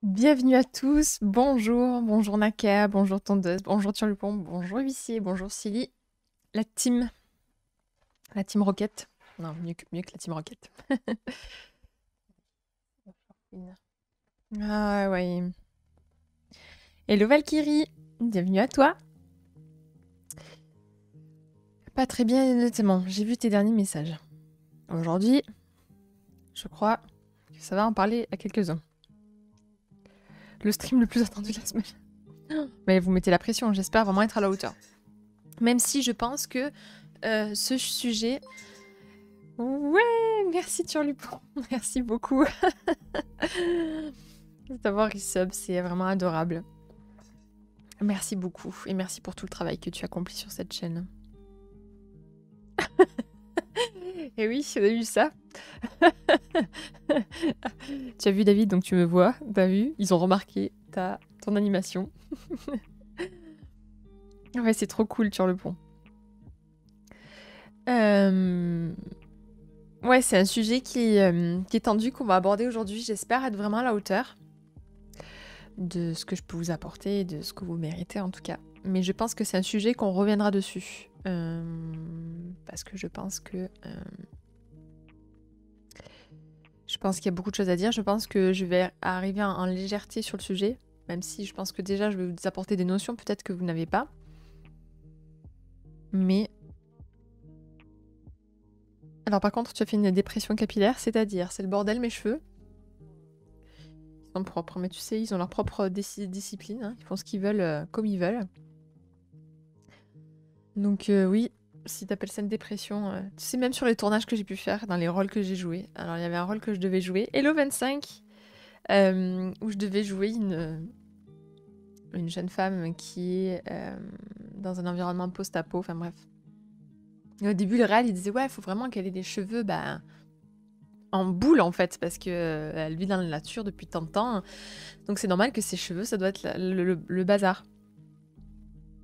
Bienvenue à tous, bonjour Naka, bonjour Tondeuse, bonjour Turlupon, bonjour Huissier, bonjour Silly, la team Rocket. Non, mieux que la team Rocket. Ah ouais. Hello Valkyrie, bienvenue à toi. Pas très bien honnêtement, j'ai vu tes derniers messages. Aujourd'hui, je crois que ça va en parler à quelques-uns. Le stream le plus attendu de la semaine. Mais vous mettez la pression, j'espère vraiment être à la hauteur. Même si je pense que ce sujet... Ouais, merci Turlupon, merci beaucoup d'avoir resub, c'est vraiment adorable. Merci beaucoup et merci pour tout le travail que tu accomplis sur cette chaîne. Et oui, on a vu ça. Tu as vu David, donc tu me vois, t'as vu, ils ont remarqué ton animation. Ouais, c'est trop cool Turlupon. Ouais, c'est un sujet qui est tendu, qu'on va aborder aujourd'hui. J'espère être vraiment à la hauteur de ce que je peux vous apporter et de ce que vous méritez en tout cas. Mais je pense que c'est un sujet qu'on reviendra dessus. Parce que je pense que... je pense qu'il y a beaucoup de choses à dire. Je pense que je vais arriver en légèreté sur le sujet. Même si je pense que déjà je vais vous apporter des notions peut-être que vous n'avez pas. Mais... Alors par contre, tu as fait une dépression capillaire, c'est-à-dire, c'est le bordel mes cheveux. Ils sont propres, mais tu sais, ils ont leur propre discipline. Hein. Ils font ce qu'ils veulent comme ils veulent. Donc oui, si t'appelles ça une dépression, tu sais, même sur les tournages que j'ai pu faire, dans les rôles que j'ai joués. Alors il y avait un rôle que je devais jouer, Hello 25, où je devais jouer une jeune femme qui est dans un environnement post-apo, enfin bref. Et au début, le réel, il disait ouais, il faut vraiment qu'elle ait des cheveux en boule en fait, parce que elle vit dans la nature depuis tant de temps. Donc c'est normal que ses cheveux, ça doit être le bazar.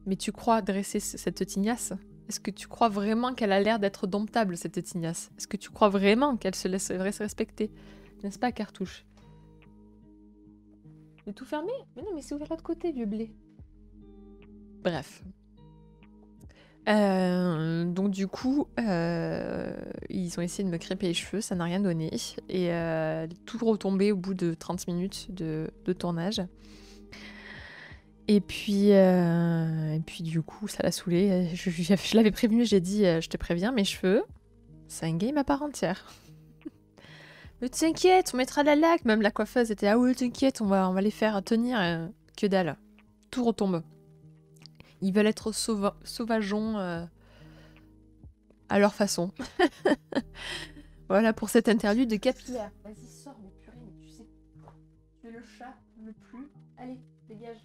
Mais tu crois dresser cette tignasse? Est-ce que tu crois vraiment qu'elle a l'air d'être domptable, cette tignasse? Est-ce que tu crois vraiment qu'elle se laisserait se respecter? N'est-ce pas, Cartouche? C'est tout fermé? Mais non, mais c'est ouvert de l'autre côté, vieux blé. Bref. Donc du coup, ils ont essayé de me crêper les cheveux, ça n'a rien donné. Et tout retombé au bout de 30 minutes de tournage. Et puis du coup, ça l'a saoulé. Je l'avais prévenu, j'ai dit, je te préviens, mes cheveux, c'est un game à part entière. Mais t'inquiète, on mettra la laque. Même la coiffeuse était, ah oui, t'inquiète, on va les faire tenir. Que dalle. Tout retombe. Ils veulent être sauvageons à leur façon. Voilà pour cette interlude de capillaire. Vas-y, sors, mais purée, mais tu sais. Tu es le chat le plus. Allez, dégage.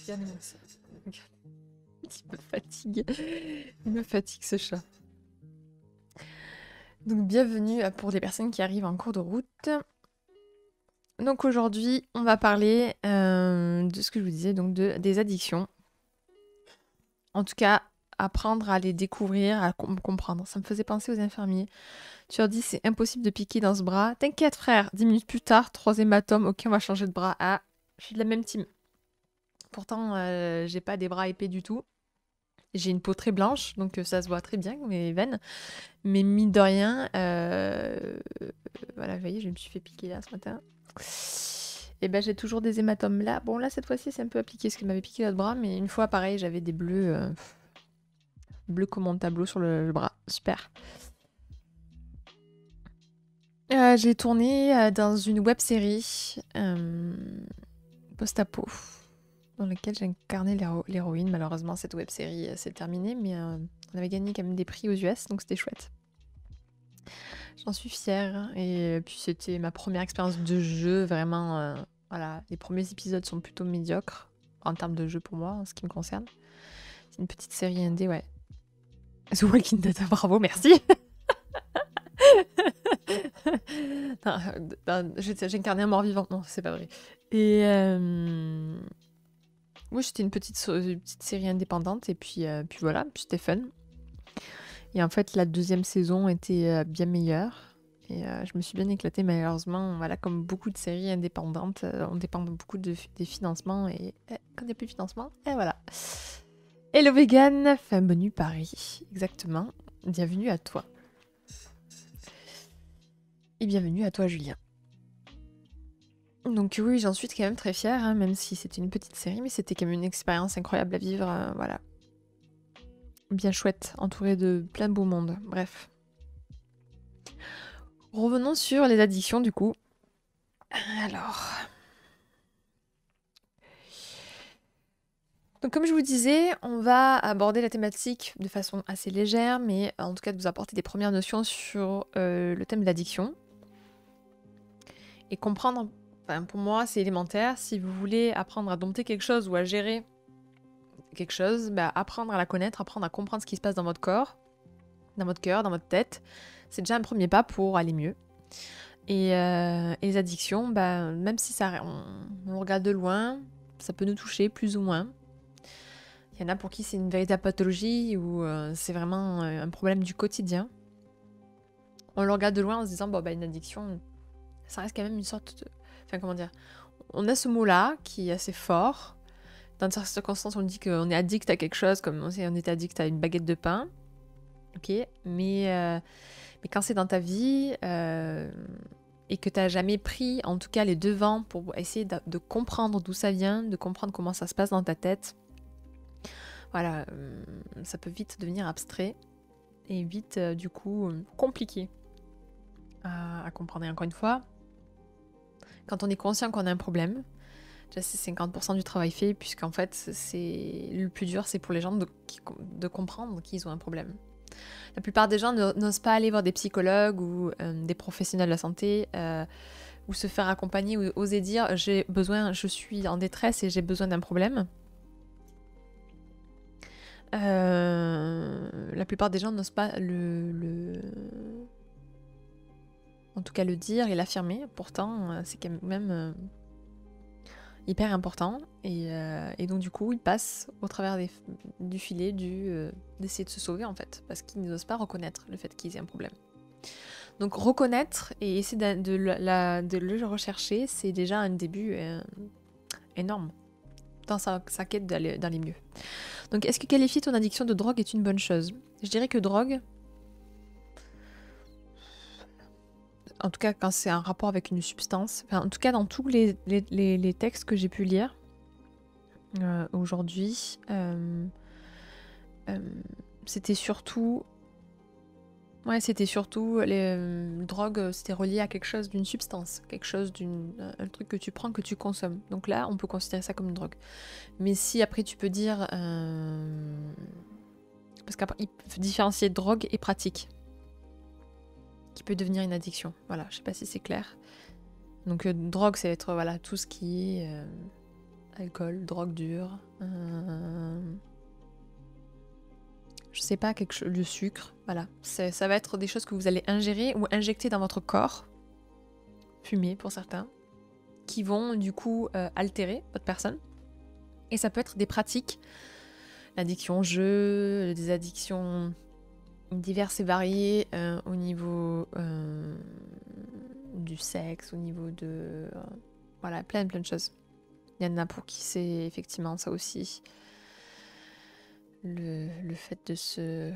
Regarde-moi ça. Il me fatigue ce chat. Donc bienvenue pour les personnes qui arrivent en cours de route. Donc aujourd'hui, on va parler de ce que je vous disais, donc des addictions. En tout cas, apprendre à les découvrir, à comprendre. Ça me faisait penser aux infirmiers. Tu leur dis, c'est impossible de piquer dans ce bras. T'inquiète frère, 10 minutes plus tard, 3e atome, ok, on va changer de bras. Ah, je suis de la même team. Pourtant, j'ai pas des bras épais du tout. J'ai une peau très blanche, donc ça se voit très bien, mes veines. Mais mine de rien, voilà, vous voyez, je me suis fait piquer là ce matin. Et ben j'ai toujours des hématomes là. Bon là, cette fois-ci, c'est un peu appliqué, parce qu'elle m'avait piqué l'autre bras, mais une fois, pareil, j'avais des bleus, bleus comme mon tableau sur le bras. Super. J'ai tourné dans une web-série post-apo, dans laquelle j'ai incarné l'héroïne. Malheureusement, cette web-série s'est terminée, mais on avait gagné quand même des prix aux US, donc c'était chouette. J'en suis fière. Et puis c'était ma première expérience de jeu, vraiment. Voilà, les premiers épisodes sont plutôt médiocres en termes de jeu pour moi, en ce qui me concerne. C'est une petite série indé, ouais. The Walking Dead, bravo, merci. J'ai incarné un mort-vivant. Non, c'est pas vrai. Et oui, c'était une petite série indépendante. Et puis voilà, puis c'était fun. Et en fait, la 2e saison était bien meilleure. Et je me suis bien éclatée, malheureusement. Voilà, comme beaucoup de séries indépendantes, on dépend beaucoup des financements. Et quand il n'y a plus de financement, et voilà. Hello vegan, bienvenue Paris, exactement. Bienvenue à toi. Et bienvenue à toi Julien. Donc oui, j'en suis quand même très fière, hein, même si c'était une petite série, mais c'était quand même une expérience incroyable à vivre, voilà. Bien chouette, entourée de plein de beau monde, bref. Revenons sur les addictions du coup. Alors... Donc comme je vous disais, on va aborder la thématique de façon assez légère, mais en tout cas de vous apporter des premières notions sur le thème de l'addiction. Et comprendre, enfin, pour moi c'est élémentaire, si vous voulez apprendre à dompter quelque chose ou à gérer quelque chose, bah, apprendre à la connaître, apprendre à comprendre ce qui se passe dans votre corps, dans votre cœur, dans votre tête, c'est déjà un premier pas pour aller mieux. Et les addictions, bah, même si on regarde de loin, ça peut nous toucher plus ou moins. Il y en a pour qui c'est une véritable pathologie ou c'est vraiment un problème du quotidien. On le regarde de loin en se disant, bon, bah, une addiction, ça reste quand même une sorte de... Enfin, comment dire, on a ce mot-là qui est assez fort. Dans certaines circonstances, on dit qu'on est addict à quelque chose, comme on est addict à une baguette de pain. Ok, mais quand c'est dans ta vie et que tu n'as jamais pris, en tout cas, les devants pour essayer de comprendre d'où ça vient, de comprendre comment ça se passe dans ta tête, voilà, ça peut vite devenir abstrait et vite, du coup, compliqué à comprendre. Et encore une fois, quand on est conscient qu'on a un problème, déjà c'est 50% du travail fait, puisqu'en fait, c'est le plus dur, c'est pour les gens de comprendre qu'ils ont un problème. La plupart des gens n'osent pas aller voir des psychologues ou des professionnels de la santé ou se faire accompagner ou oser dire je suis en détresse et j'ai besoin d'un problème. La plupart des gens n'osent pas en tout cas le dire et l'affirmer. Pourtant, c'est quand même hyper important. Et donc du coup, ils passent au travers du filet d'essayer de se sauver en fait, parce qu'ils n'osent pas reconnaître le fait qu'ils aient un problème. Donc reconnaître et essayer de le rechercher, c'est déjà un début énorme dans sa quête d'aller mieux. Donc est-ce que qualifier ton addiction de drogue est une bonne chose? Je dirais que drogue, en tout cas quand c'est un rapport avec une substance, enfin, en tout cas dans tous les textes que j'ai pu lire aujourd'hui, c'était surtout... Ouais, c'était surtout les drogues, c'était relié à quelque chose d'une substance, quelque chose un truc que tu prends, que tu consommes. Donc là, on peut considérer ça comme une drogue. Mais si après tu peux dire... Parce qu'après, il faut différencier drogue et pratique, qui peut devenir une addiction. Voilà, je sais pas si c'est clair. Donc drogue, ça va être voilà, tout ce qui est alcool, drogue dure, je sais pas, quelque chose, le sucre, voilà. Ça va être des choses que vous allez ingérer ou injecter dans votre corps, fumer pour certains, qui vont du coup altérer votre personne. Et ça peut être des pratiques, l'addiction au jeu, des addictions diverses et variées au niveau du sexe, au niveau de... voilà, plein de choses. Il y en a pour qui c'est effectivement ça aussi. Le fait de se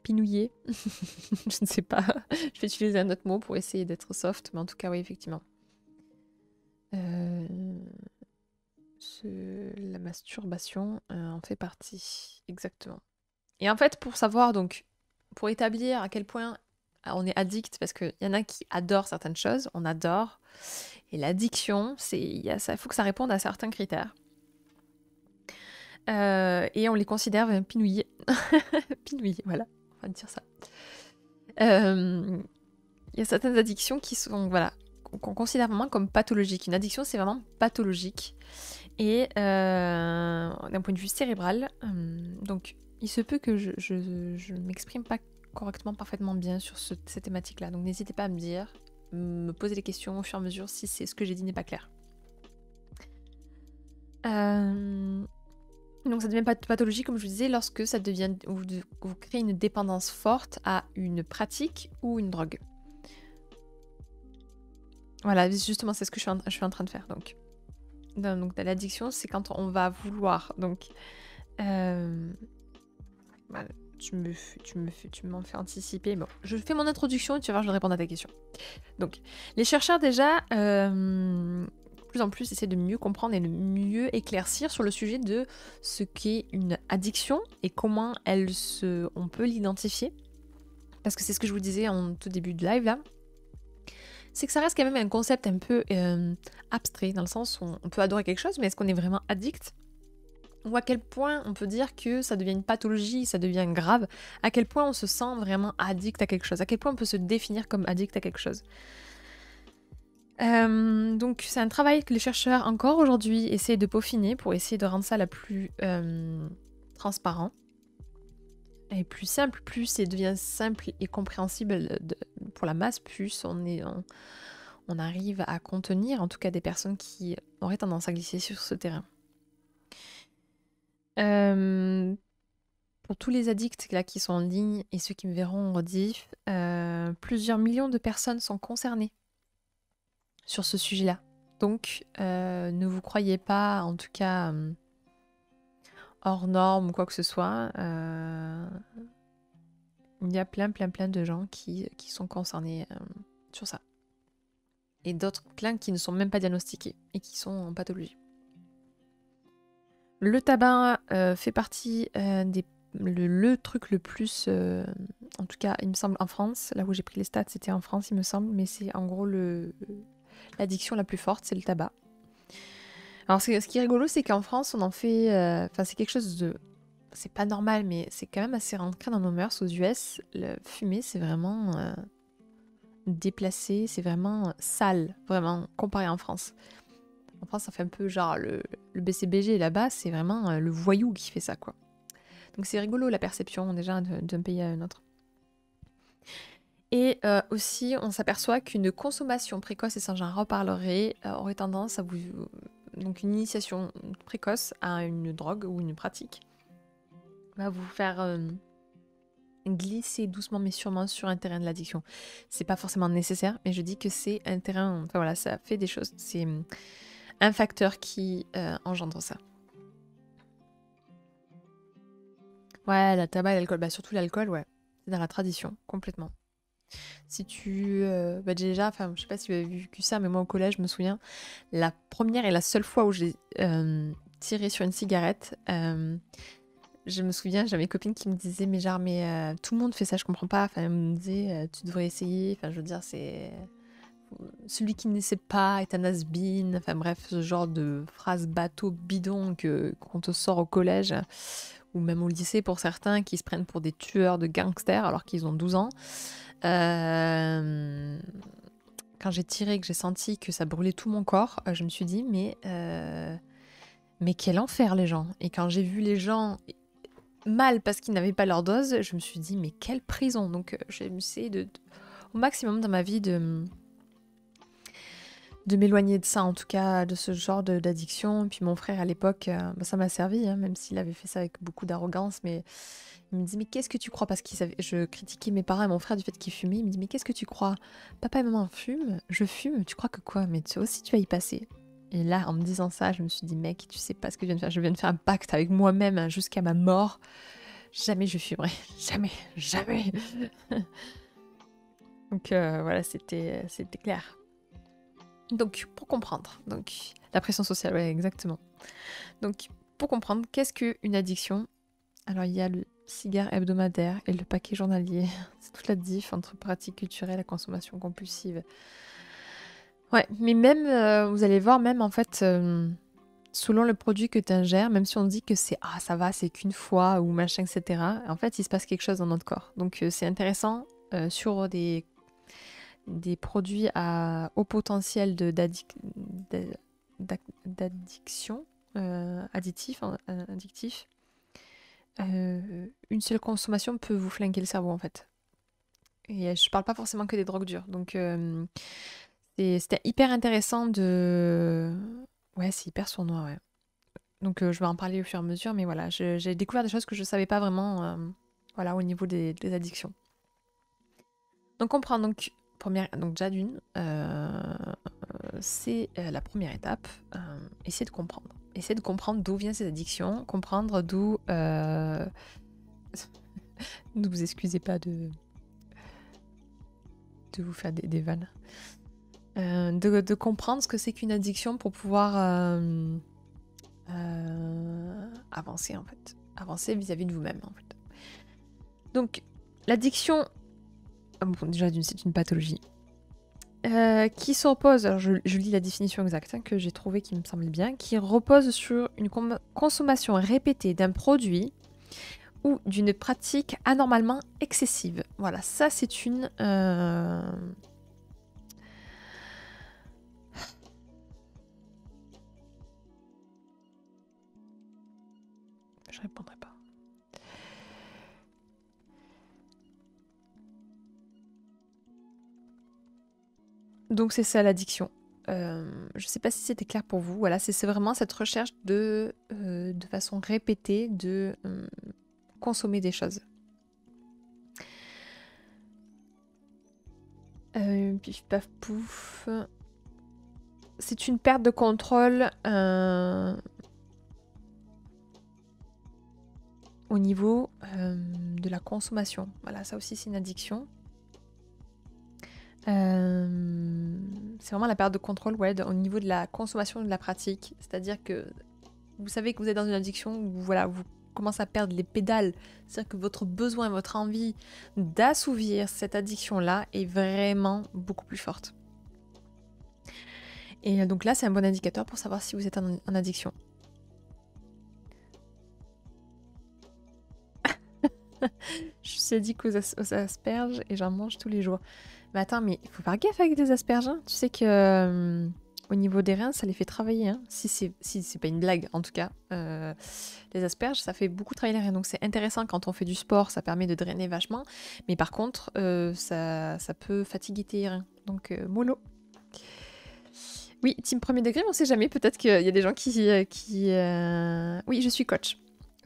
pinouiller. Je ne sais pas. Je vais utiliser un autre mot pour essayer d'être soft, mais en tout cas, oui, effectivement. La masturbation en fait partie, exactement. Et en fait, pour savoir, donc, pour établir à quel point on est addict, parce qu'il y en a qui adorent certaines choses, on adore, et l'addiction, il faut que ça réponde à certains critères. Et on les considère pinouillés. Pinouillés, voilà, on va dire ça. Il y a certaines addictions qui sont, voilà, qu'on considère vraiment comme pathologiques. Une addiction, c'est vraiment pathologique. Et d'un point de vue cérébral, donc il se peut que je m'exprime pas correctement, parfaitement bien sur cette thématique-là. Donc n'hésitez pas à me dire, me poser des questions au fur et à mesure si ce que j'ai dit n'est pas clair. Donc ça devient pathologie, comme je vous disais, lorsque ça devient, vous créez une dépendance forte à une pratique ou une drogue. Voilà, justement, c'est ce que je suis en train de faire. Donc l'addiction, c'est quand on va vouloir. Donc, voilà, tu m'en fais anticiper. Bon, je fais mon introduction et tu vas voir, je vais répondre à ta question. Donc, les chercheurs déjà, de plus en plus, essaient de mieux comprendre et de mieux éclaircir sur le sujet de ce qu'est une addiction et comment on peut l'identifier. Parce que c'est ce que je vous disais en tout début de live là. C'est que ça reste quand même un concept un peu abstrait, dans le sens où on peut adorer quelque chose, mais est-ce qu'on est vraiment addict? Ou à quel point on peut dire que ça devient une pathologie, ça devient grave? À quel point on se sent vraiment addict à quelque chose? À quel point on peut se définir comme addict à quelque chose? Donc c'est un travail que les chercheurs encore aujourd'hui essaient de peaufiner pour essayer de rendre ça la plus transparent et plus simple. Plus ça devient simple et compréhensible pour la masse, plus on arrive à contenir en tout cas des personnes qui auraient tendance à glisser sur ce terrain. Pour tous les addicts là qui sont en ligne et ceux qui me verront en rediff, plusieurs millions de personnes sont concernées sur ce sujet-là. Donc, ne vous croyez pas, en tout cas, hors norme ou quoi que ce soit. Il y a plein de gens qui sont concernés sur ça. Et d'autres, plein qui ne sont même pas diagnostiqués et qui sont en pathologie. Le tabac fait partie le truc le plus, en tout cas, il me semble, en France. Là où j'ai pris les stats, c'était en France, il me semble. Mais c'est en gros l'addiction la plus forte, c'est le tabac. Alors, ce qui est rigolo, c'est qu'en France, on en fait... Enfin, c'est quelque chose de... C'est pas normal, mais c'est quand même assez rentré dans nos mœurs. Aux US, le fumer, c'est vraiment déplacé, c'est vraiment sale, vraiment, comparé en France. En France, ça fait un peu genre le BCBG, là-bas, c'est vraiment le voyou qui fait ça, quoi. Donc c'est rigolo, la perception, déjà, d'un pays à un autre. Et aussi, on s'aperçoit qu'une consommation précoce, et ça j'en reparlerai, aurait tendance à vous... Donc une initiation précoce à une drogue ou une pratique va vous faire glisser doucement mais sûrement sur un terrain de l'addiction. C'est pas forcément nécessaire, mais je dis que c'est un terrain... Enfin voilà, ça fait des choses. C'est un facteur qui engendre ça. Ouais, la tabac et l'alcool. Bah surtout l'alcool, ouais. C'est dans la tradition, complètement. Si tu... bah déjà, enfin, je sais pas si tu as vécu ça, mais moi au collège, je me souviens, la première et la seule fois où j'ai tiré sur une cigarette, je me souviens, j'avais mes copines qui me disaient, mais genre, mais tout le monde fait ça, je comprends pas. Enfin, elles me disaient, tu devrais essayer. Enfin, je veux dire, c'est... Celui qui ne sait pas est un has-been. Enfin bref, ce genre de phrases bateau bidon qu'on te sort au collège ou même au lycée pour certains qui se prennent pour des tueurs de gangsters alors qu'ils ont 12 ans. Quand j'ai tiré et que j'ai senti que ça brûlait tout mon corps, je me suis dit, mais quel enfer les gens. Et quand j'ai vu les gens mal parce qu'ils n'avaient pas leur dose, je me suis dit, mais quelle prison. Donc j'ai essayé au maximum dans ma vie de m'éloigner de ça, en tout cas, de ce genre d'addiction. Puis mon frère, à l'époque, bah, ça m'a servi, hein, même s'il avait fait ça avec beaucoup d'arrogance, mais il me dit, mais qu'est-ce que tu crois? Parce que je critiquais mes parents et mon frère du fait qu'ils fumaient. Il me dit, mais qu'est-ce que tu crois? Papa et maman fument, je fume, tu crois que quoi? Mais toi aussi, tu vas y passer. Et là, en me disant ça, je me suis dit, mec, tu sais pas ce que je viens de faire. Je viens de faire un pacte avec moi-même hein, jusqu'à ma mort. Jamais je fumerai. Jamais, jamais. Donc voilà, c'était clair. Donc, pour comprendre, donc la pression sociale, ouais, exactement. Donc, pour comprendre, qu'est-ce qu'une addiction? Alors, il y a le cigare hebdomadaire et le paquet journalier. C'est toute la diff entre pratique culturelle et consommation compulsive. Ouais, mais même, vous allez voir, même en fait, selon le produit que tu ingères, même si on dit que c'est ah ça va, c'est qu'une fois ou machin, etc. En fait, il se passe quelque chose dans notre corps. Donc, c'est intéressant sur des produits à haut potentiel d'addiction, addictif, une seule consommation peut vous flinguer le cerveau en fait. Et je parle pas forcément que des drogues dures. Donc c'était hyper intéressant de... Ouais, c'est hyper sournois, ouais. Donc je vais en parler au fur et à mesure, mais voilà, j'ai découvert des choses que je ne savais pas vraiment voilà, au niveau des addictions. Donc comprendre, donc, donc déjà d'une, c'est la première étape, essayer de comprendre. Essayer de comprendre d'où viennent ces addictions, comprendre d'où... ne vous excusez pas de vous faire des vannes. De comprendre ce que c'est qu'une addiction pour pouvoir avancer en fait. Avancer vis-à-vis de vous-même en fait. Donc l'addiction, bon, déjà c'est une pathologie qui s'oppose, alors je lis la définition exacte que j'ai trouvée qui me semble bien, qui repose sur une consommation répétée d'un produit ou d'une pratique anormalement excessive. Voilà, ça c'est une... Je répondrai pas. Donc c'est ça l'addiction. Je sais pas si c'était clair pour vous. Voilà, c'est vraiment cette recherche de façon répétée de consommer des choses. Pif paf pouf. C'est une perte de contrôle au niveau de la consommation. Voilà, ça aussi c'est une addiction. C'est vraiment la perte de contrôle au niveau de la consommation de la pratique. C'est-à-dire que vous savez que vous êtes dans une addiction où voilà, vous commencez à perdre les pédales. C'est-à-dire que votre besoin, votre envie d'assouvir cette addiction-là est vraiment beaucoup plus forte. Et donc là, c'est un bon indicateur pour savoir si vous êtes en addiction. Je suis addict aux asperges et j'en mange tous les jours. Mais attends, mais il faut faire gaffe avec des asperges. Hein. Tu sais que au niveau des reins, ça les fait travailler. Hein. Si c'est pas une blague, en tout cas. Les asperges, ça fait beaucoup travailler les reins. Donc c'est intéressant quand on fait du sport, ça permet de drainer vachement. Mais par contre, ça peut fatiguer tes reins. Donc mollo. Oui, team premier degré, mais on sait jamais. Peut-être qu'il y a des gens qui... Oui, je suis coach.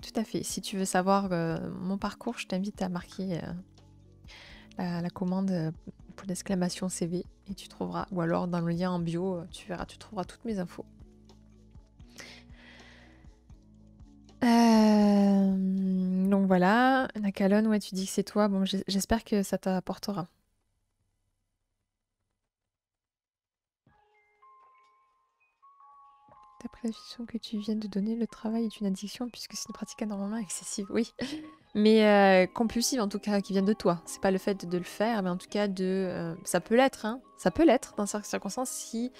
Tout à fait. Si tu veux savoir mon parcours, je t'invite à marquer la commande pour l'exclamation CV et tu trouveras, ou alors dans le lien en bio, tu verras, tu trouveras toutes mes infos. Donc voilà, Nakalon, ouais, tu dis que c'est toi. Bon, j'espère que ça t'apportera. D'après la définition que tu viens de donner, le travail est une addiction puisque c'est une pratique anormalement excessive. Oui, mais compulsive en tout cas, qui vient de toi. C'est pas le fait de le faire, mais en tout cas ça peut l'être, hein. Ça peut l'être dans certaines circonstances si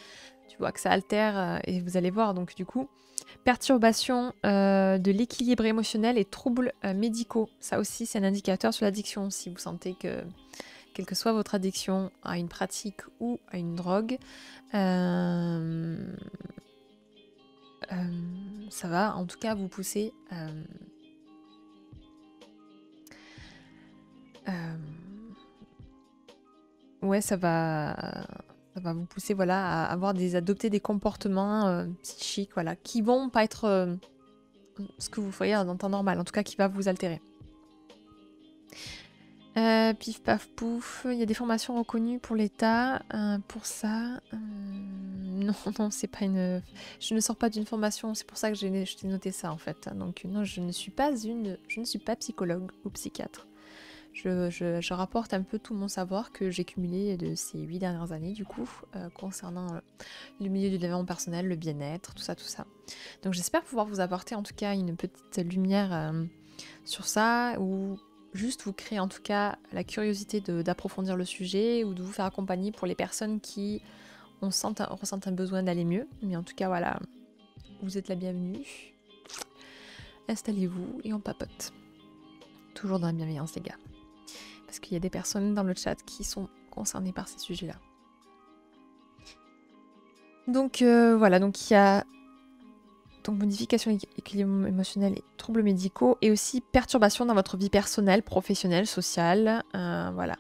tu vois que ça altère et vous allez voir. Donc du coup, perturbation de l'équilibre émotionnel et troubles médicaux. Ça aussi, c'est un indicateur sur l'addiction. Si vous sentez que, quelle que soit votre addiction à une pratique ou à une drogue, ça va en tout cas vous pousser ouais, ça va vous pousser voilà, à adopter des comportements psychiques voilà, qui vont pas être ce que vous feriez dans temps normal, en tout cas qui va vous altérer. Pif paf pouf, il y a des formations reconnues pour l'État pour ça. Non, c'est pas une... Je ne sors pas d'une formation, c'est pour ça que je t'ai noté ça en fait. Donc non, je ne suis pas psychologue ou psychiatre. Je rapporte un peu tout mon savoir que j'ai cumulé de ces 8 dernières années du coup, concernant le milieu du développement personnel, le bien-être, tout ça. Donc j'espère pouvoir vous apporter en tout cas une petite lumière sur ça, ou juste vous créer en tout cas la curiosité d'approfondir le sujet, ou de vous faire accompagner pour les personnes qui ressentent un besoin d'aller mieux. Mais en tout cas voilà, vous êtes la bienvenue. Installez-vous et on papote. Toujours dans la bienveillance les gars. Parce qu'il y a des personnes dans le chat qui sont concernées par ces sujets-là. Donc voilà, donc il y a donc modification équilibre émotionnel et troubles médicaux, et aussi perturbation dans votre vie personnelle, professionnelle, sociale, voilà.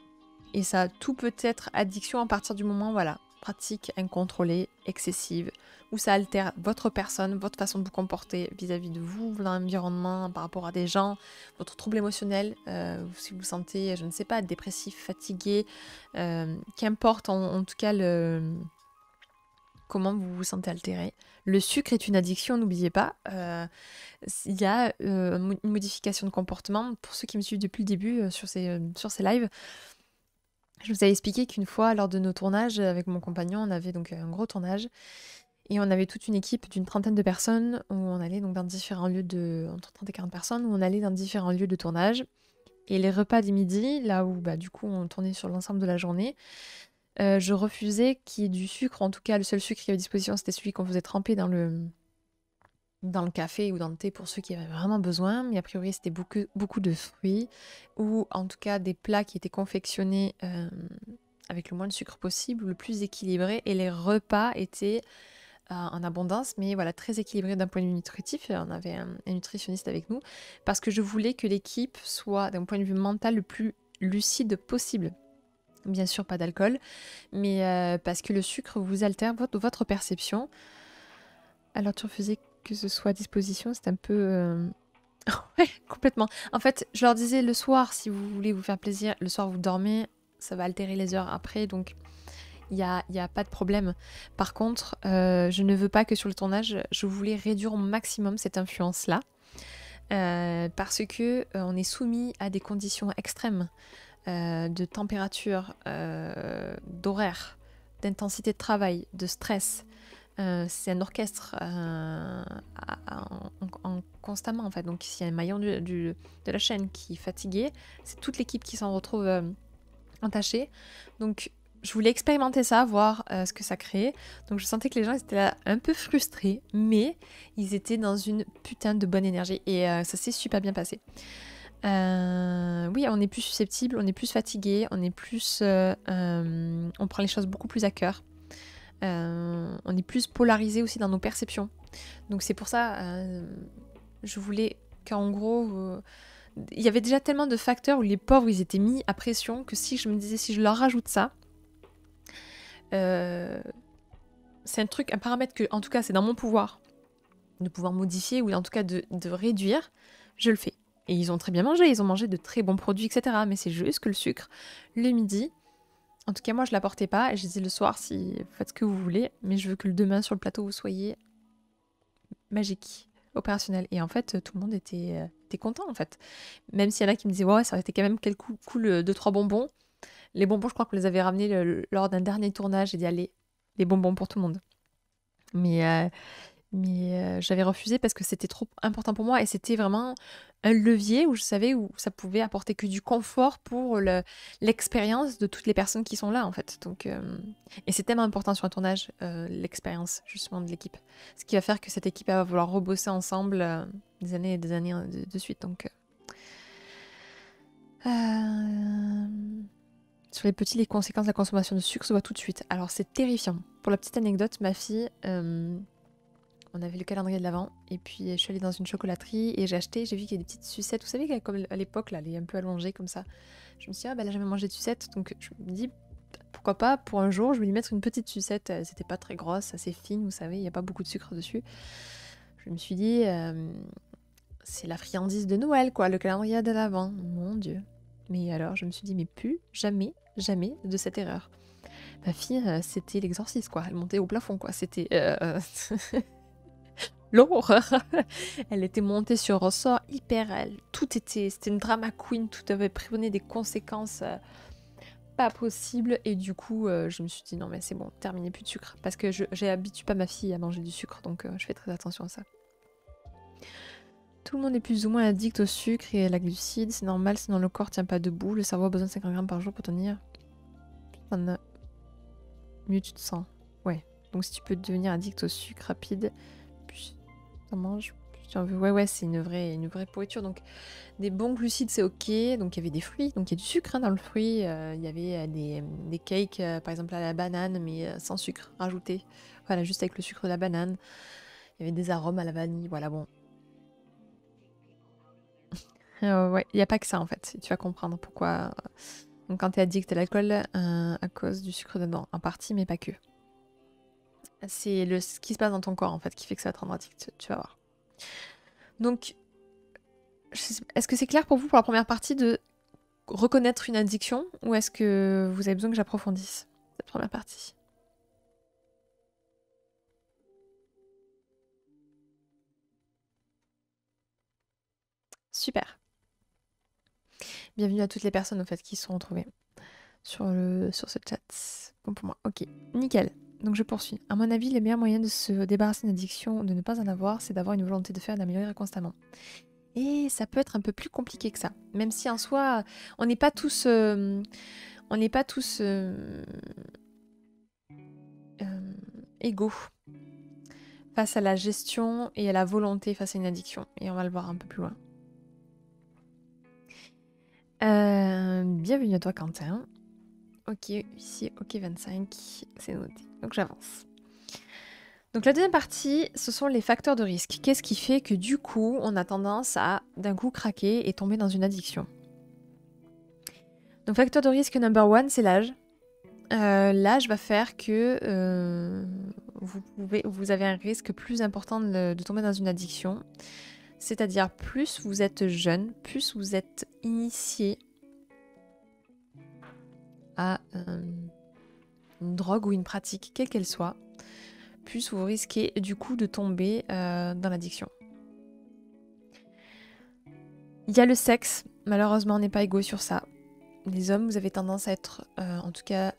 Et ça, tout peut être addiction à partir du moment, voilà, pratique incontrôlée, excessive, où ça altère votre personne, votre façon de vous comporter vis-à-vis de vous, l'environnement, par rapport à des gens, votre trouble émotionnel, si vous vous sentez, je ne sais pas, dépressif, fatigué, qu'importe en tout cas comment vous vous sentez altéré. Le sucre est une addiction, n'oubliez pas. Il y a une modification de comportement. Pour ceux qui me suivent depuis le début sur ces lives, je vous avais expliqué qu'une fois, lors de nos tournages avec mon compagnon, on avait donc un gros tournage et on avait toute une équipe d'une 30aine de personnes où on allait donc dans différents lieux entre 30 et 40 personnes, où on allait dans différents lieux de tournage. Et les repas du midi, là où du coup on tournait sur l'ensemble de la journée, je refusais qu'il y ait du sucre. En tout cas, le seul sucre qu'il y avait à disposition, c'était celui qu'on faisait tremper dans le café ou dans le thé pour ceux qui avaient vraiment besoin, mais a priori c'était beaucoup de fruits ou en tout cas des plats qui étaient confectionnés avec le moins de sucre possible, le plus équilibré, et les repas étaient en abondance, mais voilà, très équilibrés d'un point de vue nutritif. On avait un nutritionniste avec nous parce que je voulais que l'équipe soit d'un point de vue mental le plus lucide possible. Bien sûr, pas d'alcool, mais parce que le sucre vous altère votre perception. Alors tu refusais que ce soit à disposition, c'est un peu... Ouais, complètement. En fait, je leur disais le soir, si vous voulez vous faire plaisir, le soir vous dormez, ça va altérer les heures après, donc il y a pas de problème. Par contre, je ne veux pas que sur le tournage, je voulais réduire au maximum cette influence-là, parce que on est soumis à des conditions extrêmes de température, d'horaire, d'intensité de travail, de stress. C'est un orchestre constamment en fait. Donc s'il y a un maillon de la chaîne qui est fatigué, c'est toute l'équipe qui s'en retrouve entachée. Donc je voulais expérimenter ça, voir ce que ça créait. Donc je sentais que les gens étaient là un peu frustrés, mais ils étaient dans une putain de bonne énergie et ça s'est super bien passé. Oui, on est plus susceptible, on est plus fatigué, on prend les choses beaucoup plus à cœur. On est plus polarisé aussi dans nos perceptions. Donc c'est pour ça, je voulais qu'en gros, il y avait déjà tellement de facteurs où les pauvres ils étaient mis à pression que si je me disais si je leur rajoute ça, c'est un paramètre que en tout cas c'est dans mon pouvoir de pouvoir modifier ou en tout cas de réduire, je le fais. Et ils ont très bien mangé, ils ont mangé de très bons produits, etc. Mais c'est juste que le sucre, le midi, en tout cas moi je l'apportais pas et je disais le soir si faites ce que vous voulez, mais je veux que le demain sur le plateau vous soyez magique, opérationnel. Et en fait tout le monde était content en fait. Même s'il y en a qui me disaient ouais ça aurait été quand même quel cool 2-3 bonbons. Les bonbons je crois qu'on les avait ramenés lors d'un dernier tournage et d'y aller. Les bonbons pour tout le monde. Mais j'avais refusé parce que c'était trop important pour moi et c'était vraiment un levier où je savais où ça pouvait apporter que du confort pour l'expérience de toutes les personnes qui sont là en fait. Donc, et c'est tellement important sur un tournage, l'expérience justement de l'équipe. Ce qui va faire que cette équipe va vouloir rebosser ensemble des années et des années de suite. Donc, sur les conséquences de la consommation de sucre se voient tout de suite. Alors c'est terrifiant. Pour la petite anecdote, ma fille... on avait le calendrier de l'Avent et puis je suis allée dans une chocolaterie et j'ai vu qu'il y a des petites sucettes. Vous savez, comme à l'époque, là, elle est un peu allongée comme ça. Je me suis dit, elle n'a jamais mangé de sucettes. Donc je me dis, pourquoi pas, pour un jour, je vais lui mettre une petite sucette. C'était pas très grosse, assez fine, vous savez, il n'y a pas beaucoup de sucre dessus. Je me suis dit, c'est la friandise de Noël, quoi, le calendrier de l'Avent. Mon Dieu. Mais alors, je me suis dit, mais plus jamais de cette erreur. Ma fille, c'était l'exorciste, quoi. Elle montait au plafond, quoi. C'était... l'horreur. Elle était montée sur ressort hyper... C'était une drama queen, tout avait prévenu des conséquences pas possibles. Et du coup, je me suis dit, non mais c'est bon, terminé, plus de sucre. Parce que j'habitue pas ma fille à manger du sucre, donc je fais très attention à ça. Tout le monde est plus ou moins addict au sucre et à la glucide, c'est normal, sinon le corps tient pas debout. Le cerveau a besoin de 50 grammes par jour pour tenir. Mieux tu te sens. Ouais. Donc si tu peux devenir addict au sucre rapide, plus t'en manges, plus tu en veux. Ouais, c'est une vraie pourriture. Donc des bons glucides, c'est ok. Donc il y avait des fruits, donc il y a du sucre dans le fruit. Il y avait des cakes, par exemple à la banane, mais sans sucre rajouté. Voilà, juste avec le sucre de la banane. Il y avait des arômes à la vanille. Voilà, bon. Ouais, il n'y a pas que ça en fait. Tu vas comprendre pourquoi. Donc quand tu es addict à l'alcool, à cause du sucre dedans, en partie, mais pas que. C'est ce qui se passe dans ton corps en fait qui fait que ça va te rendre addict, tu vas voir. Donc, est-ce que c'est clair pour vous pour la première partie de reconnaître une addiction ou est-ce que vous avez besoin que j'approfondisse cette première partie? Super. Bienvenue à toutes les personnes en fait qui se sont retrouvées sur ce chat. Bon pour moi. Ok, nickel. Donc je poursuis. À mon avis, le meilleur moyen de se débarrasser d'une addiction, de ne pas en avoir, c'est d'avoir une volonté de faire et d'améliorer constamment. Et ça peut être un peu plus compliqué que ça. Même si en soi, on n'est pas tous, égaux face à la gestion et à la volonté face à une addiction. Et on va le voir un peu plus loin. Bienvenue à toi Quentin. Ok, ici, ok 25, c'est noté. Donc j'avance. Donc la deuxième partie, ce sont les facteurs de risque. Qu'est-ce qui fait que du coup, on a tendance à d'un coup craquer et tomber dans une addiction? Donc facteur de risque number one, c'est l'âge. L'âge va faire que vous avez un risque plus important de tomber dans une addiction. C'est-à-dire plus vous êtes jeune, plus vous êtes initié à une drogue ou une pratique, quelle qu'elle soit, plus vous risquez du coup de tomber dans l'addiction. Il y a le sexe, malheureusement on n'est pas égaux sur ça. Les hommes, vous avez tendance à être, en tout cas,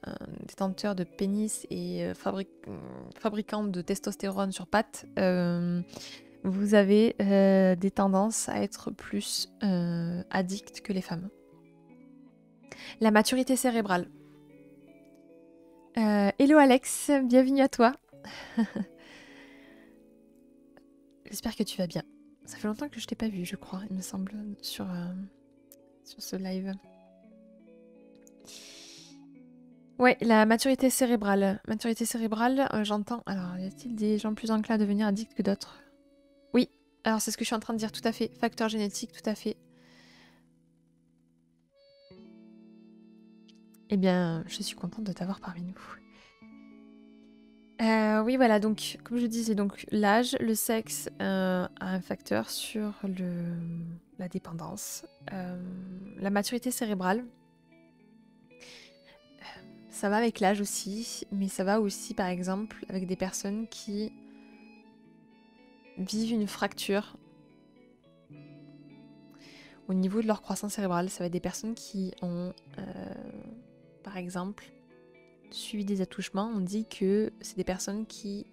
détenteurs de pénis et fabricants de testostérone sur pattes. Vous avez des tendances à être plus addicts que les femmes. La maturité cérébrale. Hello Alex, bienvenue à toi. J'espère que tu vas bien. Ça fait longtemps que je t'ai pas vu, je crois, il me semble, sur ce live. Ouais, la maturité cérébrale. Maturité cérébrale, j'entends... Alors, y a-t-il des gens plus enclins à devenir addicts que d'autres? Oui, alors c'est ce que je suis en train de dire, tout à fait. Facteur génétique, tout à fait. Eh bien, je suis contente de t'avoir parmi nous. Oui, voilà, donc, comme je disais, donc l'âge, le sexe a un facteur sur la dépendance. La maturité cérébrale, ça va avec l'âge aussi, mais ça va aussi, par exemple, avec des personnes qui vivent une fracture au niveau de leur croissance cérébrale. Ça va être des personnes qui ont, par exemple, suivi des attouchements. On dit que c'est des personnes qui,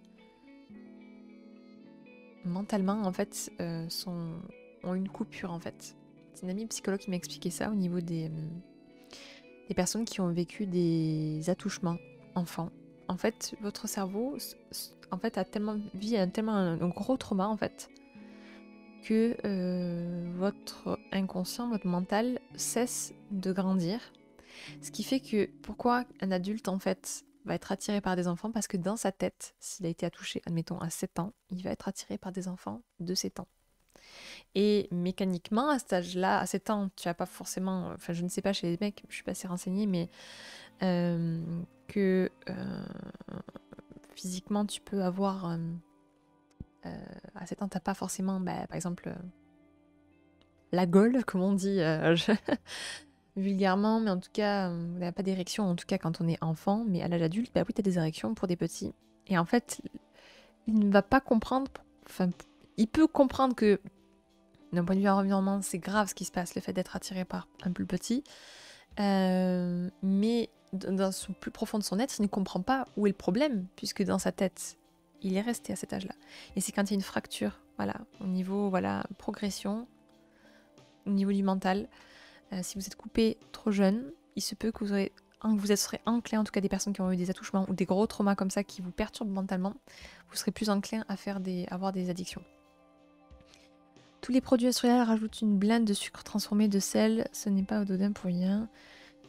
mentalement, en fait, ont une coupure, en fait. C'est une amie psychologue qui m'a expliqué ça au niveau des personnes qui ont vécu des attouchements enfants. En fait, votre cerveau en fait, vit tellement un gros trauma, en fait, que votre inconscient, votre mental cesse de grandir. Ce qui fait que pourquoi un adulte, en fait, va être attiré par des enfants? Parce que dans sa tête, s'il a été attouché, admettons, à 7 ans, il va être attiré par des enfants de 7 ans. Et mécaniquement, à cet âge-là, à 7 ans, tu n'as pas forcément... Enfin, je ne sais pas chez les mecs, je suis pas assez renseignée, mais que physiquement, tu peux avoir... à 7 ans, tu n'as pas forcément, par exemple, la gaule, comme on dit vulgairement, mais en tout cas, on n'a pas d'érection, en tout cas quand on est enfant, mais à l'âge adulte, bah oui, tu as des érections pour des petits. Et en fait, il ne va pas comprendre... Enfin, il peut comprendre que d'un point de vue environnement, c'est grave ce qui se passe, le fait d'être attiré par un plus petit. Mais dans son plus profond de son être, il ne comprend pas où est le problème, puisque dans sa tête, il est resté à cet âge-là. Et c'est quand il y a une fracture, voilà, au niveau, voilà, progression, au niveau du mental. Si vous êtes coupé trop jeune, il se peut que vous serez enclin, en tout cas des personnes qui ont eu des attouchements ou des gros traumas comme ça qui vous perturbent mentalement, vous serez plus enclin à avoir des addictions. Tous les produits industriels rajoutent une blinde de sucre transformé de sel. Ce n'est pas anodin pour rien.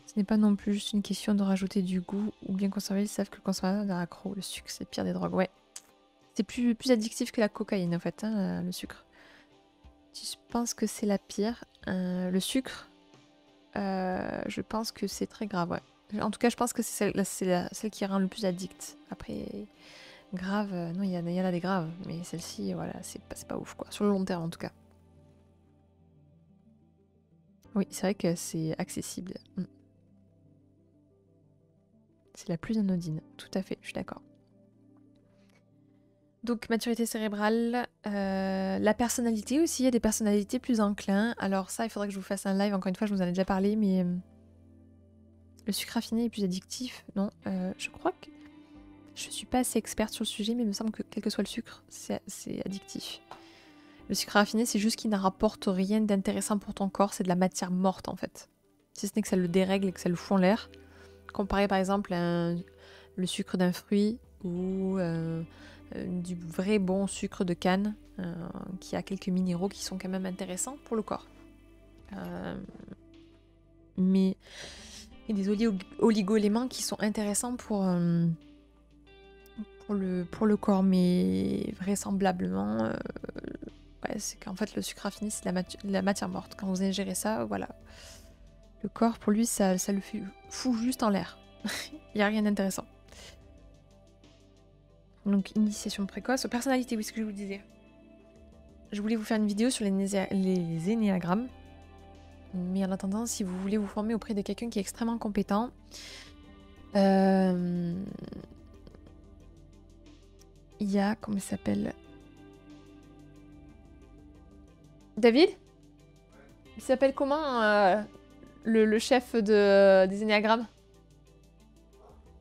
Ce n'est pas non plus juste une question de rajouter du goût ou bien conserver. Ils savent que le consommateur est accro. Le sucre, c'est le pire des drogues. Ouais. C'est plus addictif que la cocaïne, en fait, hein, le sucre. Je pense que c'est la pire. Le sucre, je pense que c'est très grave, ouais. En tout cas, je pense que c'est celle qui rend le plus addict. Après, Grave, non, il y en a des graves, mais celle-ci, voilà, c'est pas ouf, quoi. Sur le long terme, en tout cas. Oui, c'est vrai que c'est accessible. C'est la plus anodine, tout à fait, je suis d'accord. Donc, maturité cérébrale, la personnalité aussi, il y a des personnalités plus enclins. Alors ça, il faudrait que je vous fasse un live, encore une fois, je vous en ai déjà parlé, mais le sucre raffiné est plus addictif, non je crois que je suis pas assez experte sur le sujet, mais il me semble que quel que soit le sucre, c'est addictif. Le sucre raffiné, c'est juste qu'il ne rapporte rien d'intéressant pour ton corps, c'est de la matière morte en fait. Si ce n'est que ça le dérègle et que ça le fout en l'air. Comparé par exemple à le sucre d'un fruit ou du vrai bon sucre de canne qui a quelques minéraux qui sont quand même intéressants pour le corps. Mais il y a des oligo-éléments qui sont intéressants pour le corps, mais vraisemblablement, ouais, c'est qu'en fait le sucre raffiné c'est de la matière morte. Quand vous ingérez ça, voilà, le corps pour lui ça le fout juste en l'air. Il n'y a rien d'intéressant. Donc initiation précoce, personnalité, oui, ce que je vous disais. Je voulais vous faire une vidéo sur les énéagrammes. Mais en attendant, si vous voulez vous former auprès de quelqu'un qui est extrêmement compétent, il y a, comment il s'appelle, David? Il s'appelle comment le chef des énéagrammes?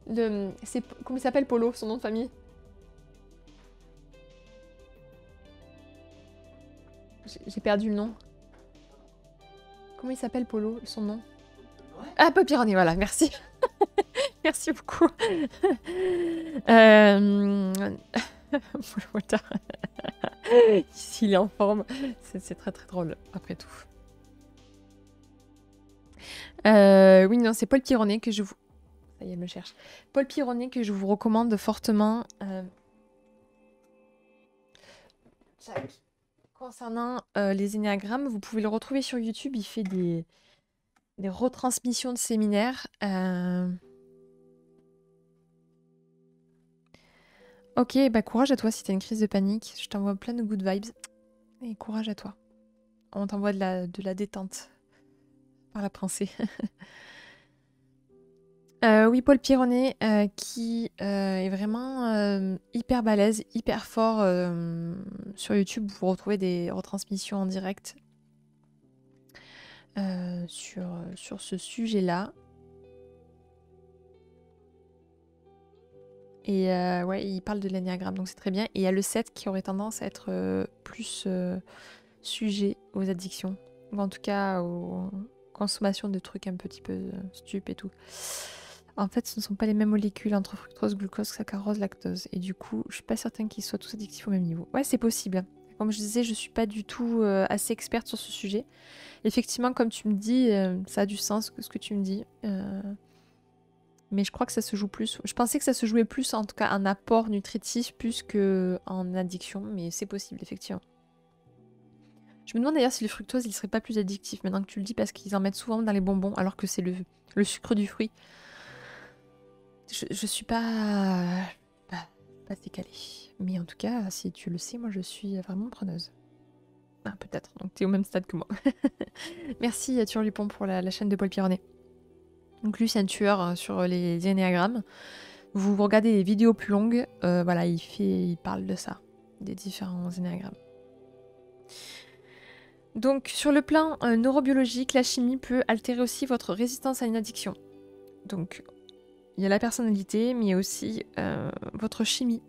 Comment il s'appelle Polo, son nom de famille? J'ai perdu le nom. Comment il s'appelle Polo, son nom? Ah, Paul Pironnet, voilà, merci. Merci beaucoup. Ici, il est en forme. C'est très très drôle, après tout. Oui, non, c'est Paul Pironnet que je vous... Ça y est, elle me cherche. Paul Pironnet que je vous recommande fortement. Concernant les énéagrammes, vous pouvez le retrouver sur YouTube. Il fait des retransmissions de séminaires. Ok, bah courage à toi si t'as une crise de panique. Je t'envoie plein de good vibes. Et courage à toi. On t'envoie de la détente par la pensée. Oui, Paul Pironnet, qui est vraiment hyper balèze, hyper fort sur YouTube. Vous retrouvez des retransmissions en direct sur ce sujet-là. Et ouais, il parle de l'énéagramme, donc c'est très bien. Et il y a le 7 qui aurait tendance à être plus sujet aux addictions. Ou en tout cas aux consommations de trucs un petit peu stup et tout. En fait, ce ne sont pas les mêmes molécules entre fructose, glucose, saccharose, lactose. Et du coup, je suis pas certaine qu'ils soient tous addictifs au même niveau. Ouais, c'est possible. Comme je disais, je suis pas du tout assez experte sur ce sujet. Effectivement, comme tu me dis, ça a du sens ce que tu me dis. Mais je crois que ça se joue plus. Je pensais que ça se jouait plus, en tout cas, en apport nutritif plus qu'en addiction. Mais c'est possible, effectivement. Je me demande d'ailleurs si le fructose, il serait pas plus addictif maintenant que tu le dis, parce qu'ils en mettent souvent dans les bonbons, alors que c'est le sucre du fruit. Je suis pas assez calée. Mais en tout cas, si tu le sais, moi je suis vraiment preneuse. Ah, peut-être. Donc t'es au même stade que moi. Merci Turlupon pour la chaîne de Paul Pironnet. Donc lui, c'est un tueur sur les énéagrammes. Vous regardez les vidéos plus longues, voilà, il parle de ça, des différents énéagrammes. Donc sur le plan neurobiologique, la chimie peut altérer aussi votre résistance à une addiction. Donc il y a la personnalité, mais il y a aussi votre chimie,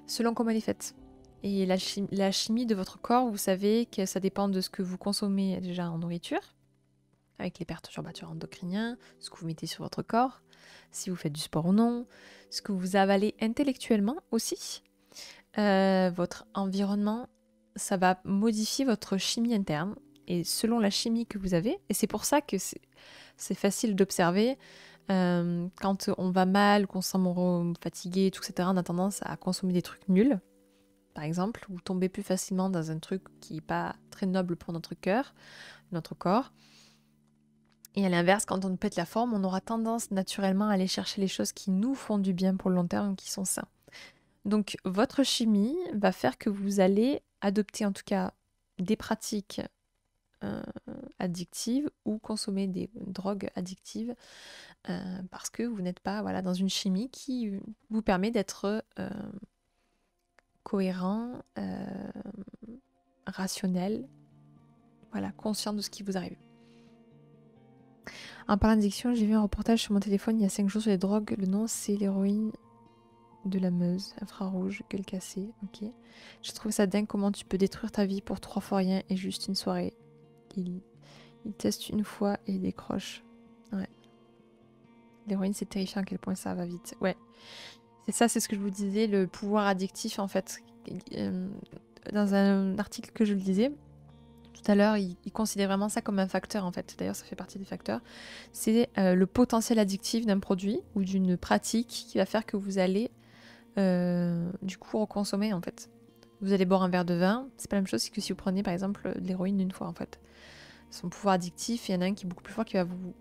selon comment elle est faite. Et la chimie de votre corps, vous savez que ça dépend de ce que vous consommez déjà en nourriture, avec les perturbateurs endocriniens, ce que vous mettez sur votre corps, si vous faites du sport ou non, ce que vous avalez intellectuellement aussi, votre environnement, ça va modifier votre chimie interne. Et selon la chimie que vous avez, et c'est pour ça que c'est facile d'observer, quand on va mal, qu'on se sent fatigué, tout, etc., on a tendance à consommer des trucs nuls, par exemple, ou tomber plus facilement dans un truc qui n'est pas très noble pour notre cœur, notre corps. Et à l'inverse, quand on pète la forme, on aura tendance naturellement à aller chercher les choses qui nous font du bien pour le long terme, qui sont sains. Donc votre chimie va faire que vous allez adopter en tout cas des pratiques euh, addictives ou consommer des drogues addictives parce que vous n'êtes pas voilà, dans une chimie qui vous permet d'être cohérent, rationnel, voilà, conscient de ce qui vous arrive. En parlant d'addiction, j'ai vu un reportage sur mon téléphone il y a 5 jours sur les drogues. Le nom c'est l'héroïne de la Meuse, infrarouge, gueule cassée, ok. Je trouve ça dingue comment tu peux détruire ta vie pour 3 fois rien et juste une soirée. Il teste une fois et il décroche. Ouais. L'héroïne, c'est terrifiant à quel point ça va vite. Ouais. C'est ça, c'est ce que je vous disais, le pouvoir addictif en fait. Dans un article que je le disais tout à l'heure, il considère vraiment ça comme un facteur en fait. D'ailleurs, ça fait partie des facteurs. C'est le potentiel addictif d'un produit ou d'une pratique qui va faire que vous allez du coup reconsommer en fait. Vous allez boire un verre de vin, c'est pas la même chose que si vous prenez par exemple de l'héroïne une fois en fait. Son pouvoir addictif, il y en a un qui est beaucoup plus fort qui va vous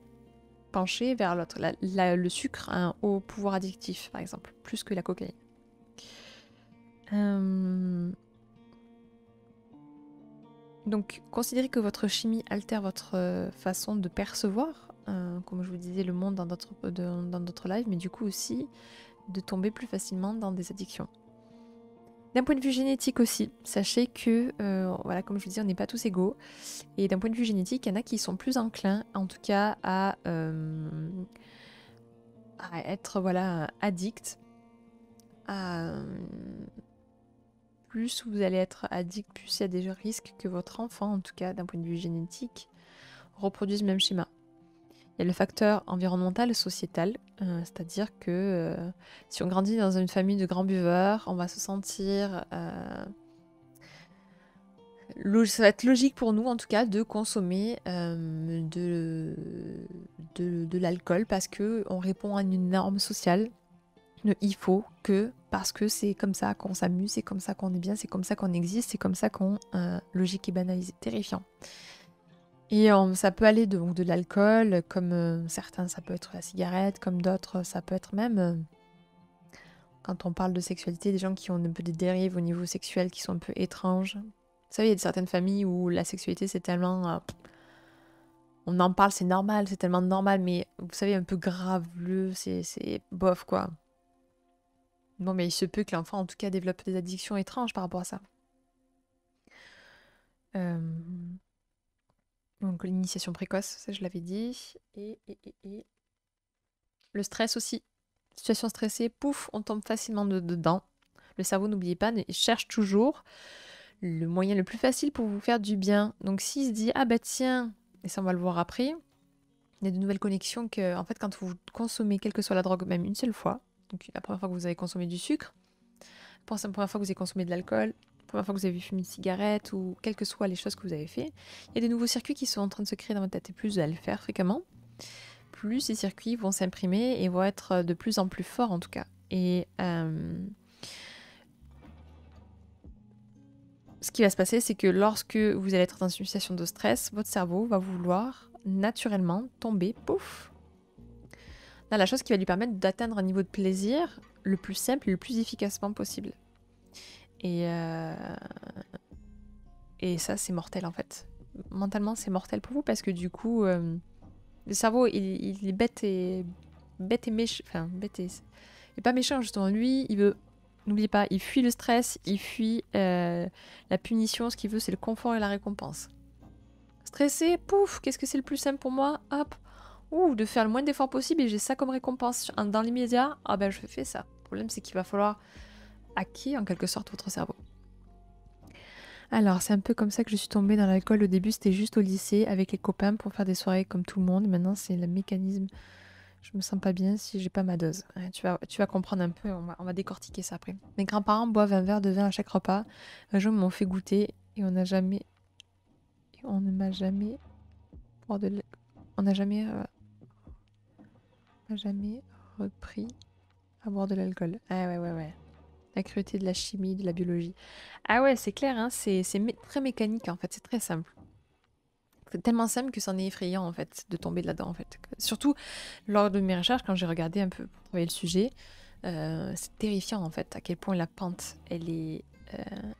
pencher vers l'autre. Le sucre a un haut pouvoir addictif par exemple, plus que la cocaïne. Donc considérez que votre chimie altère votre façon de percevoir, comme je vous disais, le monde dans d'autres lives, mais du coup aussi de tomber plus facilement dans des addictions. D'un point de vue génétique aussi, sachez que, voilà, comme je vous disais, on n'est pas tous égaux. Et d'un point de vue génétique, il y en a qui sont plus enclins, en tout cas, à être voilà, addicts. Plus vous allez être addict, plus il y a des risques que votre enfant, en tout cas d'un point de vue génétique, reproduise le même schéma. Il y a le facteur environnemental et sociétal, c'est-à-dire que si on grandit dans une famille de grands buveurs, on va se sentir... ça va être logique pour nous, en tout cas, de consommer de l'alcool parce qu'on répond à une norme sociale. Il faut que, parce que c'est comme ça qu'on s'amuse, c'est comme ça qu'on est bien, c'est comme ça qu'on existe, c'est comme ça qu'on... logique et banalisé, terrifiant. Et ça peut aller de l'alcool, comme certains, ça peut être la cigarette, comme d'autres, ça peut être même, quand on parle de sexualité, des gens qui ont un peu des dérives au niveau sexuel qui sont un peu étranges. Vous savez, il y a certaines familles où la sexualité, c'est tellement... on en parle, c'est normal, c'est tellement normal, mais vous savez, un peu graveleux, c'est bof, quoi. Bon, mais il se peut que l'enfant, en tout cas, développe des addictions étranges par rapport à ça. Donc, l'initiation précoce, ça, je l'avais dit. Et le stress aussi. Situation stressée, pouf, on tombe facilement dedans. Le cerveau, n'oubliez pas, il cherche toujours le moyen le plus facile pour vous faire du bien. Donc s'il se dit, ah bah tiens, et ça on va le voir après, il y a de nouvelles connexions que, en fait, quand vous consommez, quelle que soit la drogue, même une seule fois, donc la première fois que vous avez consommé du sucre, la première fois que vous avez consommé de l'alcool, la première fois que vous avez fumé une cigarette, ou quelles que soient les choses que vous avez fait, il y a des nouveaux circuits qui sont en train de se créer dans votre tête, et plus vous allez le faire fréquemment, plus ces circuits vont s'imprimer et vont être de plus en plus forts en tout cas. Et ce qui va se passer, c'est que lorsque vous allez être dans une situation de stress, votre cerveau va vouloir naturellement tomber, pouf, dans la chose qui va lui permettre d'atteindre un niveau de plaisir le plus simple et le plus efficacement possible. Et ça, c'est mortel en fait. Mentalement, c'est mortel pour vous parce que du coup, le cerveau, il est bête et méchant. Enfin, bête et... Il est pas méchant justement. Lui, il veut... N'oubliez pas, il fuit le stress, il fuit la punition. Ce qu'il veut, c'est le confort et la récompense. Stressé, pouf, qu'est-ce que c'est le plus simple pour moi? Hop, de faire le moins d'efforts possible et j'ai ça comme récompense. Dans l'immédiat, ah ben je fais ça. Le problème, c'est qu'il va falloir hacker en quelque sorte votre cerveau. Alors, c'est un peu comme ça que je suis tombée dans l'alcool. Au début, c'était juste au lycée avec les copains pour faire des soirées comme tout le monde. Maintenant, c'est le mécanisme. Je me sens pas bien si j'ai pas ma dose. Ouais, tu vas comprendre un peu. On va décortiquer ça après. Mes grands-parents boivent un verre de vin à chaque repas. Un jour, ils m'ont fait goûter et on ne m'a jamais repris à boire de l'alcool. Ah ouais. La cruauté de la chimie, de la biologie. Ah ouais, c'est clair, hein, c'est très mécanique en fait, c'est très simple. C'est tellement simple que c'en est effrayant en fait de tomber là-dedans en fait. Surtout lors de mes recherches, quand j'ai regardé un peu pour trouver le sujet, C'est terrifiant en fait, à quel point la pente, elle est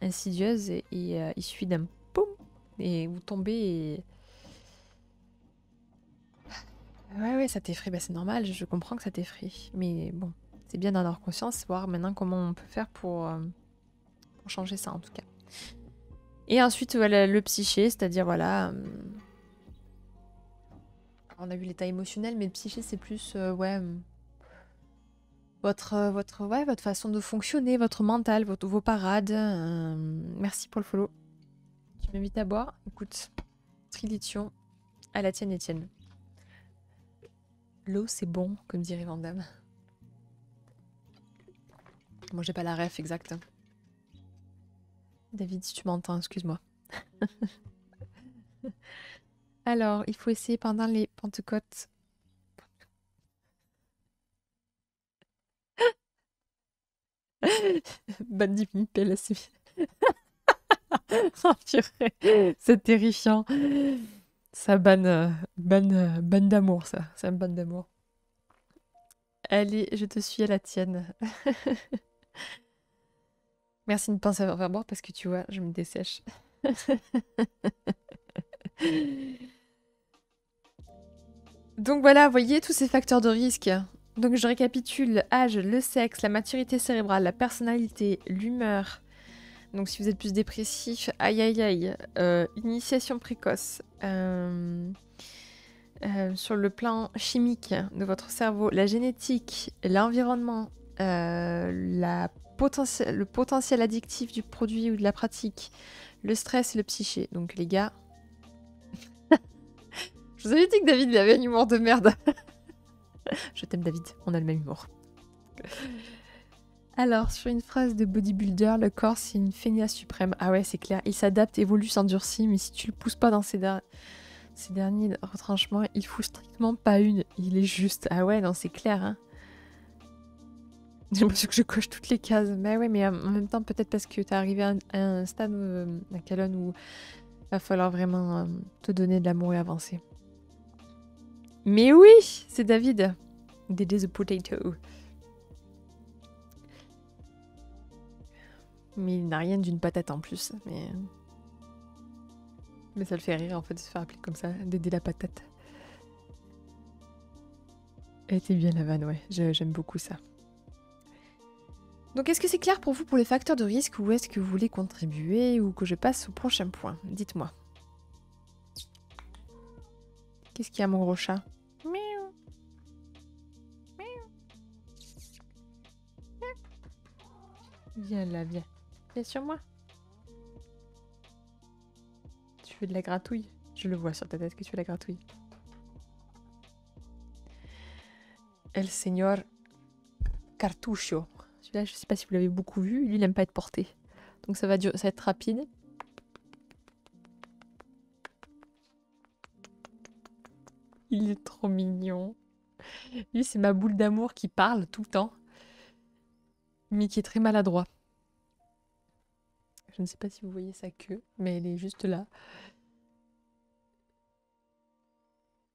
insidieuse et il suffit d'un poum et vous tombez et... Ouais, ça t'effraie, bah, c'est normal, je comprends que ça t'effraie. Mais bon, c'est bien d'en avoir conscience, voir maintenant comment on peut faire pour changer ça en tout cas. Et ensuite, voilà, le psyché, c'est-à-dire, voilà... on a vu l'état émotionnel, mais le psyché, c'est plus, votre façon de fonctionner, votre mental, vos parades. Merci pour le follow. Tu m'invites à boire? Écoute, Trilithium, à la tienne, Étienne. L'eau, c'est bon, comme dirait Van Damme. Moi, j'ai pas la ref exacte. David, si tu m'entends, excuse-moi. Alors, il faut essayer pendant les Pentecôtes. Bandit Mipel, c'est... Oh, purée, c'est terrifiant. Ça banne d'amour, ça. C'est un ban d'amour. Allez, je te suis à la tienne. Merci de ne pas savoir boire parce que tu vois, je me dessèche. Donc voilà, vous voyez tous ces facteurs de risque. Donc je récapitule, âge, le sexe, la maturité cérébrale, la personnalité, l'humeur. Donc si vous êtes plus dépressif, aïe aïe aïe, initiation précoce. Sur le plan chimique de votre cerveau, la génétique, l'environnement, le potentiel addictif du produit ou de la pratique, le stress et le psyché. Donc les gars, je vous avais dit que David il avait un humour de merde. Je t'aime David, on a le même humour. Alors, sur une phrase de bodybuilder, le corps c'est une feignasse suprême. Ah ouais, c'est clair, il s'adapte, évolue, s'endurcit, mais si tu le pousses pas dans ces derniers retranchements, il fout strictement pas une. Il est juste. Ah ouais, non, c'est clair, hein. J'ai l'impression que je coche toutes les cases. Mais ouais, mais en même temps, peut-être parce que t'es arrivé à un stade, à Calonne, où il va falloir vraiment te donner de l'amour et avancer. Mais oui, c'est David. DJ the Potato. Mais il n'a rien d'une patate en plus. Mais ça le fait rire en fait de se faire appeler comme ça, Dédé la patate. Elle était bien la vanne, ouais. J'aime beaucoup ça. Donc est-ce que c'est clair pour vous pour les facteurs de risque ou est-ce que vous voulez contribuer ou que je passe au prochain point? Dites-moi. Qu'est-ce qu'il y a mon gros chat? Miaou. Miaou. Viens là, viens. Viens sur moi. Tu fais de la gratouille. Je le vois sur ta tête que tu fais de la gratouille. El Señor Cartucho. Celui-là, je sais pas si vous l'avez beaucoup vu. Lui, il aime pas être porté. Donc ça va être rapide. Il est trop mignon. Lui, c'est ma boule d'amour qui parle tout le temps. Mais qui est très maladroit. Je ne sais pas si vous voyez sa queue, mais elle est juste là.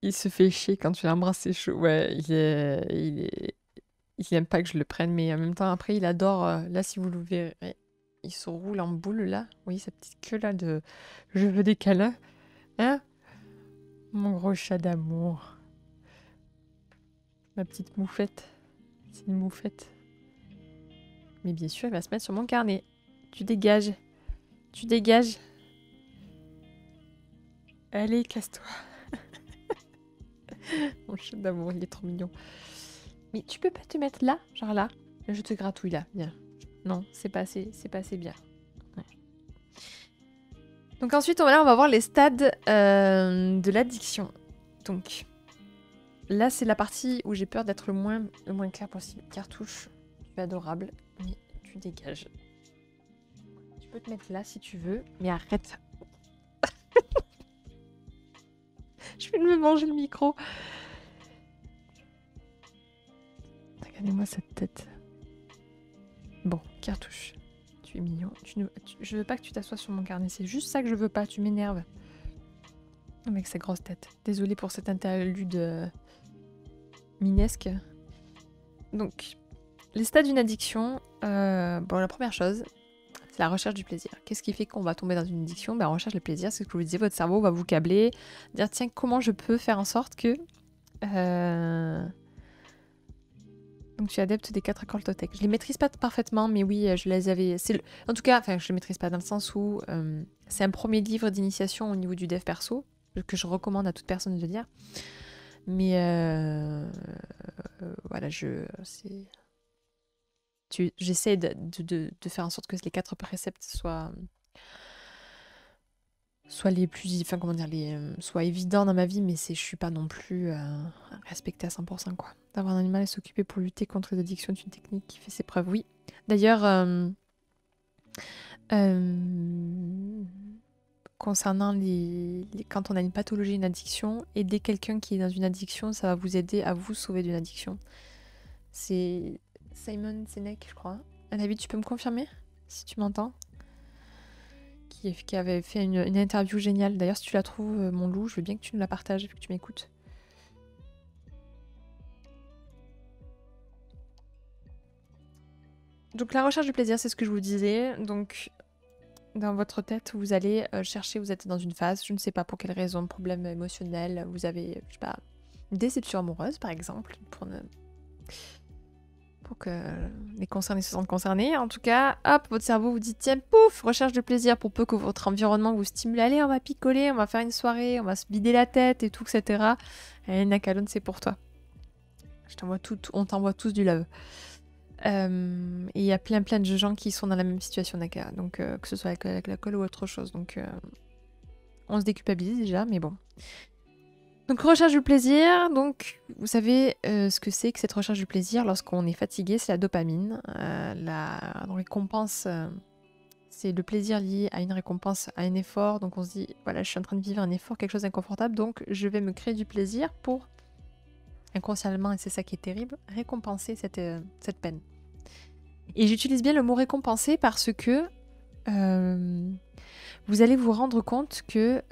Il se fait chier quand tu l'embrasses, c'est chaud. Ouais, il aime pas que je le prenne, mais en même temps, après, il adore. Là, si vous le verrez, il se roule en boule, là. Vous voyez sa petite queue, là, de je veux des câlins. Hein? Mon gros chat d'amour. Ma petite moufette. C'est une moufette. Mais bien sûr, il va se mettre sur mon carnet. Tu dégages. Tu dégages. Allez, casse-toi. Mon chat d'amour, il est trop mignon. Mais tu peux pas te mettre là, genre là? Je te gratouille là, viens. Non, c'est pas assez bien. Ouais. Donc ensuite, on va voir les stades de l'addiction. Donc là, c'est la partie où j'ai peur d'être le moins clair possible. Cartouche, tu es adorable, mais tu dégages. Tu peux te mettre là si tu veux, mais arrête. Je vais me manger le micro. Regardez-moi cette tête. Bon, Cartouche, tu es mignon. Je veux pas que tu t'assoies sur mon carnet, c'est juste ça que je veux pas, tu m'énerves. Avec sa grosse tête. Désolée pour cet interlude minesque. Donc, Les stades d'une addiction, bon, la première chose, c'est la recherche du plaisir. Qu'est-ce qui fait qu'on va tomber dans une addiction? On recherche le plaisir, c'est ce que je vous disais, votre cerveau va vous câbler, dire tiens, comment je peux faire en sorte que... Donc tu es adepte des 4 accords Toltec. Je les maîtrise pas parfaitement, mais oui, je les avais... En tout cas, enfin, je les maîtrise pas dans le sens où c'est un premier livre d'initiation au niveau du dev perso, que je recommande à toute personne de lire. Mais voilà, j'essaie de faire en sorte que les 4 préceptes soient les plus, enfin comment dire, soient évidents dans ma vie, mais je suis pas non plus respectée à 100%, quoi. D'avoir un animal et s'occuper pour lutter contre les addictions est une technique qui fait ses preuves, oui. D'ailleurs, concernant quand on a une pathologie, une addiction, aider quelqu'un qui est dans une addiction, ça va vous aider à vous sauver d'une addiction. C'est Simon Sinek, je crois. David, tu peux me confirmer si tu m'entends? Qui avait fait une interview géniale. D'ailleurs, si tu la trouves, mon loup, je veux bien que tu nous la partages, vu que tu m'écoutes. Donc la recherche du plaisir, c'est ce que je vous disais. Donc dans votre tête, vous allez chercher, vous êtes dans une phase, je ne sais pas pour quelle raison, problème émotionnel, vous avez, je sais pas, une déception amoureuse par exemple, pour que les concernés se sentent concernés. En tout cas, hop, votre cerveau vous dit tiens, pouf, recherche de plaisir pour peu que votre environnement vous stimule. Allez, on va picoler, on va faire une soirée, on va se vider la tête et tout, etc. Et Nakalon, c'est pour toi. On t'envoie tous du love. Et il y a plein de gens qui sont dans la même situation, Naka. Donc, que ce soit avec l'alcool ou autre chose. Donc, on se déculpabilise déjà, mais bon. Donc, recherche du plaisir. Donc, vous savez ce que c'est que cette recherche du plaisir lorsqu'on est fatigué, c'est la dopamine. La récompense, c'est le plaisir lié à une récompense, à un effort. Donc, on se dit, voilà, je suis en train de vivre un effort, quelque chose d'inconfortable. Donc, je vais me créer du plaisir pour, inconsciemment, et c'est ça qui est terrible, récompenser cette peine. Et j'utilise bien le mot récompenser parce que vous allez vous rendre compte que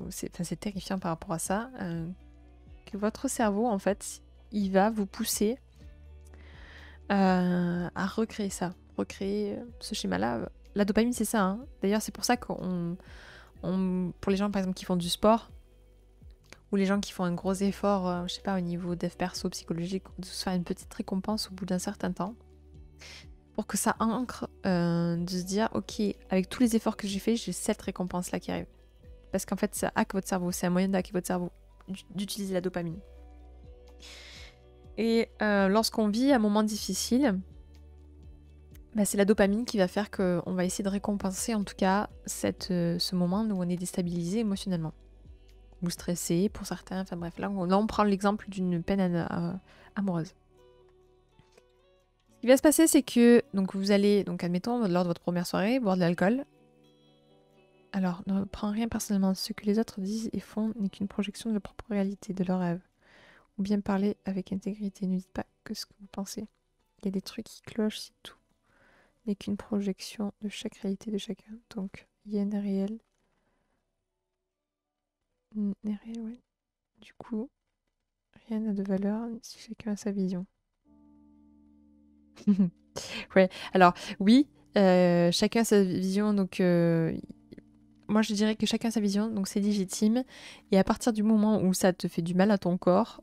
c'est terrifiant par rapport à ça, que votre cerveau, en fait, il va vous pousser à recréer ça, recréer ce schéma-là. La dopamine, c'est ça. Hein. D'ailleurs, c'est pour ça pour les gens, par exemple, qui font du sport, ou les gens qui font un gros effort, je sais pas, au niveau dev perso, psychologique, de se faire une petite récompense au bout d'un certain temps, pour que ça ancre de se dire ok, avec tous les efforts que j'ai fait, j'ai cette récompense là qui arrive, parce qu'en fait ça hack votre cerveau, c'est un moyen de hacker votre cerveau, d'utiliser la dopamine. Et lorsqu'on vit un moment difficile, c'est la dopamine qui va faire qu'on va essayer de récompenser en tout cas ce moment où on est déstabilisé émotionnellement ou stressé pour certains, enfin bref, là on prend l'exemple d'une peine amoureuse. Ce qui va se passer, c'est que donc vous allez, donc admettons, lors de votre première soirée, boire de l'alcool. Alors, ne prends rien personnellement. Ce que les autres disent et font n'est qu'une projection de leur propre réalité, de leur rêve. Ou bien parler avec intégrité. Ne dites pas que ce que vous pensez. Il y a des trucs qui clochent si tout n'est qu'une projection de chaque réalité de chacun. Donc, rien n'est réel. N'est réel, ouais. Du coup, rien n'a de valeur si chacun a sa vision. Ouais, alors oui, chacun a sa vision, donc moi je dirais que chacun a sa vision, donc c'est légitime, et à partir du moment où ça te fait du mal à ton corps,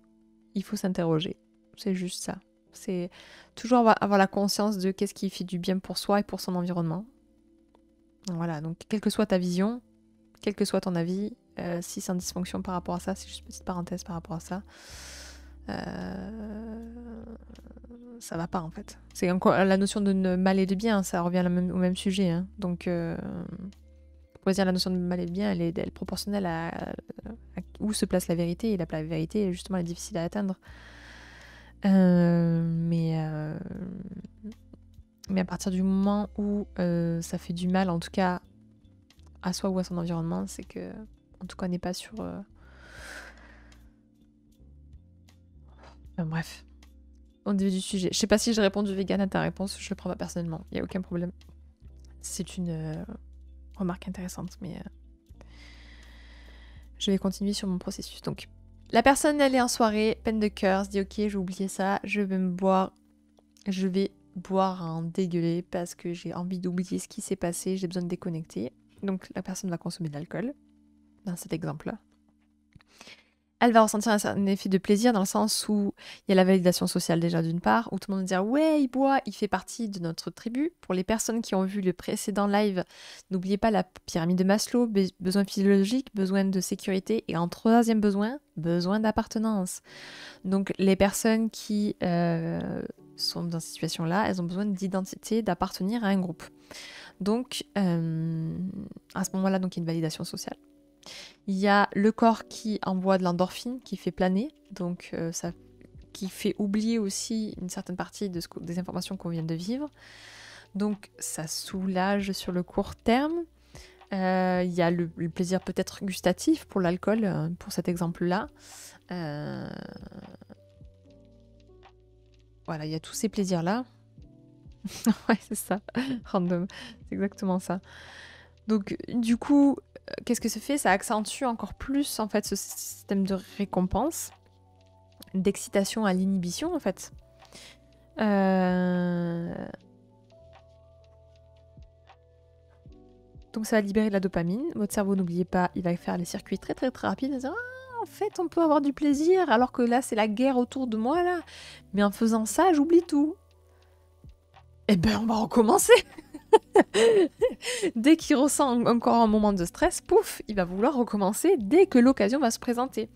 il faut s'interroger, c'est juste ça. C'est toujours avoir la conscience de qu'est-ce qui fait du bien pour soi et pour son environnement. Voilà, donc quelle que soit ta vision, quel que soit ton avis, si c'est en dysfonction par rapport à ça, c'est juste une petite parenthèse par rapport à ça, ça va pas en fait. C'est encore la notion de mal et de bien, ça revient au même sujet. Hein. Donc, pour dire la notion de mal et de bien, elle est proportionnelle à où se place la vérité. Et la vérité, justement, elle est difficile à atteindre. Mais à partir du moment où ça fait du mal, en tout cas à soi ou à son environnement, c'est que, en tout cas, on n'est pas sur. Bref. Au début du sujet. Je sais pas si j'ai répondu vegan à ta réponse, je le prends pas personnellement, il n'y a aucun problème. C'est une remarque intéressante, mais je vais continuer sur mon processus. Donc, la personne, elle est en soirée, peine de cœur, se dit ok, j'ai oublié ça, je vais me boire je vais boire un dégueuler parce que j'ai envie d'oublier ce qui s'est passé, j'ai besoin de déconnecter. Donc la personne va consommer de l'alcool, dans cet exemple-là. Elle va ressentir un effet de plaisir dans le sens où il y a la validation sociale déjà d'une part, où tout le monde va dire ouais, il boit, il fait partie de notre tribu. Pour les personnes qui ont vu le précédent live, n'oubliez pas la pyramide de Maslow, besoin physiologique, besoin de sécurité et en troisième besoin, besoin d'appartenance. Donc les personnes qui sont dans cette situation-là, elles ont besoin d'identité, d'appartenir à un groupe. Donc à ce moment-là, donc, il y a une validation sociale. Il y a le corps qui envoie de l'endorphine, qui fait planer, donc ça, qui fait oublier aussi une certaine partie des informations qu'on vient de vivre. Donc ça soulage sur le court terme. Il y a le plaisir peut-être gustatif pour l'alcool, pour cet exemple-là. Voilà, il y a tous ces plaisirs-là. Ouais, c'est ça, random, c'est exactement ça. Donc du coup, qu'est-ce que ça fait? Ça accentue encore plus en fait ce système de récompense, d'excitation à l'inhibition en fait. Donc ça va libérer de la dopamine. Votre cerveau, n'oubliez pas, il va faire les circuits très très très rapides. Dire, ah, en fait, on peut avoir du plaisir alors que là, c'est la guerre autour de moi là. Mais en faisant ça, j'oublie tout. Eh ben, on va recommencer. Dès qu'il ressent encore un moment de stress, pouf, il va vouloir recommencer dès que l'occasion va se présenter.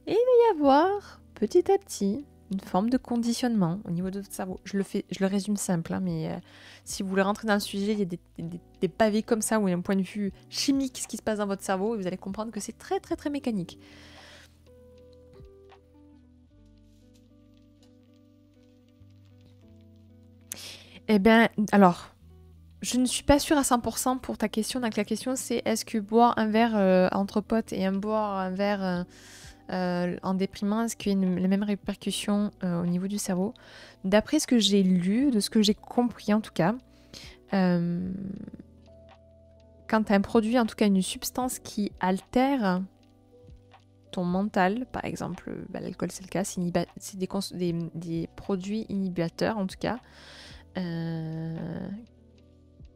Et il va y avoir, petit à petit, une forme de conditionnement au niveau de votre cerveau. Je le résume simple, hein, mais si vous voulez rentrer dans le sujet, il y a des pavés comme ça où il y a un point de vue chimique ce qui se passe dans votre cerveau et vous allez comprendre que c'est très très très mécanique. Eh bien, alors, je ne suis pas sûre à 100% pour ta question. Donc la question c'est est-ce que boire un verre entre potes et boire un verre en déprimant, est-ce qu'il y a les mêmes répercussions au niveau du cerveau? D'après ce que j'ai lu, de ce que j'ai compris en tout cas, quand tu as un produit, en tout cas une substance qui altère ton mental, par exemple, l'alcool c'est le cas, c'est des produits inhibiteurs en tout cas,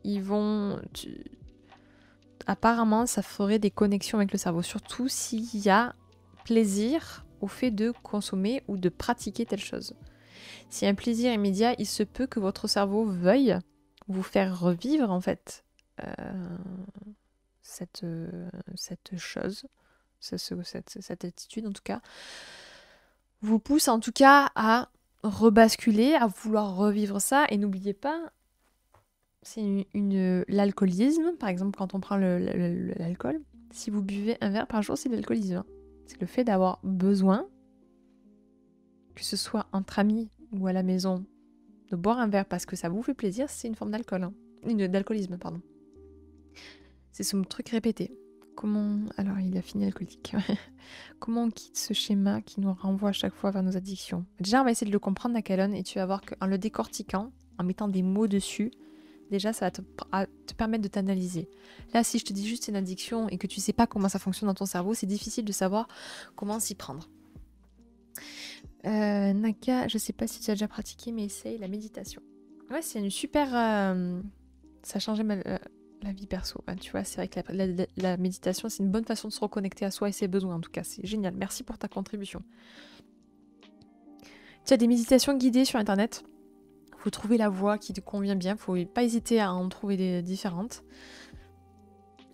ils vont... Apparemment, ça ferait des connexions avec le cerveau, surtout s'il y a plaisir au fait de consommer ou de pratiquer telle chose. S'il y a un plaisir immédiat, il se peut que votre cerveau veuille vous faire revivre en fait cette chose, cette attitude en tout cas, vous pousse en tout cas à rebasculer, à vouloir revivre ça. Et n'oubliez pas, c'est l'alcoolisme, par exemple quand on prend l'alcool, si vous buvez un verre par jour, c'est de l'alcoolisme. C'est le fait d'avoir besoin, que ce soit entre amis ou à la maison, de boire un verre parce que ça vous fait plaisir, c'est une forme d'alcool. Hein. D'alcoolisme, pardon. C'est ce truc répété. Comment... Alors, il a fini alcoolique. Comment on quitte ce schéma qui nous renvoie à chaque fois vers nos addictions? Déjà, on va essayer de le comprendre, Nakalon, et tu vas voir qu'en le décortiquant, en mettant des mots dessus, déjà, ça va te permettre de t'analyser. Là, si je te dis juste une addiction et que tu sais pas comment ça fonctionne dans ton cerveau, c'est difficile de savoir comment s'y prendre. Naka, je sais pas si tu as déjà pratiqué, mais essaye la méditation. Ouais, c'est une super... ça a changé la vie perso. Ben, tu vois, c'est vrai que la méditation, c'est une bonne façon de se reconnecter à soi et ses besoins, en tout cas. C'est génial. Merci pour ta contribution. Tu as des méditations guidées sur Internet. Il faut trouver la voie qui te convient bien. Il ne faut pas hésiter à en trouver des différentes.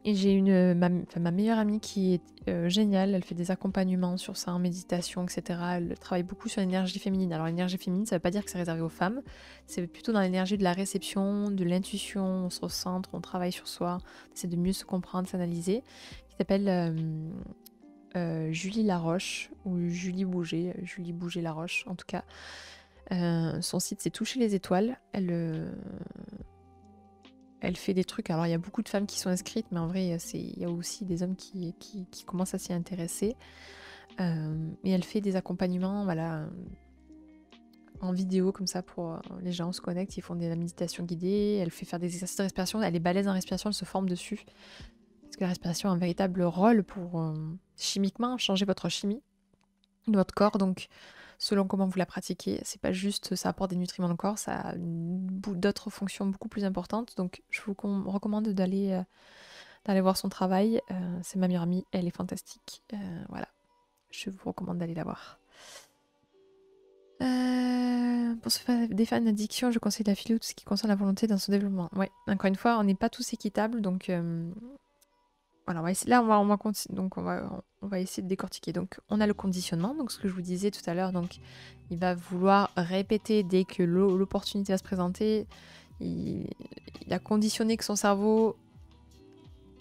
Et j'ai ma meilleure amie qui est géniale. Elle fait des accompagnements sur ça en méditation, etc. Elle travaille beaucoup sur l'énergie féminine. Alors l'énergie féminine, ça ne veut pas dire que c'est réservé aux femmes. C'est plutôt dans l'énergie de la réception, de l'intuition. On se recentre, on travaille sur soi. On essaie de mieux se comprendre, s'analyser. Qui s'appelle Julie Laroche ou Julie Bouger. Julie Bouger Laroche, en tout cas. Son site, c'est Toucher les étoiles. Elle fait des trucs, alors il y a beaucoup de femmes qui sont inscrites, mais en vrai, il y a aussi des hommes qui commencent à s'y intéresser. Et elle fait des accompagnements, voilà, en vidéo, comme ça, pour les gens se connectent, ils font de la méditation guidée, elle fait faire des exercices de respiration, elle est balèze en respiration, elle se forme dessus. Parce que la respiration a un véritable rôle pour, chimiquement, changer votre chimie de votre corps, donc selon comment vous la pratiquez. C'est pas juste ça apporte des nutriments dans le corps, ça a d'autres fonctions beaucoup plus importantes. Donc je vous recommande d'aller voir son travail. C'est ma meilleure amie, elle est fantastique. Voilà, je vous recommande d'aller la voir. Pour se défaire d'une addiction, je conseille la philo, tout ce qui concerne la volonté dans son développement. Ouais, encore une fois, on n'est pas tous équitables, donc voilà, on va essayer, là on va essayer de décortiquer. Donc on a le conditionnement, donc ce que je vous disais tout à l'heure, donc il va vouloir répéter dès que l'opportunité va se présenter. Il a conditionné que son cerveau,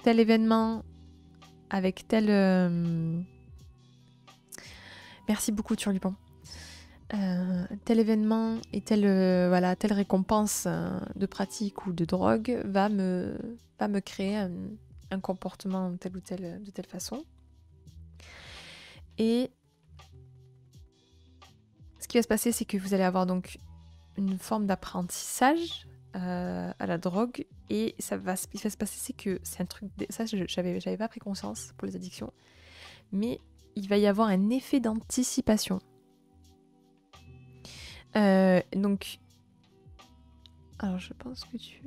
tel événement, avec tel... Merci beaucoup Turlupan. Tel événement et telle récompense de pratique ou de drogue va me créer un comportement de telle façon. Et ce qui va se passer, c'est que vous allez avoir donc une forme d'apprentissage à la drogue, et ce qui va se passer, c'est que c'est un truc, ça j'avais pas pris conscience pour les addictions, mais il va y avoir un effet d'anticipation. Donc, alors je pense que tu...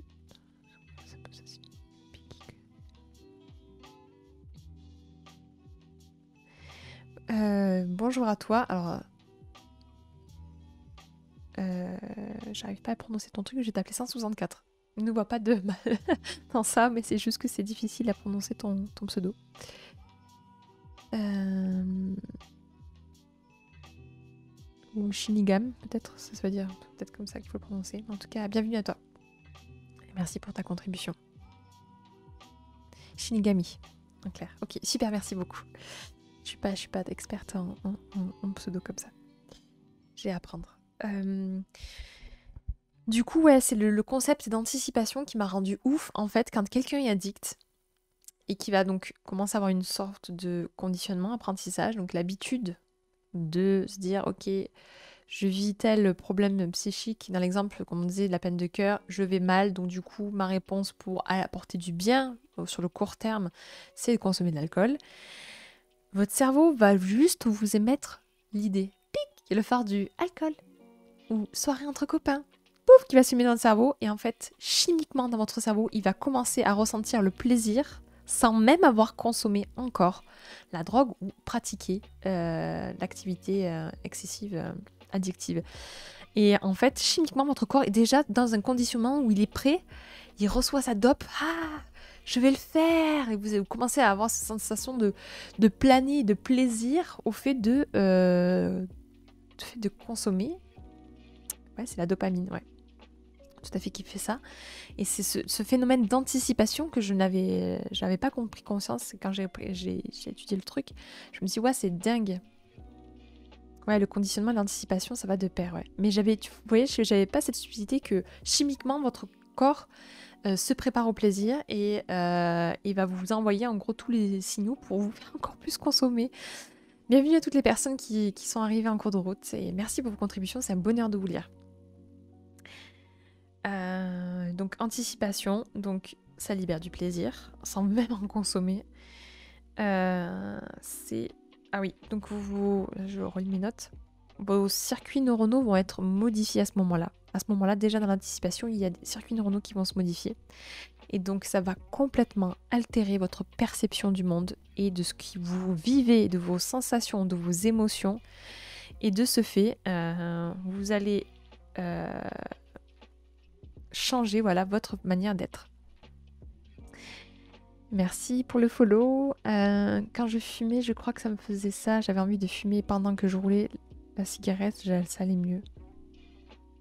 bonjour à toi. Alors, j'arrive pas à prononcer ton truc, je vais t'appeler 164. Ne vois pas de mal dans ça, mais c'est juste que c'est difficile à prononcer ton pseudo. Ou Shinigam, peut-être, ça veut dire peut-être comme ça qu'il faut le prononcer. En tout cas, bienvenue à toi. Et merci pour ta contribution. Shinigami, en clair. Ok, super, merci beaucoup. Je suis pas experte en pseudo comme ça. J'ai à apprendre. Du coup, ouais, c'est le concept d'anticipation qui m'a rendu ouf, en fait, quand quelqu'un est addict et qui va donc commencer à avoir une sorte de conditionnement, apprentissage, donc l'habitude de se dire, ok, je vis tel problème psychique, dans l'exemple qu'on me disait de la peine de cœur, je vais mal, donc du coup, ma réponse pour apporter du bien sur le court terme, c'est de consommer de l'alcool. Votre cerveau va juste vous émettre l'idée, pic, le phare du alcool, ou soirée entre copains, pouf, qui va se mettre dans le cerveau, et en fait, chimiquement dans votre cerveau, il va commencer à ressentir le plaisir sans même avoir consommé encore la drogue ou pratiqué l'activité excessive, addictive. Et en fait, chimiquement, votre corps est déjà dans un conditionnement où il est prêt, il reçoit sa dope, ah, je vais le faire, et vous commencez à avoir cette sensation de planer, de plaisir au fait de consommer. Ouais, c'est la dopamine, ouais. Tout à fait qui fait ça. Et c'est ce phénomène d'anticipation que je n'avais pas compris conscience quand j'ai étudié le truc. Je me suis dit, ouais, c'est dingue. Ouais, le conditionnement et l'anticipation, ça va de pair, ouais. Mais vous voyez, j'avais pas cette subtilité que chimiquement, votre corps se prépare au plaisir et va vous envoyer en gros tous les signaux pour vous faire encore plus consommer. Bienvenue à toutes les personnes qui sont arrivées en cours de route et merci pour vos contributions, c'est un bonheur de vous lire. Donc anticipation, donc ça libère du plaisir sans même en consommer. C'est... Ah oui, donc je relis mes notes. Vos circuits neuronaux vont être modifiés à ce moment-là. À ce moment-là, déjà dans l'anticipation, il y a des circuits neuronaux qui vont se modifier. Et donc ça va complètement altérer votre perception du monde et de ce que vous vivez, de vos sensations, de vos émotions. Et de ce fait, vous allez changer votre manière d'être. Merci pour le follow. Quand je fumais, je crois que ça me faisait ça. J'avais envie de fumer pendant que je roulais la cigarette, ça allait mieux.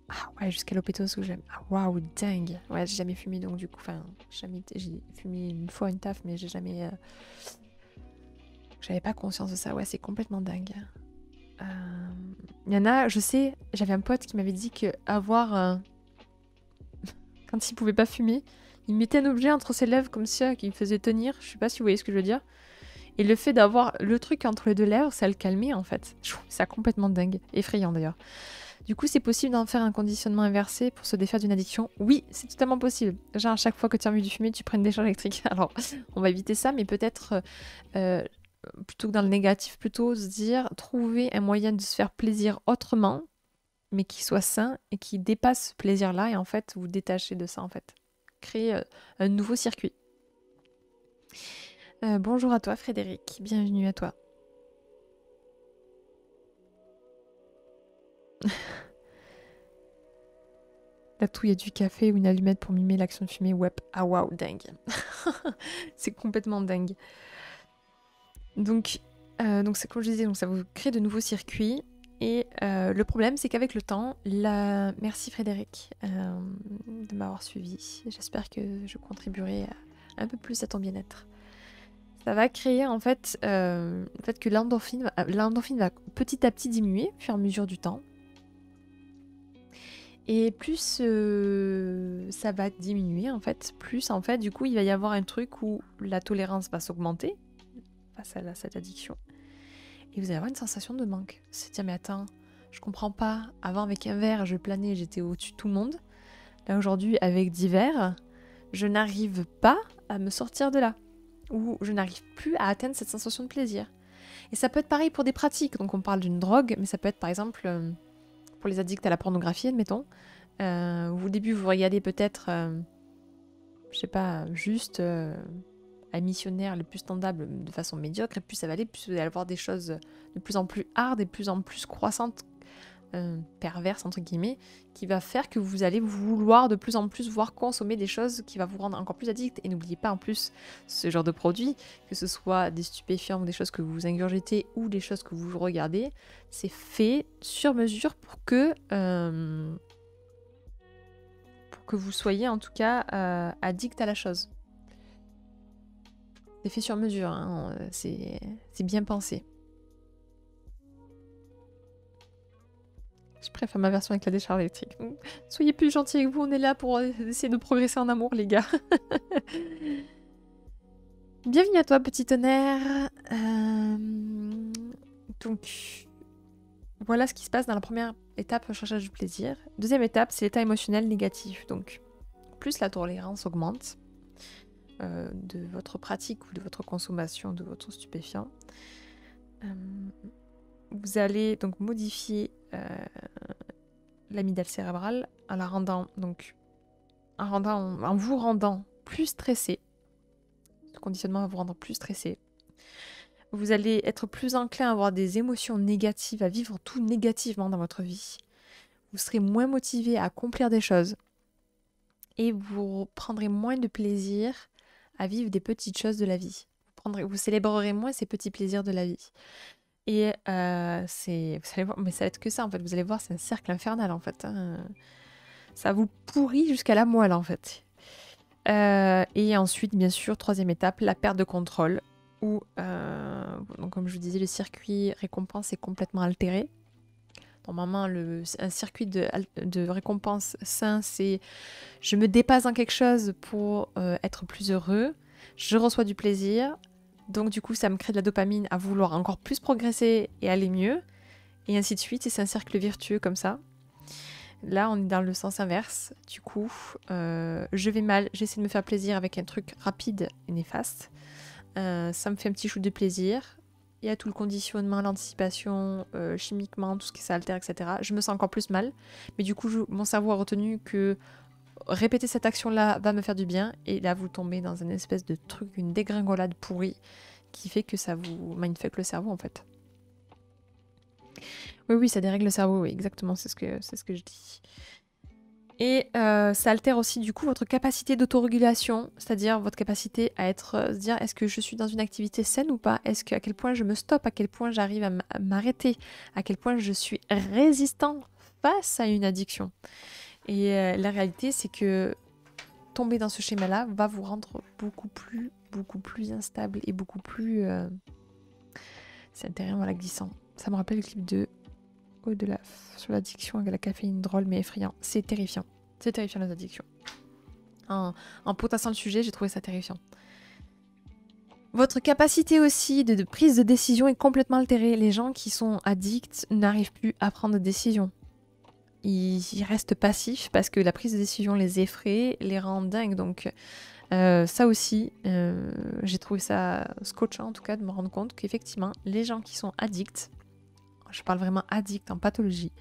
Ah ouais, jusqu'à l'opétos où j'aime. Ah waouh, dingue. Ouais, j'ai jamais fumé donc du coup, j'ai fumé une fois une taf, mais j'ai jamais... J'avais pas conscience de ça. Ouais, c'est complètement dingue. Il y en a, je sais, j'avais un pote qui m'avait dit que quand il pouvait pas fumer, il mettait un objet entre ses lèvres comme ça qu'il faisait tenir. Je sais pas si vous voyez ce que je veux dire. Et le fait d'avoir le truc entre les deux lèvres, ça le calmait en fait. Je trouve ça complètement dingue. Effrayant d'ailleurs. Du coup, c'est possible d'en faire un conditionnement inversé pour se défaire d'une addiction? Oui, c'est totalement possible. Genre, à chaque fois que tu as envie de fumer, tu prends une décharge électrique. Alors, on va éviter ça, mais peut-être plutôt que dans le négatif, plutôt se dire, trouver un moyen de se faire plaisir autrement, mais qui soit sain et qui dépasse ce plaisir-là, et en fait, vous détachez de ça, en fait. Créer un nouveau circuit. Bonjour à toi, Frédéric. Bienvenue à toi. Là, tout, il y a du café ou une allumette pour mimer l'action de fumée. Ouais. Ah, waouh, dingue. C'est complètement dingue. Donc c'est comme je disais, donc ça vous crée de nouveaux circuits. Et le problème, c'est qu'avec le temps, merci Frédéric de m'avoir suivi. J'espère que je contribuerai un peu plus à ton bien-être. Ça va créer en fait le fait que l'endorphine va petit à petit diminuer au fur et à mesure du temps. Et plus ça va diminuer en fait, plus en fait du coup il va y avoir un truc où la tolérance va s'augmenter face à cette addiction. Et vous allez avoir une sensation de manque. C'est dire mais attends, je comprends pas. Avant avec un verre je planais, j'étais au-dessus de tout le monde. Là aujourd'hui avec 10 verres, je n'arrive pas à me sortir de là. Ou je n'arrive plus à atteindre cette sensation de plaisir. Et ça peut être pareil pour des pratiques. Donc on parle d'une drogue, mais ça peut être par exemple pour les addicts à la pornographie, admettons. Au début, vous regardez peut-être, je sais pas, juste un missionnaire le plus standard de façon médiocre, et plus ça va aller, plus vous allez avoir des choses de plus en plus hard et de plus en plus croissantes, perverses entre guillemets, qui va faire que vous allez vouloir de plus en plus voir consommer des choses qui va vous rendre encore plus addict. Et n'oubliez pas en plus ce genre de produits, que ce soit des stupéfiants ou des choses que vous ingurgitez ou des choses que vous regardez, c'est fait sur mesure pour que vous soyez en tout cas addict à la chose. C'est fait sur mesure, hein, c'est bien pensé. Je préfère ma version avec la décharge électrique. Soyez plus gentils avec vous, on est là pour essayer de progresser en amour, les gars. Bienvenue à toi, petit tonnerre. Donc, voilà ce qui se passe dans la première étape, recherche du plaisir. Deuxième étape, c'est l'état émotionnel négatif. Donc, plus la tolérance augmente de votre pratique ou de votre consommation de votre stupéfiant. Vous allez donc modifier l'amygdale cérébrale en la rendant donc en vous rendant plus stressé. Ce conditionnement va vous rendre plus stressé. Vous allez être plus enclin à avoir des émotions négatives, à vivre tout négativement dans votre vie. Vous serez moins motivé à accomplir des choses et vous prendrez moins de plaisir à vivre des petites choses de la vie. Vous célébrerez moins ces petits plaisirs de la vie. Et vous allez voir, mais ça va être que ça en fait. Vous allez voir, c'est un cercle infernal en fait. Hein. Ça vous pourrit jusqu'à la moelle en fait. Et ensuite, bien sûr, troisième étape, la perte de contrôle. Où, donc comme je vous disais, le circuit récompense est complètement altéré. Normalement, un circuit de récompense sain, c'est je me dépasse dans quelque chose pour être plus heureux. Je reçois du plaisir. Donc du coup, ça me crée de la dopamine à vouloir encore plus progresser et aller mieux. Et ainsi de suite. Et c'est un cercle vertueux comme ça. Là, on est dans le sens inverse. Du coup, je vais mal. J'essaie de me faire plaisir avec un truc rapide et néfaste. Ça me fait un petit shoot de plaisir. Il y a tout le conditionnement, l'anticipation, chimiquement, tout ce qui s'altère, etc. Je me sens encore plus mal. Mais du coup, mon cerveau a retenu que répéter cette action-là va me faire du bien. Et là, vous tombez dans une espèce de truc, une dégringolade pourrie qui fait que ça vous mindfuck le cerveau, en fait. Oui, ça dérègle le cerveau, oui, exactement, c'est ce que je dis. Et ça altère aussi du coup votre capacité d'autorégulation, c'est-à-dire votre capacité à se dire est-ce que je suis dans une activité saine ou pas, à quel point je me stoppe, à quel point j'arrive à m'arrêter, à quel point je suis résistant face à une addiction. Et la réalité c'est que tomber dans ce schéma-là va vous rendre beaucoup plus instable et beaucoup plus... c'est terriblement glissant. Ça me rappelle le clip de Au-delà sur l'addiction avec la caféine, drôle mais effrayant. C'est terrifiant. C'est terrifiant les addictions. En potassant le sujet, j'ai trouvé ça terrifiant. Votre capacité aussi de prise de décision est complètement altérée. Les gens qui sont addicts n'arrivent plus à prendre de décision. ils restent passifs parce que la prise de décision les effraie, les rend dingues. Donc ça aussi, j'ai trouvé ça scotchant en tout cas de me rendre compte qu'effectivement, les gens qui sont addicts, je parle vraiment addicts en pathologie,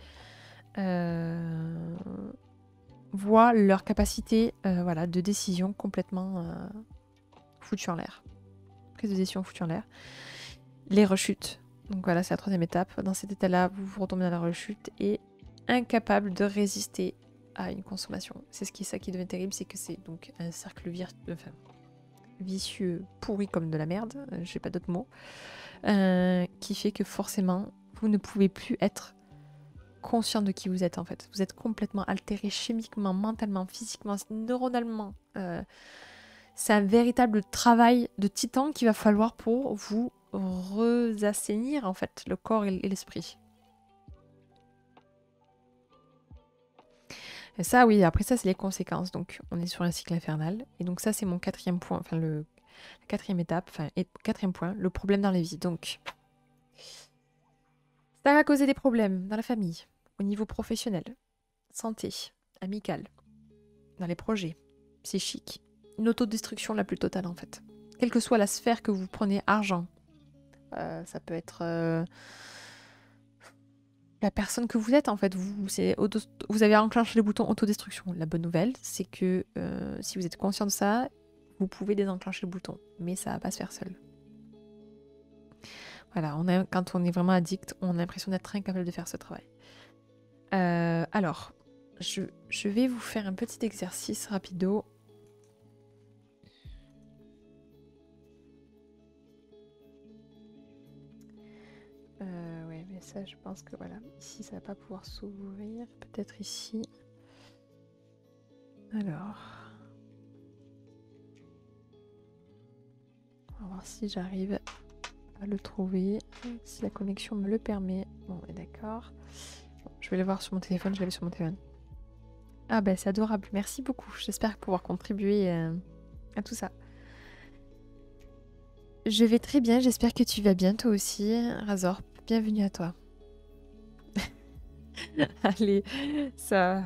voient leur capacité voilà, de décision complètement foutue en l'air. Prise de décision foutue en l'air. Les rechutes. Donc voilà, c'est la troisième étape. Dans cet état-là, vous retombez dans la rechute et incapable de résister à une consommation. C'est ça qui devient terrible, c'est que c'est donc un cercle vicieux, pourri comme de la merde, j'ai pas d'autres mots, qui fait que forcément, vous ne pouvez plus être conscient de qui vous êtes en fait. Vous êtes complètement altéré chimiquement, mentalement, physiquement, neuronalement. C'est un véritable travail de titan qu'il va falloir pour vous assainir en fait le corps et l'esprit. Et ça, oui, après ça, c'est les conséquences. Donc, on est sur un cycle infernal. Et donc, ça, c'est mon quatrième point, enfin, la quatrième étape, enfin, et quatrième point, le problème dans la vie. Donc, ça va causer des problèmes dans la famille, au niveau professionnel, santé, amical, dans les projets, psychiques. Une autodestruction la plus totale, en fait. Quelle que soit la sphère que vous prenez, argent. Ça peut être la personne que vous êtes en fait. Vous avez enclenché le bouton autodestruction. La bonne nouvelle, c'est que si vous êtes conscient de ça, vous pouvez désenclencher le bouton, mais ça va pas se faire seul. Voilà, quand on est vraiment addict, on a l'impression d'être incapable de faire ce travail. Alors, je vais vous faire un petit exercice rapido. Ouais, mais ça, je pense que voilà, ici, ça va pas pouvoir s'ouvrir. Peut-être ici. Alors, on va voir si j'arrive à le trouver, si la connexion me le permet. Bon, d'accord. Bon, je vais le voir sur mon téléphone, je l'avais sur mon téléphone. Ah ben, c'est adorable, merci beaucoup. J'espère pouvoir contribuer à tout ça. Je vais très bien, j'espère que tu vas bien toi aussi, Razor. Bienvenue à toi. Allez, ça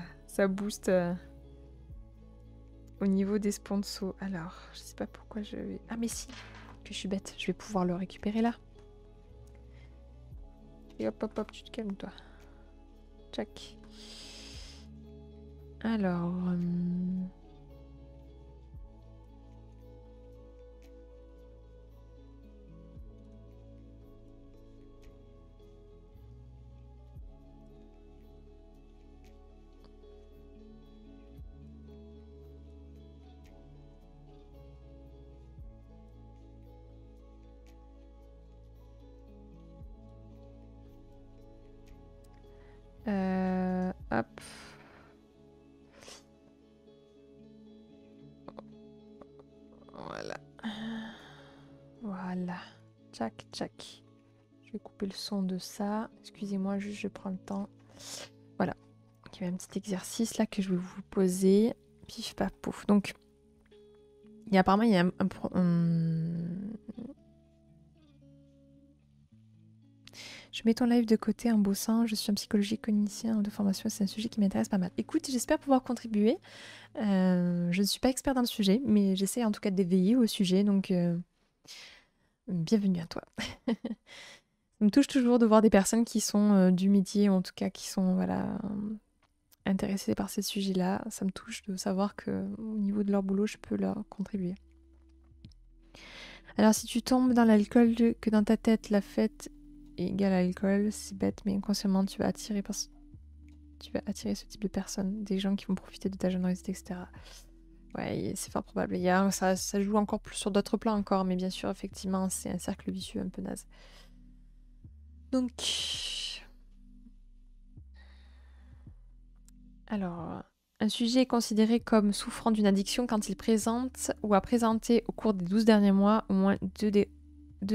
booste au niveau des sponsors. Alors, je sais pas pourquoi je vais... Ah mais si, que je suis bête, je vais pouvoir le récupérer là. Et hop, hop, hop, tu te calmes toi. Tchac. Alors... hop. Voilà. Voilà. Tchac, tchac. Je vais couper le son de ça. Excusez-moi, juste je prends le temps. Voilà. Il y a un petit exercice là que je vais vous poser. Pif, paf, pouf. Donc, apparemment, il y a Je mets ton live de côté en bossant. Je suis un psychologie cognition de formation. C'est un sujet qui m'intéresse pas mal. Écoute, j'espère pouvoir contribuer. Je ne suis pas expert dans le sujet, mais j'essaie en tout cas d'éveiller au sujet. Donc, bienvenue à toi. Ça me touche toujours de voir des personnes qui sont du métier, ou en tout cas qui sont voilà, intéressées par ces sujets-là. Ça me touche de savoir qu'au niveau de leur boulot, je peux leur contribuer. Alors, si tu tombes dans l'alcool, que dans ta tête, la fête égale à l'alcool, c'est bête, mais inconsciemment, tu vas attirer ce type de personnes, des gens qui vont profiter de ta générosité, etc. Ouais, c'est fort probable. Ça joue encore plus sur d'autres plans encore, mais bien sûr, effectivement, c'est un cercle vicieux un peu naze. Donc, alors, un sujet est considéré comme souffrant d'une addiction quand il présente ou a présenté au cours des 12 derniers mois au moins 2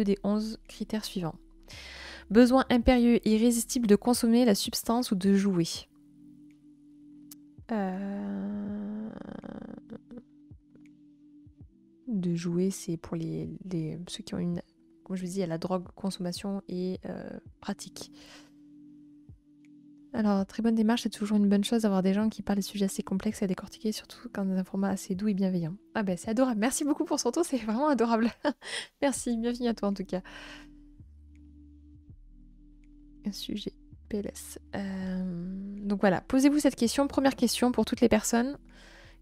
des 11 critères suivants. Besoin impérieux et irrésistible de consommer la substance ou de jouer. De jouer, c'est pour ceux qui ont une... Comme je vous dis, il y a la drogue, consommation et pratique. Alors, très bonne démarche, c'est toujours une bonne chose d'avoir des gens qui parlent des sujets assez complexes à décortiquer, surtout quand dans un format assez doux et bienveillant. Ah ben, c'est adorable. Merci beaucoup pour ce retour, c'est vraiment adorable. Merci, bienvenue à toi en tout cas. Un sujet PLS. Donc voilà, posez-vous cette question. Première question pour toutes les personnes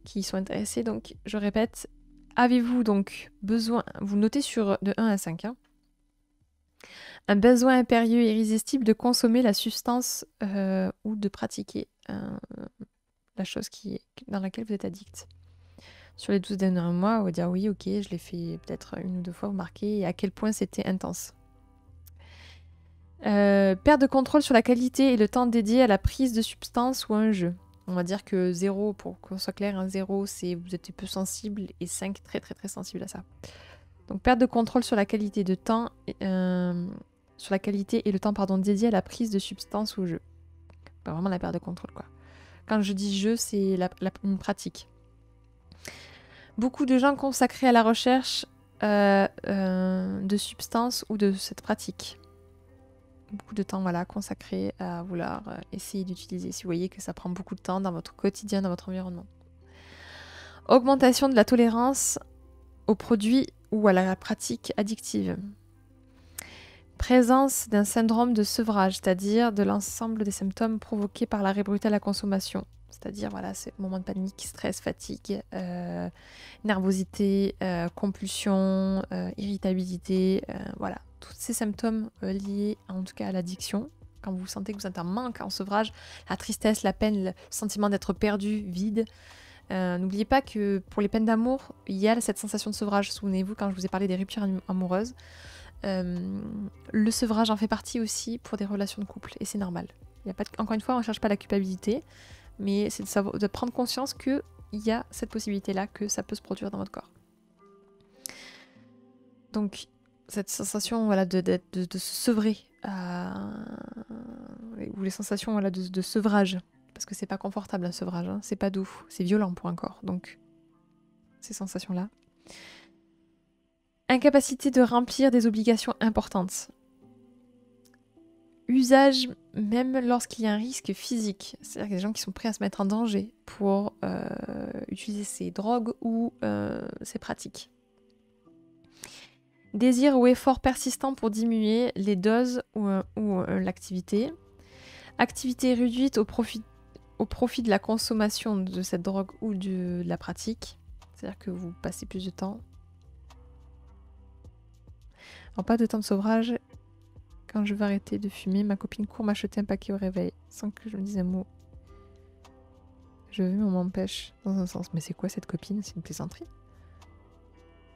qui sont intéressées. Donc, je répète, avez-vous donc besoin, vous notez sur de 1 à 5, hein, un besoin impérieux et irrésistible de consommer la substance ou de pratiquer la chose dans laquelle vous êtes addict. Sur les 12 derniers mois, on va dire oui, ok, je l'ai fait peut-être 1 ou 2 fois, vous marquez, et à quel point c'était intense. Perte de contrôle sur la qualité et le temps dédié à la prise de substance ou à un jeu. On va dire que 0, pour qu'on soit clair, 0 c'est vous êtes peu sensible et 5 très très très sensible à ça. Donc perte de contrôle sur la qualité de temps, sur la qualité et le temps dédié à la prise de substance ou au jeu. Pas vraiment la perte de contrôle quoi. Quand je dis jeu, c'est une pratique. Beaucoup de gens consacrés à la recherche de substances ou de cette pratique. Beaucoup de temps consacré à vouloir essayer d'utiliser. Si vous voyez que ça prend beaucoup de temps dans votre quotidien, dans votre environnement. Augmentation de la tolérance aux produits ou à la pratique addictive. Présence d'un syndrome de sevrage, c'est-à-dire de l'ensemble des symptômes provoqués par l'arrêt brutal à la consommation. C'est-à-dire, c'est moment de panique, stress, fatigue, nervosité, compulsion, irritabilité, voilà. Tous ces symptômes liés, en tout cas, à l'addiction. Quand vous sentez que vous êtes en manque, en sevrage, la tristesse, la peine, le sentiment d'être perdu, vide. N'oubliez pas que pour les peines d'amour, il y a cette sensation de sevrage. Souvenez-vous, quand je vous ai parlé des ruptures amoureuses, le sevrage en fait partie aussi pour des relations de couple. Et c'est normal. Encore une fois, on ne cherche pas la culpabilité. Mais c'est de prendre conscience qu'il y a cette possibilité-là, que ça peut se produire dans votre corps. Donc, cette sensation de se sevrer, ou les sensations de sevrage, parce que c'est pas confortable un sevrage, hein, c'est pas doux, c'est violent pour un corps. Donc, ces sensations-là. Incapacité de remplir des obligations importantes. Usage même lorsqu'il y a un risque physique. C'est-à-dire qu'il y a des gens qui sont prêts à se mettre en danger pour utiliser ces drogues ou ces pratiques. Désir ou effort persistant pour diminuer les doses ou l'activité. Activité réduite au profit de la consommation de cette drogue ou de la pratique. C'est-à-dire que vous passez plus de temps. En pas de temps de sevrage. Quand je vais arrêter de fumer, ma copine court m'acheter un paquet au réveil, sans que je me dise un mot. Je veux, on m'empêche, dans un sens. Mais c'est quoi cette copine? C'est une plaisanterie?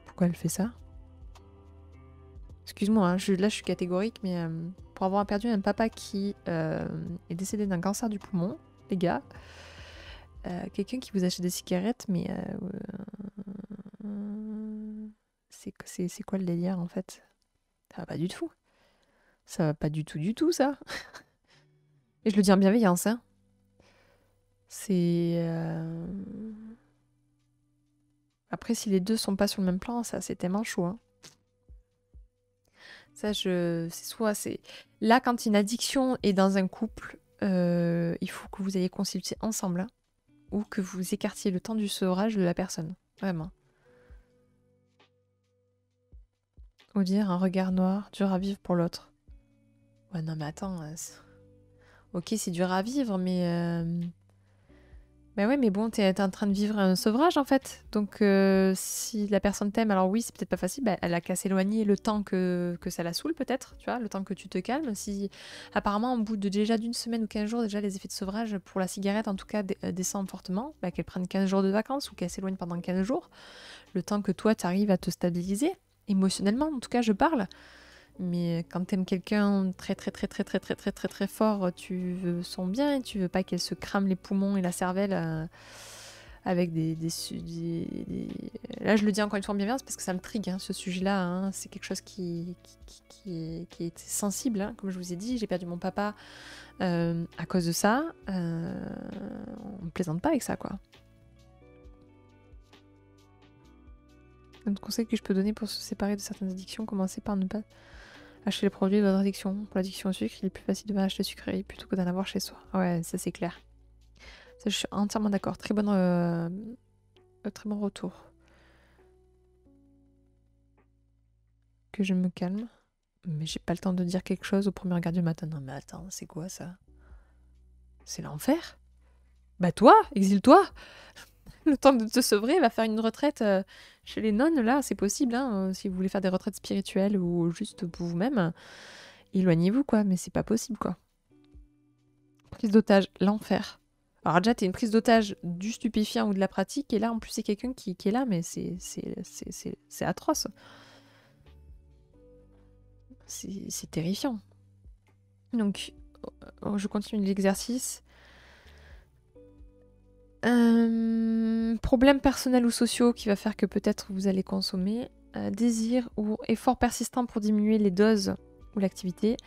Pourquoi elle fait ça? Excuse-moi, hein, là je suis catégorique, mais pour avoir perdu un papa qui est décédé d'un cancer du poumon, les gars, quelqu'un qui vous achète des cigarettes, mais c'est quoi le délire en fait? Ça va pas du tout. Ça va pas du tout, ça. Et je le dis en bienveillance, hein. C'est... Après, si les deux sont pas sur le même plan, ça c'est tellement chaud, hein. Ça, c'est... Là, quand une addiction est dans un couple, il faut que vous ayez consulté ensemble, hein, ou que vous écartiez le temps du sevrage de la personne. Vraiment. Ou dire un regard noir, dur à vivre pour l'autre. Ouais, non, mais attends. Ok, c'est dur à vivre, mais... Bah ouais, mais bon, t'es en train de vivre un sevrage, en fait. Donc, si la personne t'aime, alors oui, c'est peut-être pas facile, bah, elle a qu'à s'éloigner le temps que ça la saoule, peut-être, tu vois, le temps que tu te calmes. Si, apparemment, au bout de déjà d'une semaine ou 15 jours, déjà, les effets de sevrage pour la cigarette, en tout cas, descendent fortement, bah, qu'elle prenne 15 jours de vacances ou qu'elle s'éloigne pendant 15 jours, le temps que toi, t'arrives à te stabiliser, émotionnellement, en tout cas, je parle. Mais quand t'aimes quelqu'un très fort, tu veux son bien et tu veux pas qu'elle se crame les poumons et la cervelle avec des... Là, je le dis encore une fois en bienveillance parce que ça me trigue, hein, ce sujet-là. Hein. C'est quelque chose qui est sensible, hein. Comme je vous ai dit, j'ai perdu mon papa à cause de ça. On plaisante pas avec ça, quoi. Un conseil que je peux donner pour se séparer de certaines addictions, commencer par ne pas... Acheter les produits de votre addiction. Pour l'addiction au sucre, il est plus facile de acheter sucrerie plutôt que d'en avoir chez soi. Ouais, ça c'est clair. Ça, je suis entièrement d'accord. Très bon retour. Que je me calme. Mais j'ai pas le temps de dire quelque chose au premier regard du matin. Non mais attends, c'est quoi ça? C'est l'enfer? Bah toi, exile-toi! Le temps de te sevrer, va faire une retraite chez les nonnes, là, c'est possible, hein, si vous voulez faire des retraites spirituelles ou juste pour vous-même, éloignez-vous, quoi, mais c'est pas possible, quoi. Prise d'otage, l'enfer. Alors déjà, t'es une prise d'otage du stupéfiant ou de la pratique, et là, en plus, c'est quelqu'un qui est là, mais c'est atroce. C'est terrifiant. Donc, je continue l'exercice. Problèmes personnels ou sociaux qui va faire que peut-être vous allez consommer. Désir ou effort persistant pour diminuer les doses ou l'activité.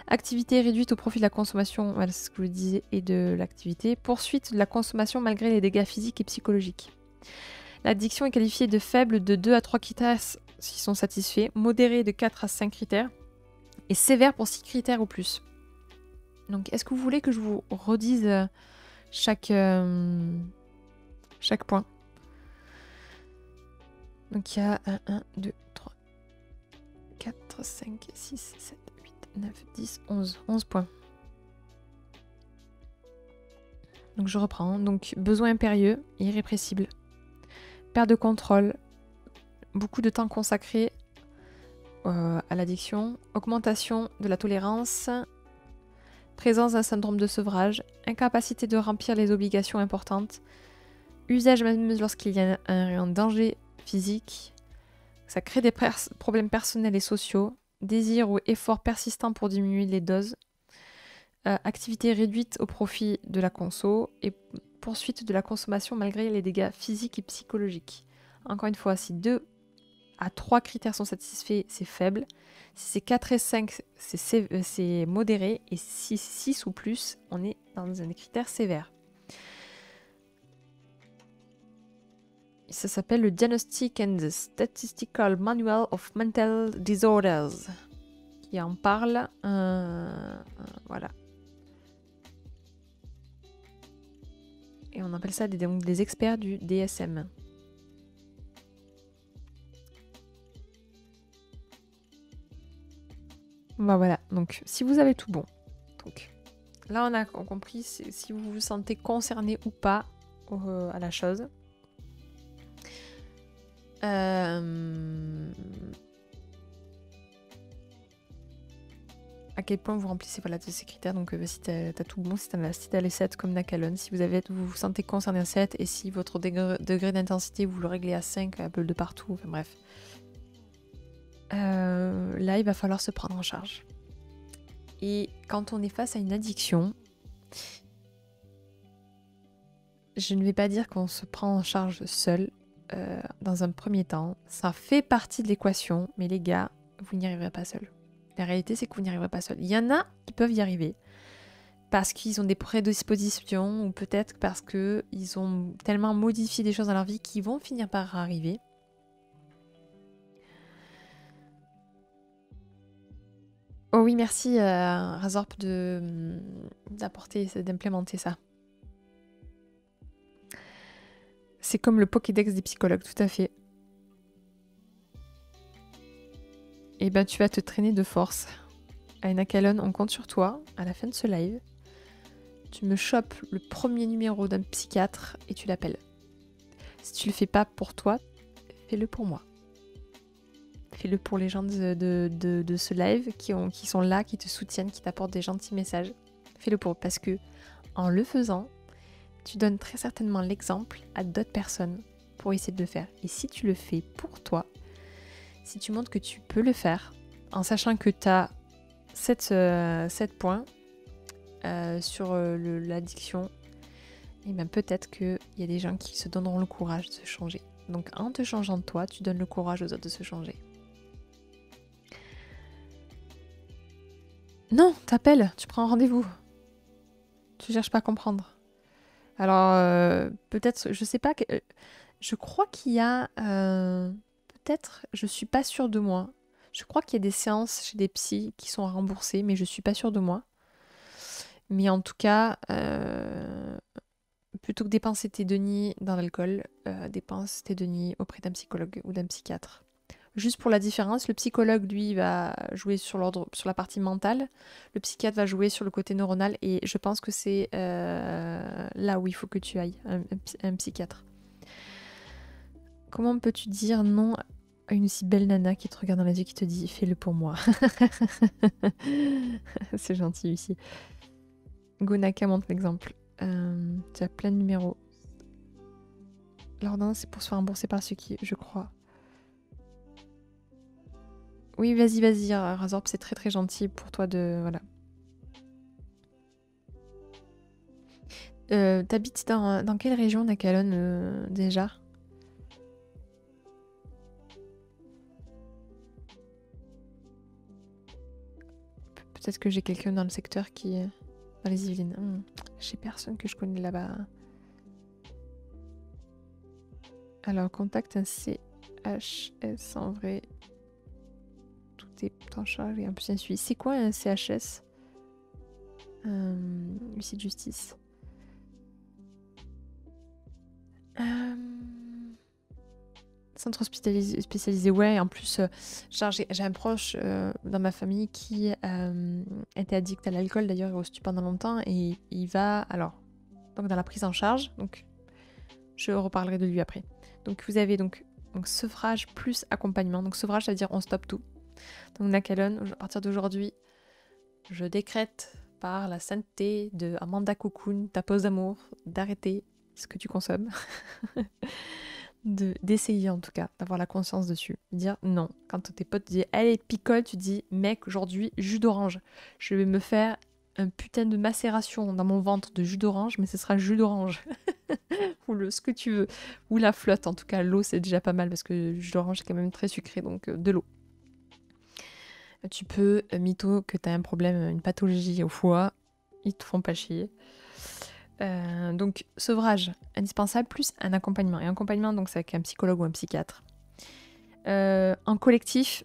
Activité réduite au profit de la consommation, voilà, c'est ce que je disais, et de l'activité. Poursuite de la consommation malgré les dégâts physiques et psychologiques. L'addiction est qualifiée de faible de 2 à 3 critères s'ils sont satisfaits, modérée de 4 à 5 critères, et sévère pour 6 critères ou plus. Donc, est-ce que vous voulez que je vous redise chaque point? Donc, il y a 1, 2, 3, 4, 5, 6, 7, 8, 9, 10, 11. 11 points. Donc, je reprends. Donc, besoin impérieux, irrépressible. Perte de contrôle. Beaucoup de temps consacré à l'addiction. Augmentation de la tolérance. Présence d'un syndrome de sevrage. Incapacité de remplir les obligations importantes. Usage même lorsqu'il y a un danger physique. Ça crée des problèmes personnels et sociaux. Désir ou effort persistant pour diminuer les doses. Activité réduite au profit de la conso. Et poursuite de la consommation malgré les dégâts physiques et psychologiques. Encore une fois, si 2 à 3 critères sont satisfaits, c'est faible. Si c'est 4 et 5, c'est modéré. Et si 6 ou plus, on est dans un critère sévère. Et ça s'appelle le Diagnostic and Statistical Manual of Mental Disorders, qui en parle. Voilà. Et on appelle ça des experts du DSM. Bah voilà, donc si vous avez tout bon. Donc là on a compris si vous vous sentez concerné ou pas à la chose. À quel point vous remplissez voilà, tous ces critères. Donc si t'as tout bon, si t'as les 7 comme Nakalon, si vous vous sentez concerné à 7 et si votre degré d'intensité vous le réglez à 5, un peu de partout, enfin bref. Là il va falloir se prendre en charge. Et quand on est face à une addiction, je ne vais pas dire qu'on se prend en charge seul dans un premier temps. Ça fait partie de l'équation, mais les gars, vous n'y arriverez pas seul. La réalité, c'est que vous n'y arriverez pas seul. Il y en a qui peuvent y arriver parce qu'ils ont des prédispositions ou peut-être parce qu'ils ont tellement modifié des choses dans leur vie qu'ils vont finir par arriver. Oh oui, merci Razorp d'implémenter ça. C'est comme le Pokédex des psychologues, tout à fait. Et ben tu vas te traîner de force. Aina Kalon, on compte sur toi à la fin de ce live. Tu me chopes le premier numéro d'un psychiatre et tu l'appelles. Si tu le fais pas pour toi, fais-le pour moi. Fais-le pour les gens de ce live qui sont là, qui te soutiennent, qui t'apportent des gentils messages. Fais-le pour eux parce que en le faisant, tu donnes très certainement l'exemple à d'autres personnes pour essayer de le faire. Et si tu le fais pour toi, si tu montres que tu peux le faire, en sachant que tu as 7 points sur l'addiction, et bien peut-être qu'il y a des gens qui se donneront le courage de se changer. Donc en te changeant de toi, tu donnes le courage aux autres de se changer. Non, t'appelles, tu prends un rendez-vous. Tu cherches pas à comprendre. Alors, peut-être, je sais pas, je crois qu'il y a, peut-être, je suis pas sûre de moi, Je crois qu'il y a des séances chez des psys qui sont remboursées, mais je suis pas sûre de moi. Mais en tout cas, plutôt que dépenser tes deniers dans l'alcool, dépense tes deniers auprès d'un psychologue ou d'un psychiatre. Juste pour la différence, le psychologue, lui, va jouer sur sur la partie mentale, le psychiatre va jouer sur le côté neuronal, et je pense que c'est là où il faut que tu ailles, un psychiatre. Comment peux-tu dire non à une si belle nana qui te regarde dans les yeux, qui te dit fais-le pour moi? C'est gentil ici. Gonaka montre l'exemple. Tu as plein de numéros. L'ordonnance, c'est pour se faire rembourser par ceux qui, je crois. Oui, vas-y, Razorp, c'est très très gentil pour toi de... Voilà. T'habites dans quelle région, Nakalon, déjà? Peut-être que j'ai quelqu'un dans le secteur qui est dans les Yvelines. J'ai personne que je connais là-bas. Alors, contacte un CHS en vrai. Tout est en charge et en plus un suivi. C'est quoi un CHS? Huissier de justice. Centre spécialisé, ouais. En plus, j'ai un proche dans ma famille qui était addict à l'alcool, d'ailleurs, et au stupéfiant pendant longtemps. Et il va, alors, donc dans la prise en charge. Donc, je reparlerai de lui après. Donc, vous avez donc sevrage plus accompagnement. Donc, sevrage, ça veut dire on stoppe tout. Donc, Nakalon, à partir d'aujourd'hui, je décrète par la sainteté de Amanda Cocoon, ta pause d'amour, d'arrêter ce que tu consommes. D'essayer en tout cas, d'avoir la conscience dessus. Dire non. Quand tes potes te disent allez, picole, tu dis mec, aujourd'hui, jus d'orange. Je vais me faire un putain de macération dans mon ventre de jus d'orange, mais ce sera jus d'orange. Ou ce que tu veux. Ou la flotte, en tout cas, l'eau c'est déjà pas mal parce que le jus d'orange est quand même très sucré, donc de l'eau. Tu peux, mytho, que tu as un problème, une pathologie au foie, ils te font pas chier. Donc, sevrage indispensable, plus un accompagnement. Et accompagnement, donc c'est avec un psychologue ou un psychiatre. En collectif,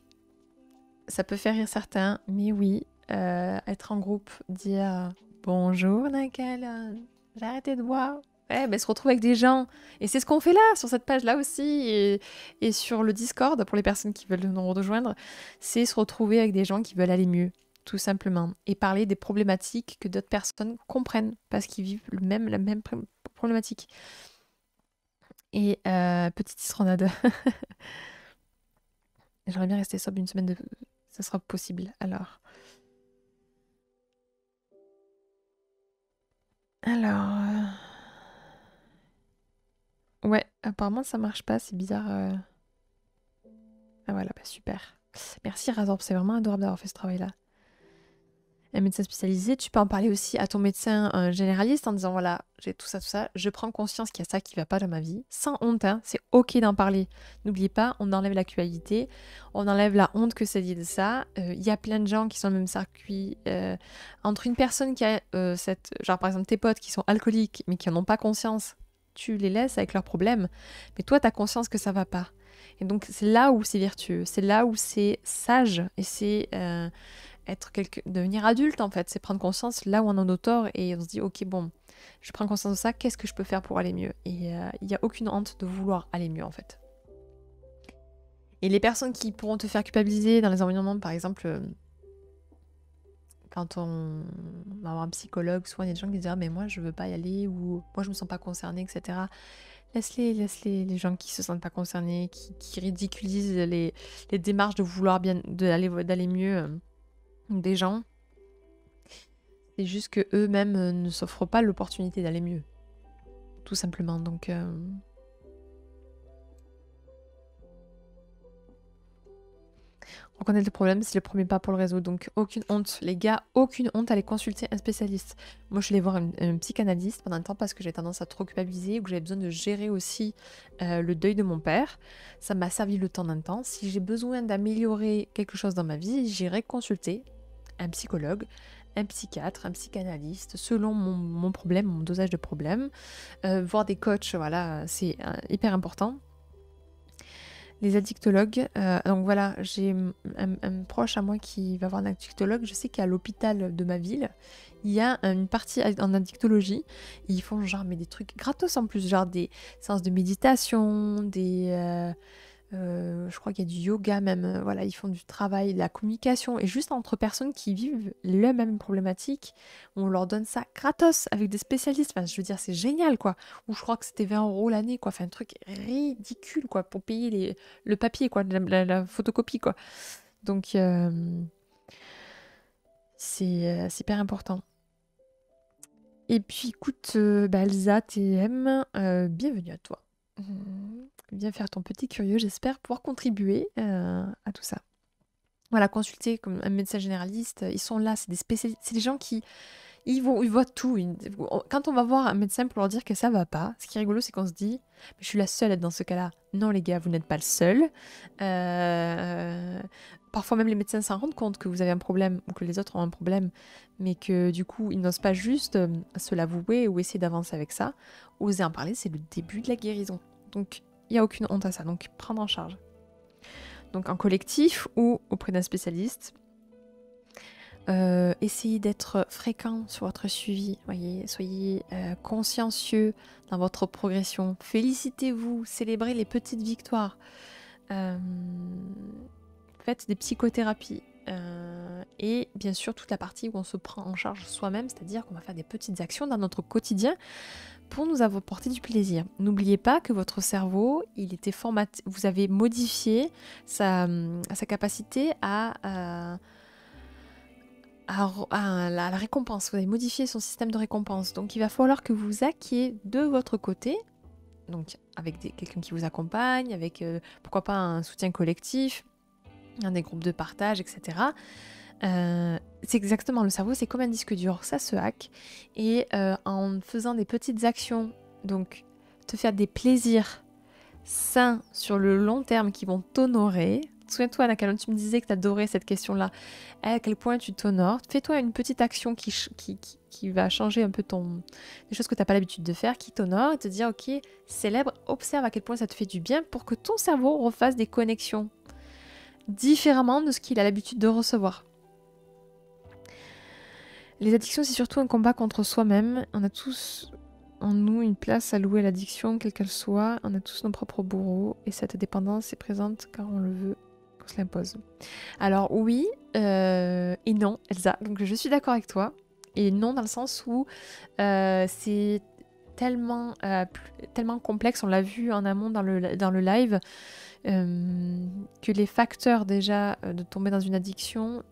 ça peut faire rire certains, mais oui, être en groupe, dire bonjour Nakal, j'ai arrêté de boire. Ouais, ben, se retrouver avec des gens. Et c'est ce qu'on fait là, sur cette page-là aussi, et sur le Discord, pour les personnes qui veulent nous rejoindre, c'est se retrouver avec des gens qui veulent aller mieux, tout simplement. Et parler des problématiques que d'autres personnes comprennent, parce qu'ils vivent la même problématique. Et petite isronade. J'aimerais bien rester sobre une semaine de... Ça sera possible, alors. Alors... Ouais, apparemment ça marche pas, c'est bizarre. Ah voilà, bah super. Merci Razorp, c'est vraiment adorable d'avoir fait ce travail-là. Un médecin spécialisé, tu peux en parler aussi à ton médecin généraliste en disant voilà, j'ai tout ça, je prends conscience qu'il y a ça qui va pas dans ma vie, sans honte, hein, c'est ok d'en parler. N'oubliez pas, on enlève la culpabilité, on enlève la honte que c'est lié de ça. Il y a plein de gens qui sont dans le même circuit. Entre une personne qui a genre par exemple tes potes qui sont alcooliques mais qui n'en ont pas conscience, tu les laisses avec leurs problèmes, mais toi tu as conscience que ça va pas. Et donc c'est là où c'est vertueux, c'est là où c'est sage et c'est devenir adulte en fait, c'est prendre conscience là où on en a tort et on se dit ok bon, je prends conscience de ça, qu'est-ce que je peux faire pour aller mieux? Et il n'y a aucune honte de vouloir aller mieux en fait. Et les personnes qui pourront te faire culpabiliser dans les environnements, par exemple, quand on va avoir un psychologue, souvent il y a des gens qui disent ah mais moi je veux pas y aller ou moi je me sens pas concernée, etc. Laisse-les, les gens qui se sentent pas concernés, qui ridiculisent les démarches de vouloir d'aller mieux des gens. C'est juste que eux-mêmes ne s'offrent pas l'opportunité d'aller mieux. Tout simplement. Donc, reconnaître le problème, c'est le premier pas pour le résoudre. Donc, aucune honte. Les gars, aucune honte à aller consulter un spécialiste. Moi, je suis allée voir un psychanalyste pendant un temps parce que j'avais tendance à trop culpabiliser ou que j'avais besoin de gérer aussi le deuil de mon père. Ça m'a servi le temps d'un temps. Si j'ai besoin d'améliorer quelque chose dans ma vie, j'irai consulter un psychologue, un psychiatre, un psychanalyste, selon mon problème, mon dosage de problème. Voir des coachs, voilà, c'est hyper important. Les addictologues, donc voilà, j'ai un proche à moi qui va voir un addictologue. Je sais qu'à l'hôpital de ma ville, il y a une partie en addictologie. Ils font genre mais des trucs gratos en plus, genre des séances de méditation, je crois qu'il y a du yoga même. Voilà, ils font du travail, de la communication et juste entre personnes qui vivent la même problématique, on leur donne ça gratos avec des spécialistes. Enfin, je veux dire, c'est génial quoi. Ou je crois que c'était 20 € l'année quoi. Enfin, un truc ridicule quoi pour payer le papier quoi, la photocopie quoi. Donc, c'est hyper important. Et puis écoute, Elsa TM, bienvenue à toi. Viens faire ton petit curieux, j'espère pouvoir contribuer à tout ça. Voilà, consulter comme un médecin généraliste, ils sont là, c'est des spécialistes, c'est des gens qui ils voient tout. Quand on va voir un médecin pour leur dire que ça va pas, ce qui est rigolo, c'est qu'on se dit, mais je suis la seule à être dans ce cas-là. Non les gars, vous n'êtes pas le seul. Parfois même les médecins s'en rendent compte que vous avez un problème ou que les autres ont un problème, mais que du coup ils n'osent pas juste se l'avouer ou essayer d'avancer avec ça. Oser en parler, c'est le début de la guérison. Donc il n'y a aucune honte à ça, donc prendre en charge. Donc en collectif ou auprès d'un spécialiste. Essayez d'être fréquent sur votre suivi, voyez, soyez consciencieux dans votre progression. Félicitez-vous, célébrez les petites victoires. Faites des psychothérapies. Et bien sûr toute la partie où on se prend en charge soi-même, c'est-à-dire qu'on va faire des petites actions dans notre quotidien pour nous apporter du plaisir. N'oubliez pas que votre cerveau, il était formaté, vous avez modifié sa capacité à la récompense. Vous avez modifié son système de récompense. Donc il va falloir que vous hackiez de votre côté, donc avec quelqu'un qui vous accompagne, avec pourquoi pas un soutien collectif, des groupes de partage, etc. C'est exactement, le cerveau, c'est comme un disque dur, ça se hack. Et en faisant des petites actions, donc te faire des plaisirs sains sur le long terme qui vont t'honorer. Souviens-toi, Nakalon, tu me disais que tu adorais cette question-là. À quel point tu t'honores. Fais-toi une petite action qui va changer un peu des choses que tu n'as pas l'habitude de faire, qui t'honore, et te dire, ok, célèbre, observe à quel point ça te fait du bien pour que ton cerveau refasse des connexions différemment de ce qu'il a l'habitude de recevoir. Les addictions, c'est surtout un combat contre soi-même. On a tous en nous une place à louer à l'addiction, quelle qu'elle soit. On a tous nos propres bourreaux et cette dépendance est présente car on le veut, qu'on se l'impose. Alors oui et non, Elsa. Donc je suis d'accord avec toi. Et non dans le sens où c'est tellement complexe, on l'a vu en amont dans le live, que les facteurs déjà de tomber dans une addiction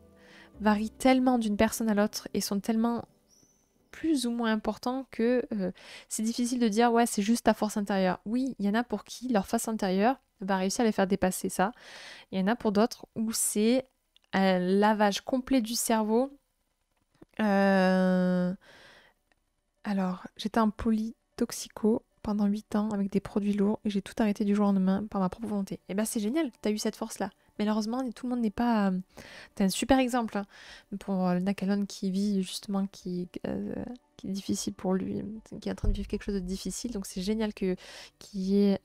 varient tellement d'une personne à l'autre et sont tellement plus ou moins importants que c'est difficile de dire ouais c'est juste ta force intérieure. Oui, il y en a pour qui leur force intérieure va réussir à les faire dépasser ça. Il y en a pour d'autres où c'est un lavage complet du cerveau. Alors, j'étais en polytoxico pendant 8 ans avec des produits lourds et j'ai tout arrêté du jour au lendemain par ma propre volonté. Et ben c'est génial, t'as eu cette force-là. Malheureusement, tout le monde n'est pas... T'es un super exemple hein, pour le Nakalon qui vit justement, qui est difficile pour lui, qui est en train de vivre quelque chose de difficile. Donc c'est génial qu'il y ait...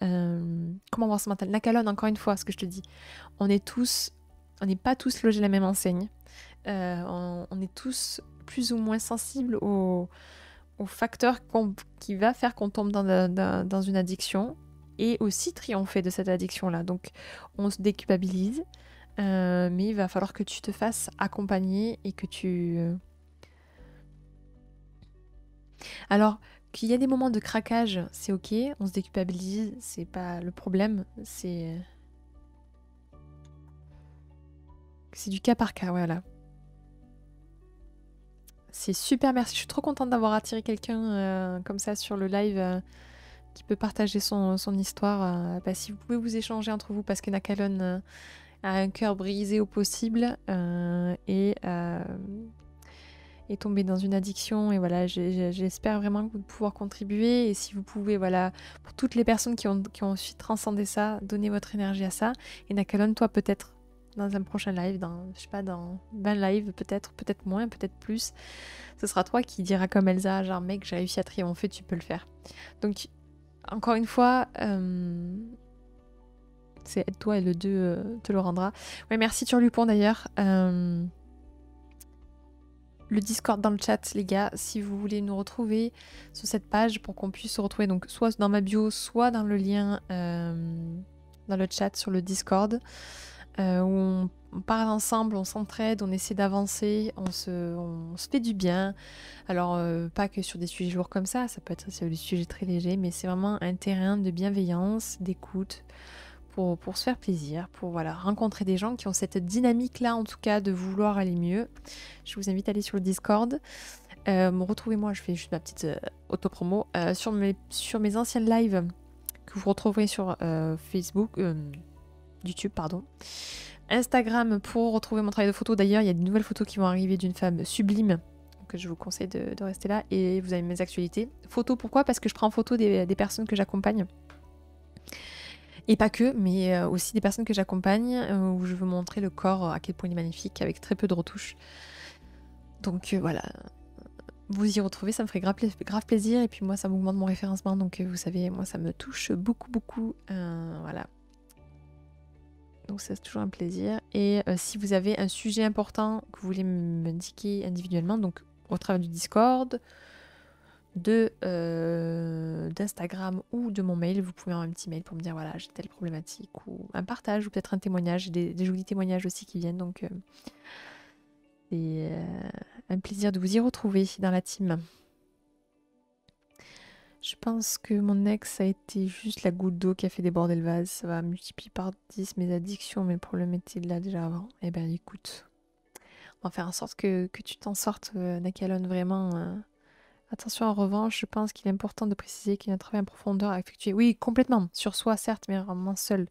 comment voir ce mental. Nakalon, encore une fois, ce que je te dis, on n'est pas tous logés à la même enseigne. On est tous plus ou moins sensibles aux facteurs qui va faire qu'on tombe dans une addiction et aussi triompher de cette addiction-là. Donc, on se déculpabilise, mais il va falloir que tu te fasses accompagner et que tu... Alors, qu'il y a des moments de craquage, c'est ok, on se déculpabilise, c'est pas le problème, c'est du cas par cas, voilà. C'est super, merci. Je suis trop contente d'avoir attiré quelqu'un comme ça sur le live qui peut partager son histoire. Si vous pouvez vous échanger entre vous, parce que Nakalon a un cœur brisé au possible et est tombé dans une addiction. Et voilà, j'espère vraiment que vous pouvoir contribuer. Et si vous pouvez, voilà, pour toutes les personnes qui ont su transcender ça, donner votre énergie à ça. Et Nakalon, toi peut-être dans un prochain live, dans 20 lives, peut-être moins, peut-être plus. Ce sera toi qui diras comme Elsa, genre mec, j'ai réussi à triompher, tu peux le faire. Donc, encore une fois, c'est Aide-toi et le 2 te le rendra. Ouais, merci Turlupon d'ailleurs. Le Discord dans le chat, les gars, si vous voulez nous retrouver sur cette page pour qu'on puisse se retrouver donc soit dans ma bio, soit dans le lien dans le chat sur le Discord où on parle ensemble, on s'entraide, on essaie d'avancer, on se fait du bien. Alors pas que sur des sujets lourds comme ça peut être sur des sujets très légers, mais c'est vraiment un terrain de bienveillance, d'écoute, pour se faire plaisir, pour voilà, rencontrer des gens qui ont cette dynamique-là, en tout cas, de vouloir aller mieux. Je vous invite à aller sur le Discord. Retrouvez-moi, je fais juste ma petite auto-promo, sur mes anciennes lives que vous retrouverez sur Facebook, YouTube, pardon. Instagram pour retrouver mon travail de photo. D'ailleurs, il y a de nouvelles photos qui vont arriver d'une femme sublime, que je vous conseille de rester là. Et vous avez mes actualités. Photos, pourquoi? Parce que je prends en photo des personnes que j'accompagne. Et pas que, mais aussi des personnes que j'accompagne, où je veux montrer le corps, à quel point il est magnifique, avec très peu de retouches. Donc voilà, vous y retrouvez, ça me ferait grave plaisir, et puis moi ça m'augmente mon référencement, donc vous savez, moi ça me touche beaucoup, voilà. Donc c'est toujours un plaisir. Et si vous avez un sujet important que vous voulez m'indiquer individuellement, donc au travers du Discord, d'Instagram ou de mon mail, vous pouvez envoyer un petit mail pour me dire voilà, j'ai telle problématique, ou un partage, ou peut-être un témoignage. J'ai des jolis témoignages aussi qui viennent, donc c'est un plaisir de vous y retrouver dans la team. Je pense que mon ex a été juste la goutte d'eau qui a fait déborder le vase. Ça va multiplier par 10 mes addictions, mais le problème était là déjà avant. Eh ben écoute, on va faire en sorte que tu t'en sortes, Nakalon, vraiment. Attention, en revanche, je pense qu'il est important de préciser qu'il y a un travail en profondeur à effectuer. Oui, complètement. Sur soi, certes, mais vraiment seul.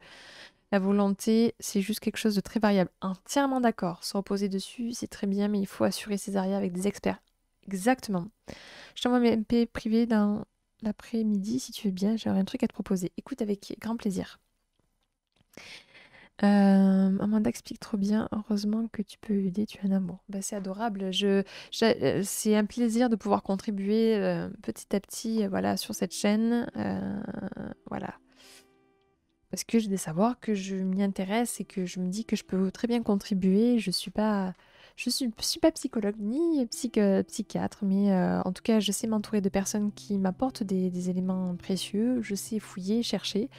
La volonté, c'est juste quelque chose de très variable. Entièrement d'accord. Se reposer dessus, c'est très bien, mais il faut assurer ses arrières avec des experts. Exactement. Je t'envoie mes MP privés dans l'après-midi, si tu veux bien. J'aurais un truc à te proposer. Écoute avec grand plaisir. Amanda explique trop bien. Heureusement que tu peux aider, tu es un amour. Bah, c'est adorable. C'est un plaisir de pouvoir contribuer petit à petit voilà, sur cette chaîne. Voilà. Parce que j'ai des savoirs que je m'y intéresse et que je me dis que je peux très bien contribuer. Je suis pas psychologue ni psychiatre, mais en tout cas, je sais m'entourer de personnes qui m'apportent des éléments précieux. Je sais fouiller, chercher.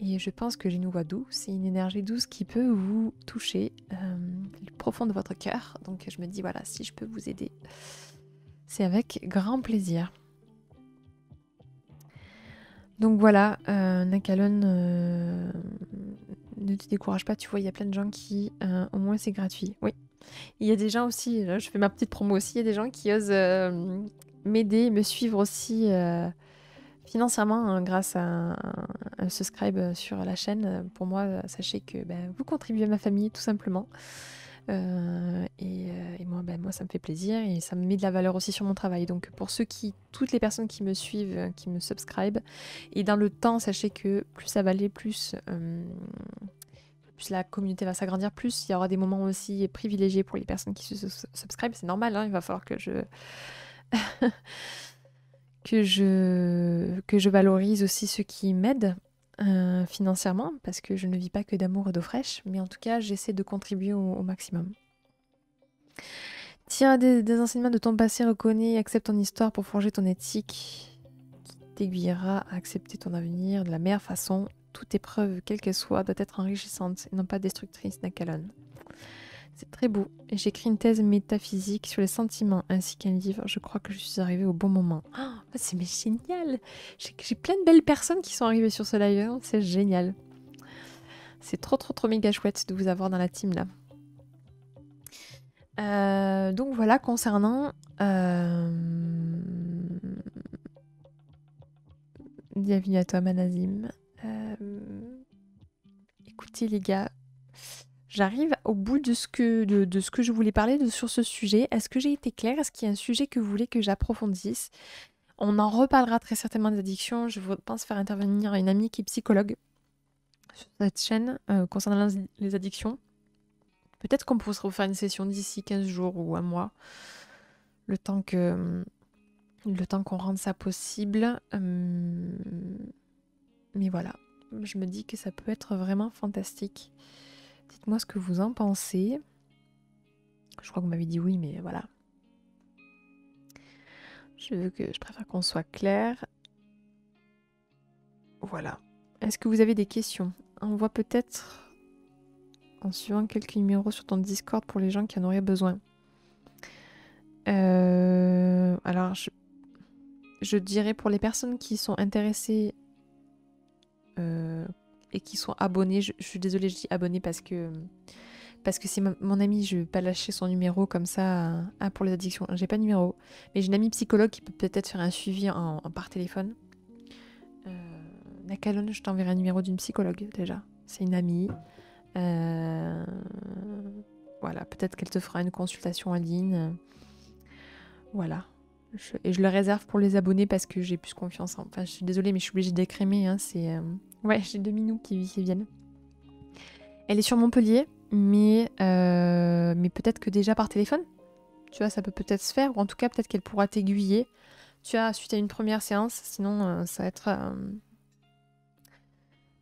Et je pense que j'ai une voix douce, c'est une énergie douce qui peut vous toucher le profond de votre cœur. Donc je me dis, voilà, si je peux vous aider, c'est avec grand plaisir. Donc voilà, Nakalon, ne te décourage pas, tu vois, il y a plein de gens qui, au moins c'est gratuit. Oui, il y a des gens aussi, je fais ma petite promo aussi, il y a des gens qui osent m'aider, me suivre aussi financièrement grâce à un subscribe sur la chaîne. Pour moi, sachez que vous contribuez à ma famille tout simplement. Et moi, moi, ça me fait plaisir et ça me met de la valeur aussi sur mon travail. Donc pour toutes les personnes qui me suivent, qui me subscribent, et dans le temps, sachez que plus ça va aller, plus la communauté va s'agrandir, plus il y aura des moments aussi privilégiés pour les personnes qui se subscribent. C'est normal, hein, il va falloir que je... que je valorise aussi ceux qui m'aident financièrement, parce que je ne vis pas que d'amour et d'eau fraîche, mais en tout cas, j'essaie de contribuer au maximum. Tiens des enseignements de ton passé, reconnais et accepte ton histoire pour forger ton éthique qui t'aiguillera à accepter ton avenir de la meilleure façon. Toute épreuve, quelle qu'elle soit, doit être enrichissante et non pas destructrice, Nakalon. C'est très beau. Et j'écris une thèse métaphysique sur les sentiments ainsi qu'un livre. Je crois que je suis arrivée au bon moment. Oh, c'est génial. J'ai plein de belles personnes qui sont arrivées sur ce live. Hein. C'est génial. C'est trop méga chouette de vous avoir dans la team là. Donc voilà, concernant... Bienvenue à toi, Manazim. Écoutez les gars... J'arrive au bout de ce que je voulais parler sur ce sujet. Est-ce que j'ai été claire? Est-ce qu'il y a un sujet que vous voulez que j'approfondisse? On en reparlera très certainement des addictions. Je pense faire intervenir une amie qui est psychologue sur cette chaîne concernant les addictions. Peut-être qu'on pourrait se refaire une session d'ici 15 jours ou un mois. Le temps qu'on rende ça possible. Mais voilà. je me dis que ça peut être vraiment fantastique. Dites-moi ce que vous en pensez. Je crois que vous m'avez dit oui, mais voilà. Je préfère qu'on soit clair. Voilà. Est-ce que vous avez des questions? On voit peut-être en suivant quelques numéros sur ton Discord pour les gens qui en auraient besoin. Alors, je dirais pour les personnes qui sont intéressées et qui sont abonnées, je suis désolée, je dis abonné parce que c'est mon ami, je vais pas lâcher son numéro comme ça pour les addictions. J'ai pas de numéro, mais j'ai une amie psychologue qui peut peut-être faire un suivi par téléphone. Nakalon, je t'enverrai un numéro d'une psychologue déjà. C'est une amie. Voilà, peut-être qu'elle te fera une consultation en ligne. Voilà. Et je le réserve pour les abonnés parce que j'ai plus confiance en... Enfin, je suis désolée, mais je suis obligée d'écrémer. Hein, ouais, j'ai 2 minous qui viennent. Elle est sur Montpellier, mais peut-être que déjà par téléphone, tu vois, ça peut peut-être se faire. Ou en tout cas, peut-être qu'elle pourra t'aiguiller. Tu vois, suite à une première séance, sinon ça va être...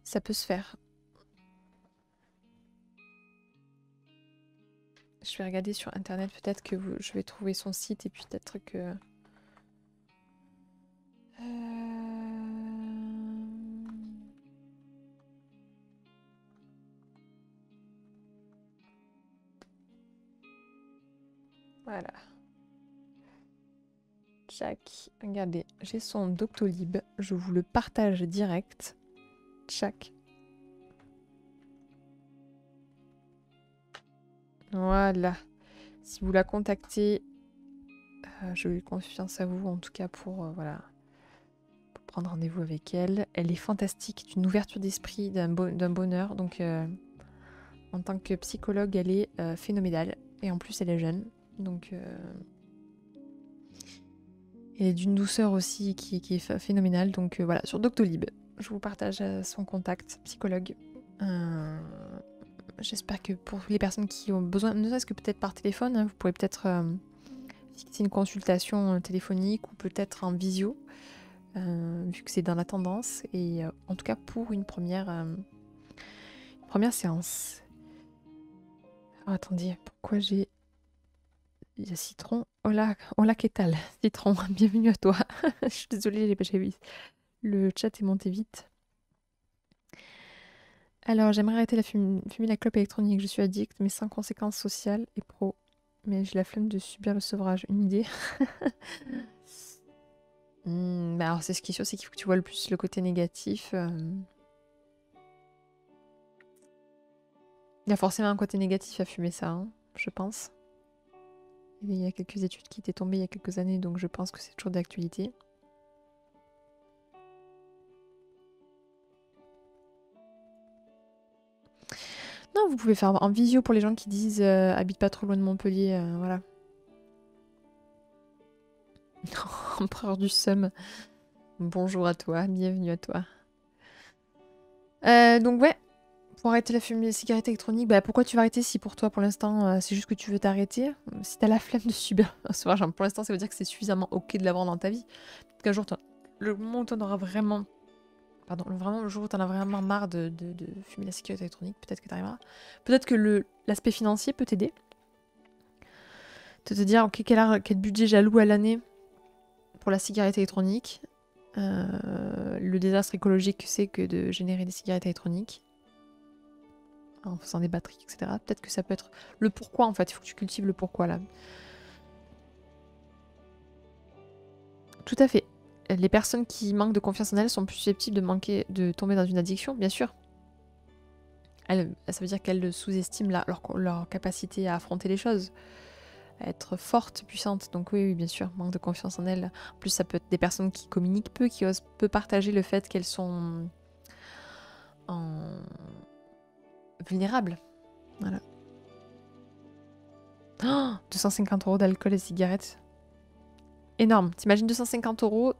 ça peut se faire. Je vais regarder sur internet, peut-être que je vais trouver son site et puis peut-être que... Voilà. Tchac. Regardez, j'ai son Doctolib. Je vous le partage direct. Tchac. Voilà. Si vous la contactez, je lui confiance à vous, en tout cas pour, voilà, pour prendre rendez-vous avec elle. Elle est fantastique, d'une ouverture d'esprit, d'un bonheur. Donc, en tant que psychologue, elle est phénoménale. Et en plus, elle est jeune. Donc, elle est d'une douceur aussi qui est phénoménale. Donc, voilà, sur Doctolib, je vous partage son contact, psychologue. J'espère que pour les personnes qui ont besoin, ne serait-ce que peut-être par téléphone, hein, vous pourrez peut-être fixer une consultation téléphonique ou peut-être en visio, vu que c'est dans la tendance. Et en tout cas pour une première séance. Alors, attendez, pourquoi j'ai... Il y a Citron. Hola, hola, ¿qué tal? Citron, bienvenue à toi. Je suis désolée, j'ai vu. Le chat est monté vite. Alors, j'aimerais arrêter fumer la clope électronique. Je suis addict, mais sans conséquences sociales et pro. Mais j'ai la flemme de subir le sevrage. Une idée? Bah alors, c'est ce qui est sûr, c'est qu'il faut que tu vois le plus le côté négatif. Il y a forcément un côté négatif à fumer ça, hein, je pense. Il y a quelques études qui étaient tombées il y a quelques années, donc je pense que c'est toujours d'actualité. Non, vous pouvez faire en visio pour les gens qui disent habite pas trop loin de Montpellier, voilà. Empereur du seum. Bonjour à toi, bienvenue à toi. Donc ouais, pour arrêter la fumée des cigarettes électroniques, bah pourquoi tu vas arrêter si pour toi pour l'instant c'est juste que tu veux t'arrêter? Si t'as la flemme de subir un sevrage, pour l'instant ça veut dire que c'est suffisamment ok de l'avoir dans ta vie. Peut-être qu'un jour, le moment où t'en auras vraiment... Pardon, vraiment le jour où t'en as vraiment marre de fumer la cigarette électronique, peut-être que t'arriveras. Peut-être que l'aspect financier peut t'aider. Te dire, ok, quel budget j'alloue à l'année pour la cigarette électronique. Le désastre écologique que c'est que de générer des cigarettes électroniques. En faisant des batteries, etc. Peut-être que ça peut être le pourquoi, en fait. Il faut que tu cultives le pourquoi, là. Tout à fait. Les personnes qui manquent de confiance en elles sont plus susceptibles de tomber dans une addiction, bien sûr. Ça veut dire qu'elles sous-estiment leur capacité à affronter les choses, à être forte, puissante. Donc oui, bien sûr, manque de confiance en elles. En plus, ça peut être des personnes qui communiquent peu, qui osent peu partager le fait qu'elles sont vulnérables. Voilà. Oh, 250 € d'alcool et cigarettes. Énorme. T'imagines 250 €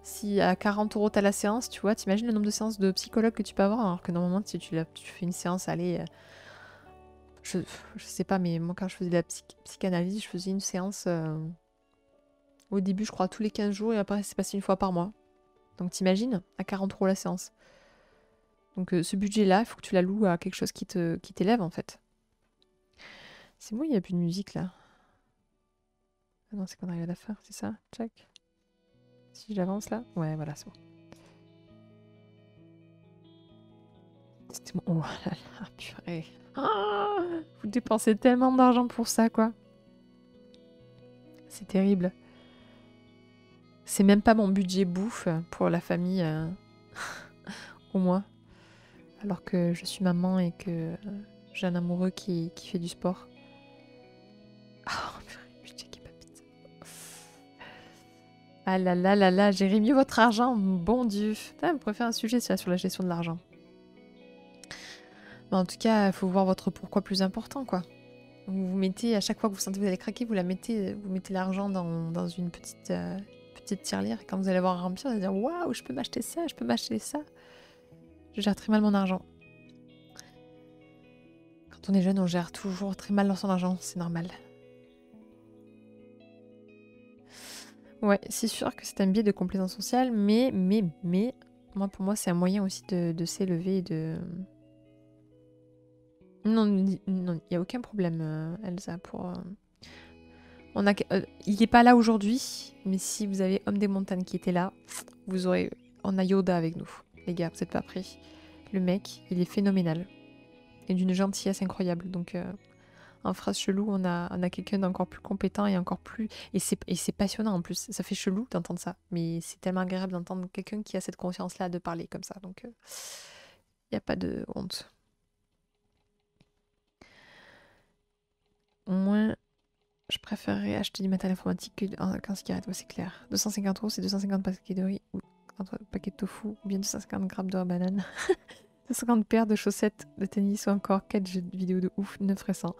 si à 40 € t'as la séance, tu vois, t'imagines le nombre de séances de psychologue que tu peux avoir, alors que normalement, si tu fais une séance, allez, je sais pas, mais moi quand je faisais de la psychanalyse, je faisais une séance au début, je crois, tous les 15 jours, et après, c'est passé une fois par mois. Donc t'imagines, à 40 € la séance. Donc ce budget-là, il faut que tu l'alloues à quelque chose qui t'élève en fait. C'est bon, il n'y a plus de musique là. Ah non, c'est qu'on arrive à la fin, c'est ça? Check. Si j'avance là? Ouais, voilà, c'est bon. C'était bon. Oh là là, purée. Ah, vous dépensez tellement d'argent pour ça, quoi. C'est terrible. C'est même pas mon budget bouffe pour la famille, au moins. Alors que je suis maman et que j'ai un amoureux qui fait du sport. Oh, purée, budget qui papite. Ah là là là là, gérez mieux votre argent, bon Dieu. Putain, vous pourrez faire un sujet ça, sur la gestion de l'argent. Mais en tout cas, il faut voir votre pourquoi plus important, quoi. Vous mettez, à chaque fois que vous sentez que vous allez craquer, vous mettez l'argent dans une petite tirelire. Et quand vous allez voir remplir, vous allez dire waouh, je peux m'acheter ça, je peux m'acheter ça. Je gère très mal mon argent. Quand on est jeune, on gère toujours très mal son argent, c'est normal. Ouais, c'est sûr que c'est un biais de complaisance sociale, mais, moi, pour moi, c'est un moyen aussi de s'élever et de... Non, il n'y a aucun problème, Elsa, pour... il n'est pas là aujourd'hui, mais si vous avez Homme des Montagnes qui était là, vous aurez... On a Yoda avec nous. Les gars, vous n'êtes pas prêts. Le mec, il est phénoménal. Et d'une gentillesse incroyable. Donc, en phrase chelou, on a quelqu'un d'encore plus compétent et encore plus... Et c'est passionnant en plus. Ça fait chelou d'entendre ça. Mais c'est tellement agréable d'entendre quelqu'un qui a cette conscience-là de parler comme ça. Donc, il n'y a pas de honte. Au moins... Je préférerais acheter du matériel informatique qu'un cigarette, ouais, c'est clair. 250 €, c'est 250 paquets de riz ou 30 paquets de tofu, ou bien 250 grammes de banane. 250 paires de chaussettes de tennis ou encore 4 jeux de vidéo de ouf, 9 récents.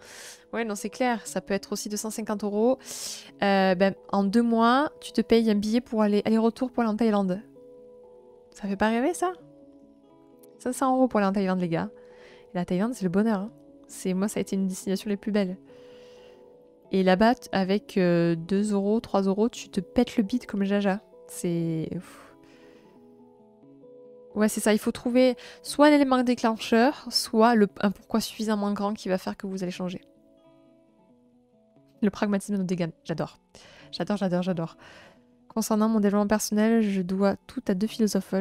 Ouais, non, c'est clair. Ça peut être aussi 250 €. En 2 mois, tu te payes un billet pour aller-retour pour aller en Thaïlande. Ça fait pas rêver, ça? 500 € pour aller en Thaïlande, les gars. Et la Thaïlande, c'est le bonheur. Hein. Moi, ça a été une destination les plus belles. Et là-bas, avec 2 €, 3 €, tu te pètes le bide comme Jaja. C'est... Ouais, c'est ça. Il faut trouver soit l'élément déclencheur, soit un pourquoi suffisamment grand qui va faire que vous allez changer. Le pragmatisme de Degan. J'adore. J'adore, j'adore, j'adore. Concernant mon développement personnel, je dois tout à deux philosophes.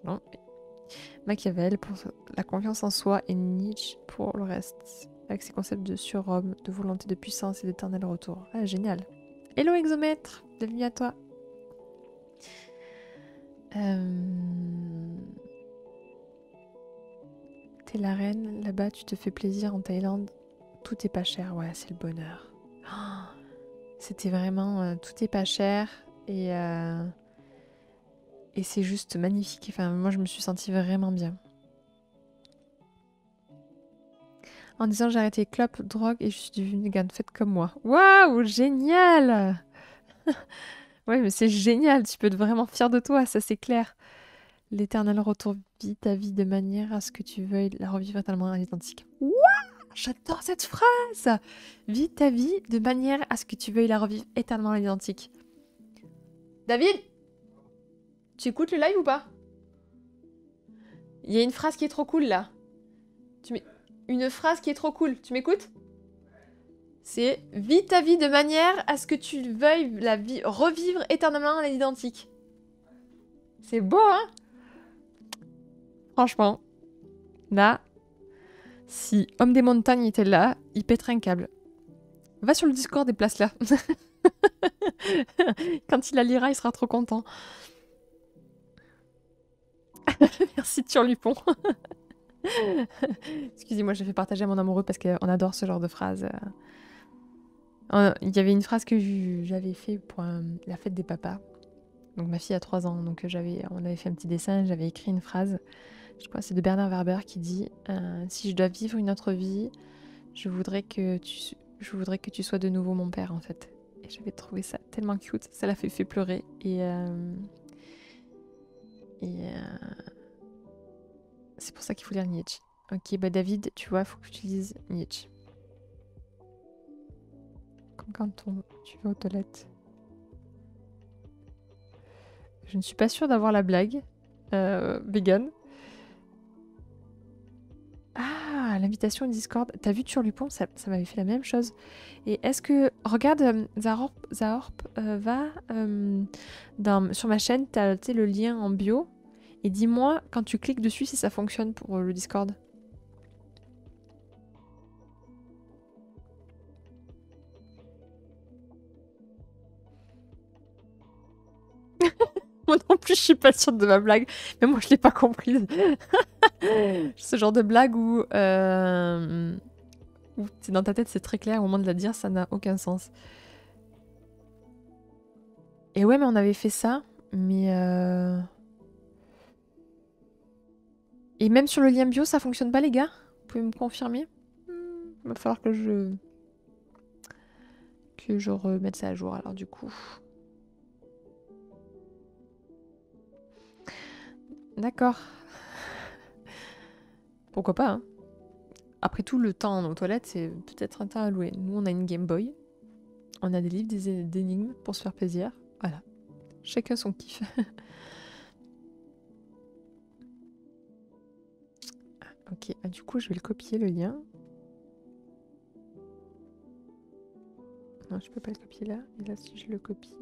Non. Machiavel pour la confiance en soi et Nietzsche pour le reste. Avec ses concepts de surhomme, de volonté de puissance et d'éternel retour. Ah, génial. Hello Exomètre, bienvenue à toi. T'es la reine, là-bas tu te fais plaisir en Thaïlande. Tout est pas cher, ouais, c'est le bonheur. Oh, c'était vraiment... tout est pas cher et c'est juste magnifique. Enfin, moi je me suis sentie vraiment bien. En disant j'ai arrêté clope, drogue et je suis devenue vegan, faites comme moi. Waouh, génial. Ouais, mais c'est génial, tu peux être vraiment fier de toi, ça c'est clair. L'éternel retour vit ta vie de manière à ce que tu veuilles la revivre tellement à l'identique. Waouh, j'adore cette phrase. Vis ta vie de manière à ce que tu veuilles la revivre éternellement à l'identique. David, tu écoutes le live ou pas? Il y a une phrase qui est trop cool là. Une phrase qui est trop cool. Tu m'écoutes? C'est vis ta vie de manière à ce que tu veuilles la revivre éternellement à l'identique. C'est beau, hein? Franchement, là, si Homme des Montagnes était là, il pèterait un câble. Va sur le Discord des places là. Quand il la lira, il sera trop content. Merci Turlupon. Excusez-moi, je fais partager à mon amoureux parce qu'on adore ce genre de phrase. Il y avait une phrase que j'avais fait pour la fête des papas. Donc ma fille a 3 ans, donc on avait fait un petit dessin, j'avais écrit une phrase. Je crois que c'est de Bernard Werber qui dit si je dois vivre une autre vie, je voudrais que tu sois de nouveau mon père en fait. Et j'avais trouvé ça tellement cute, ça l'a fait pleurer et c'est pour ça qu'il faut lire Nietzsche. Ok, bah David, tu vois, il faut que tu lises Nietzsche. Comme quand tu vas aux toilettes. Je ne suis pas sûre d'avoir la blague. vegan. Ah, l'invitation au Discord. T'as vu Turlupon, ça m'avait fait la même chose. Et est-ce que... Regarde, Zahorp, va sur ma chaîne, t'as le lien en bio. Et dis-moi, quand tu cliques dessus, si ça fonctionne pour le Discord. Moi non plus, je suis pas sûre de ma blague. Mais moi, je l'ai pas comprise. Ce genre de blague où dans ta tête, c'est très clair. Au moment de la dire, ça n'a aucun sens. Et ouais, mais on avait fait ça. Mais... Et même sur le lien bio, ça fonctionne pas, les gars? Vous pouvez me confirmer? Il va falloir que je remette ça à jour, alors, du coup. D'accord. Pourquoi pas, hein. Après tout, le temps aux toilettes, c'est peut-être un temps à louer. Nous, on a une Game Boy. On a des livres, d'énigmes pour se faire plaisir. Voilà. Chacun son kiff. Ok, du coup, je vais le copier, le lien. Non, je peux pas le copier là. Et là, si je le copie...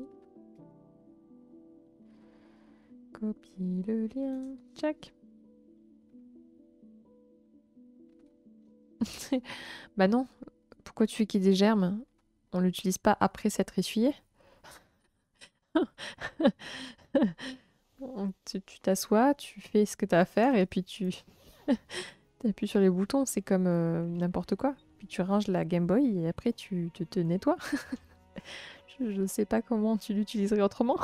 Copie le lien. Check. Bah non. Pourquoi tu fais qu'il y ait des germes? On l'utilise pas après s'être essuyé. Tu t'assois, tu fais ce que tu as à faire et puis tu appuies sur les boutons. C'est comme n'importe quoi. Puis tu ranges la Game Boy et après tu te nettoies. Je sais pas comment tu l'utiliserais autrement.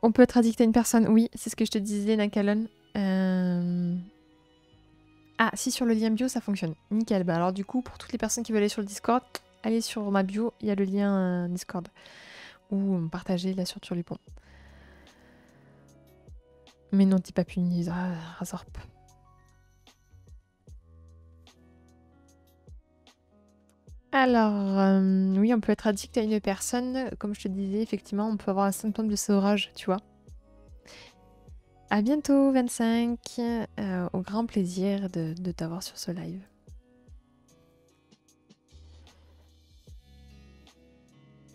On peut être addict à une personne. Oui, c'est ce que je te disais, Nakalon. Ah, si sur le lien bio, ça fonctionne. Nickel. Bah alors du coup, pour toutes les personnes qui veulent aller sur le Discord, allez sur ma bio, il y a le lien Discord. Ou partager là sur Turlupon. Mais non, t'es pas puni, Razorp. Alors, oui, on peut être addict à une personne. Comme je te disais, effectivement, on peut avoir un symptôme de sevrage, tu vois. À bientôt, 25. Au grand plaisir de t'avoir sur ce live.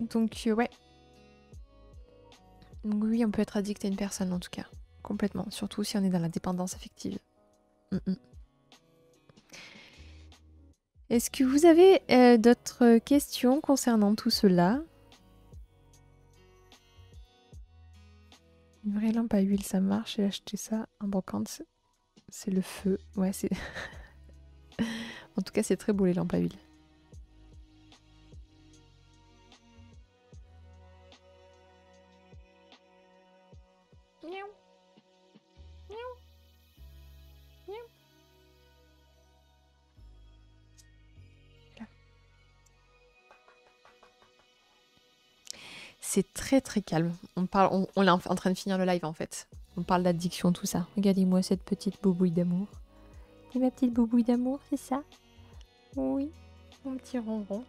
Donc, ouais. Donc, oui, on peut être addict à une personne, en tout cas. Complètement. Surtout si on est dans la dépendance affective. Est-ce que vous avez d'autres questions concernant tout cela? Une vraie lampe à huile, ça marche. J'ai acheté ça en brocante. C'est le feu. Ouais, c'est... En tout cas, c'est très beau, les lampes à huile. Miaou. Miaou. Miaou. Là. C'est très très calme. On est en train de finir le live en fait. On parle d'addiction, tout ça. Regardez-moi cette petite boubouille d'amour. C'est ma petite boubouille d'amour, c'est ça? Oui, mon petit ronron.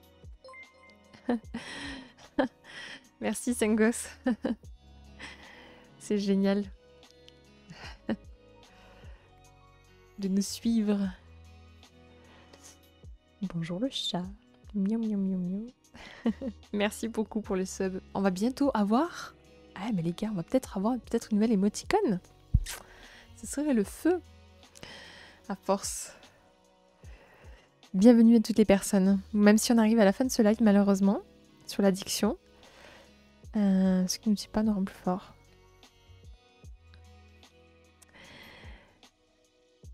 Merci Sengos. C'est génial de nous suivre. Bonjour le chat. Miaou miaou miaou miaou. Merci beaucoup pour les subs. On va bientôt avoir... Ah mais les gars, on va peut-être avoir une nouvelle émoticône. Ce serait le feu. À force. Bienvenue à toutes les personnes. Même si on arrive à la fin de ce live, malheureusement, sur l'addiction. Ce qui ne me suit pas nous rend plus fort.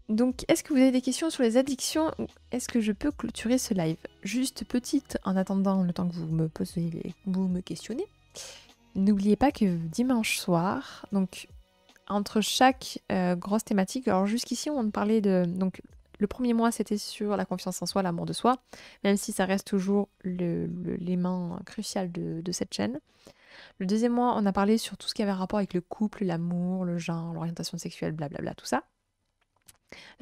Donc, est-ce que vous avez des questions sur les addictions ou est-ce que je peux clôturer ce live? Juste petite, en attendant le temps que vous me questionnez. N'oubliez pas que dimanche soir, donc entre chaque grosse thématique, alors jusqu'ici on parlait de... Donc, le premier mois c'était sur la confiance en soi, l'amour de soi, même si ça reste toujours l'élément crucial de cette chaîne. Le deuxième mois, on a parlé sur tout ce qui avait rapport avec le couple, l'amour, le genre, l'orientation sexuelle, blablabla, tout ça.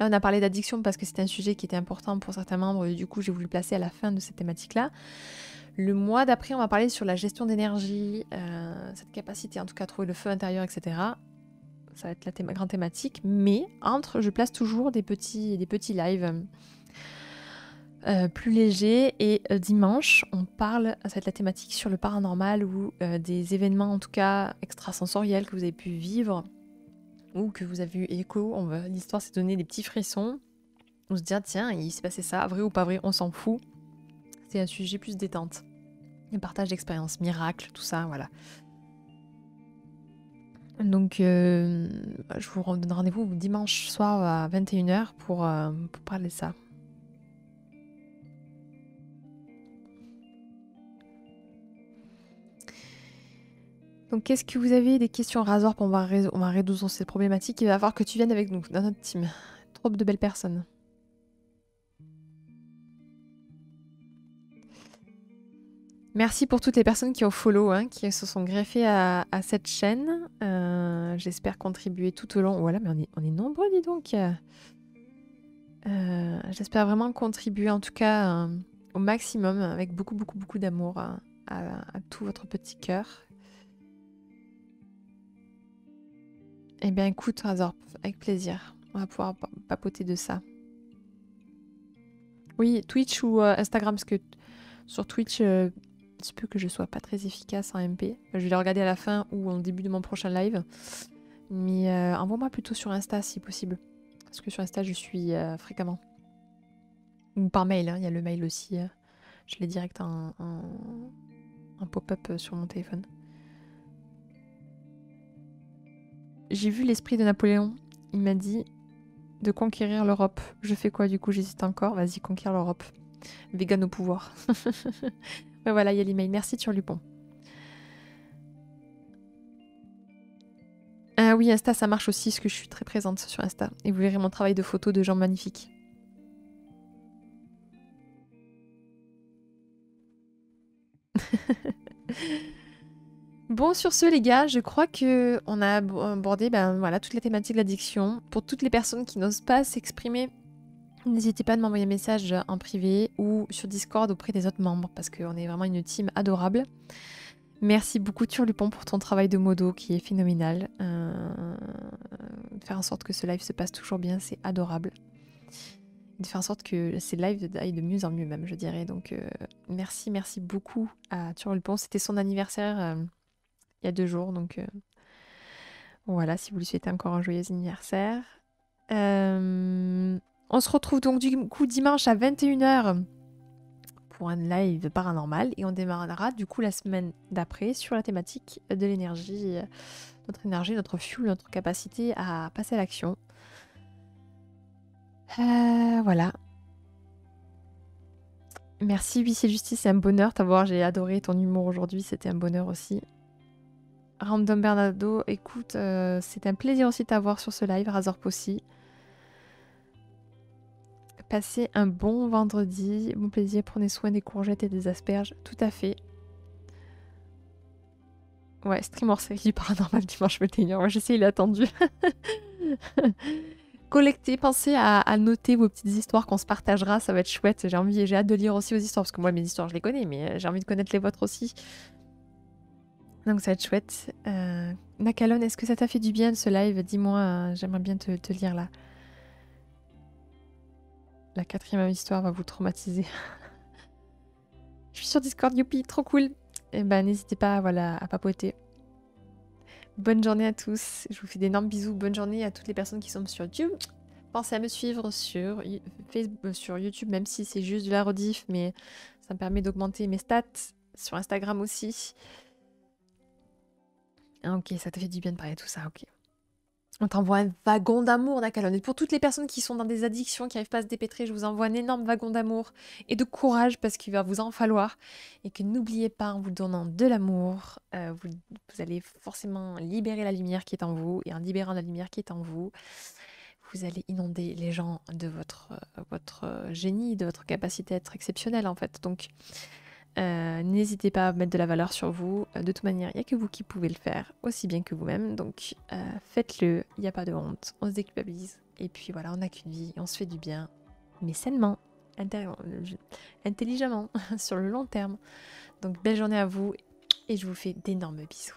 Là, on a parlé d'addiction parce que c'était un sujet qui était important pour certains membres et du coup, j'ai voulu le placer à la fin de cette thématique-là. Le mois d'après, on va parler sur la gestion d'énergie, cette capacité en tout cas à trouver le feu intérieur, etc. Ça va être la grande thématique. Mais entre, je place toujours des petits lives plus légers. Et dimanche, on parle, ça va être la thématique sur le paranormal ou des événements en tout cas extrasensoriels que vous avez pu vivre ou que vous avez eu écho. L'histoire s'est donné des petits frissons. On se dit, ah, tiens, il s'est passé ça, vrai ou pas vrai, on s'en fout. C'est un sujet plus détente. Un partage d'expériences, miracles, tout ça, voilà. Donc, je vous donne rendez-vous dimanche soir à 21h pour parler de ça. Donc, qu'est-ce que vous avez des questions, Razor, on va résoudre cette problématique. Il va falloir que tu viennes avec nous dans notre team. Trop de belles personnes. Merci pour toutes les personnes qui ont follow, hein, qui se sont greffées à cette chaîne. J'espère contribuer tout au long. Voilà, mais on est nombreux, dis donc. J'espère vraiment contribuer, en tout cas, au maximum, avec beaucoup, beaucoup, beaucoup d'amour à tout votre petit cœur. Eh bien, écoute, Razor, avec plaisir. On va pouvoir papoter de ça. Oui, Twitch ou Instagram, parce que sur Twitch, il se peut que je sois pas très efficace en MP. Je vais les regarder à la fin ou au début de mon prochain live. Mais envoie-moi plutôt sur Insta si possible. Parce que sur Insta, je suis fréquemment. Ou par mail, hein, il y a le mail aussi. Je l'ai direct en pop-up sur mon téléphone. J'ai vu l'esprit de Napoléon. Il m'a dit de conquérir l'Europe. Je fais quoi du coup? J'hésite encore. Vas-y, conquérir l'Europe. Vegan au pouvoir. Ouais, voilà, il y a l'email. Merci Turlupon. Ah oui, Insta, ça marche aussi, parce que je suis très présente sur Insta. Et vous verrez mon travail de photo de gens magnifiques. Bon, sur ce, les gars, je crois que on a abordé voilà, toute la thématique de l'addiction. Pour toutes les personnes qui n'osent pas s'exprimer, n'hésitez pas à m'envoyer un message en privé ou sur Discord auprès des autres membres, parce qu'on est vraiment une team adorable. Merci beaucoup Turlupon pour ton travail de modo qui est phénoménal. De faire en sorte que ce live se passe toujours bien, c'est adorable. De faire en sorte que ces lives aillent de mieux en mieux même, je dirais. Donc merci beaucoup à Turlupon. C'était son anniversaire il y a 2 jours, donc voilà, si vous lui souhaitez encore un joyeux anniversaire. On se retrouve donc du coup dimanche à 21h pour un live paranormal et on démarrera du coup la semaine d'après sur la thématique de l'énergie, notre fuel, notre capacité à passer à l'action. Voilà. Merci huissier justice, c'est un bonheur t'avoir, j'ai adoré ton humour aujourd'hui, c'était un bonheur aussi. Random Bernardo, écoute, c'est un plaisir aussi de t'avoir sur ce live, Razor Possi. Passez un bon vendredi, bon plaisir, prenez soin des courgettes et des asperges, tout à fait. Ouais, stream hors série du paranormal dimanche 21h, ouais, je sais, il est attendu. Collectez, pensez à noter vos petites histoires qu'on se partagera, ça va être chouette. J'ai hâte de lire aussi vos histoires, parce que moi mes histoires je les connais, mais j'ai envie de connaître les vôtres aussi. Donc ça va être chouette. Nakalon, est-ce que ça t'a fait du bien ce live? Dis-moi, j'aimerais bien te lire là. La 4e histoire va vous traumatiser. Je suis sur Discord, youpi, trop cool. Et ben n'hésitez pas voilà, à papoter. Bonne journée à tous. Je vous fais d'énormes bisous. Bonne journée à toutes les personnes qui sont sur YouTube. Pensez à me suivre sur Facebook, sur YouTube, même si c'est juste de la rediff, mais ça me permet d'augmenter mes stats. Sur Instagram aussi. Ah, ok, ça te fait du bien de parler de tout ça, ok. On t'envoie un wagon d'amour, Nakalon. Et pour toutes les personnes qui sont dans des addictions, qui n'arrivent pas à se dépêtrer, je vous envoie un énorme wagon d'amour et de courage parce qu'il va vous en falloir. Et que n'oubliez pas, en vous donnant de l'amour, vous allez forcément libérer la lumière qui est en vous. Et en libérant la lumière qui est en vous, vous allez inonder les gens de votre génie, de votre capacité à être exceptionnel en fait. Donc, n'hésitez pas à mettre de la valeur sur vous. De toute manière, il n'y a que vous qui pouvez le faire aussi bien que vous-même. Donc faites-le, il n'y a pas de honte. On se déculpabilise. Et puis voilà, on n'a qu'une vie, on se fait du bien, mais sainement, intelligemment, sur le long terme. Donc belle journée à vous et je vous fais d'énormes bisous.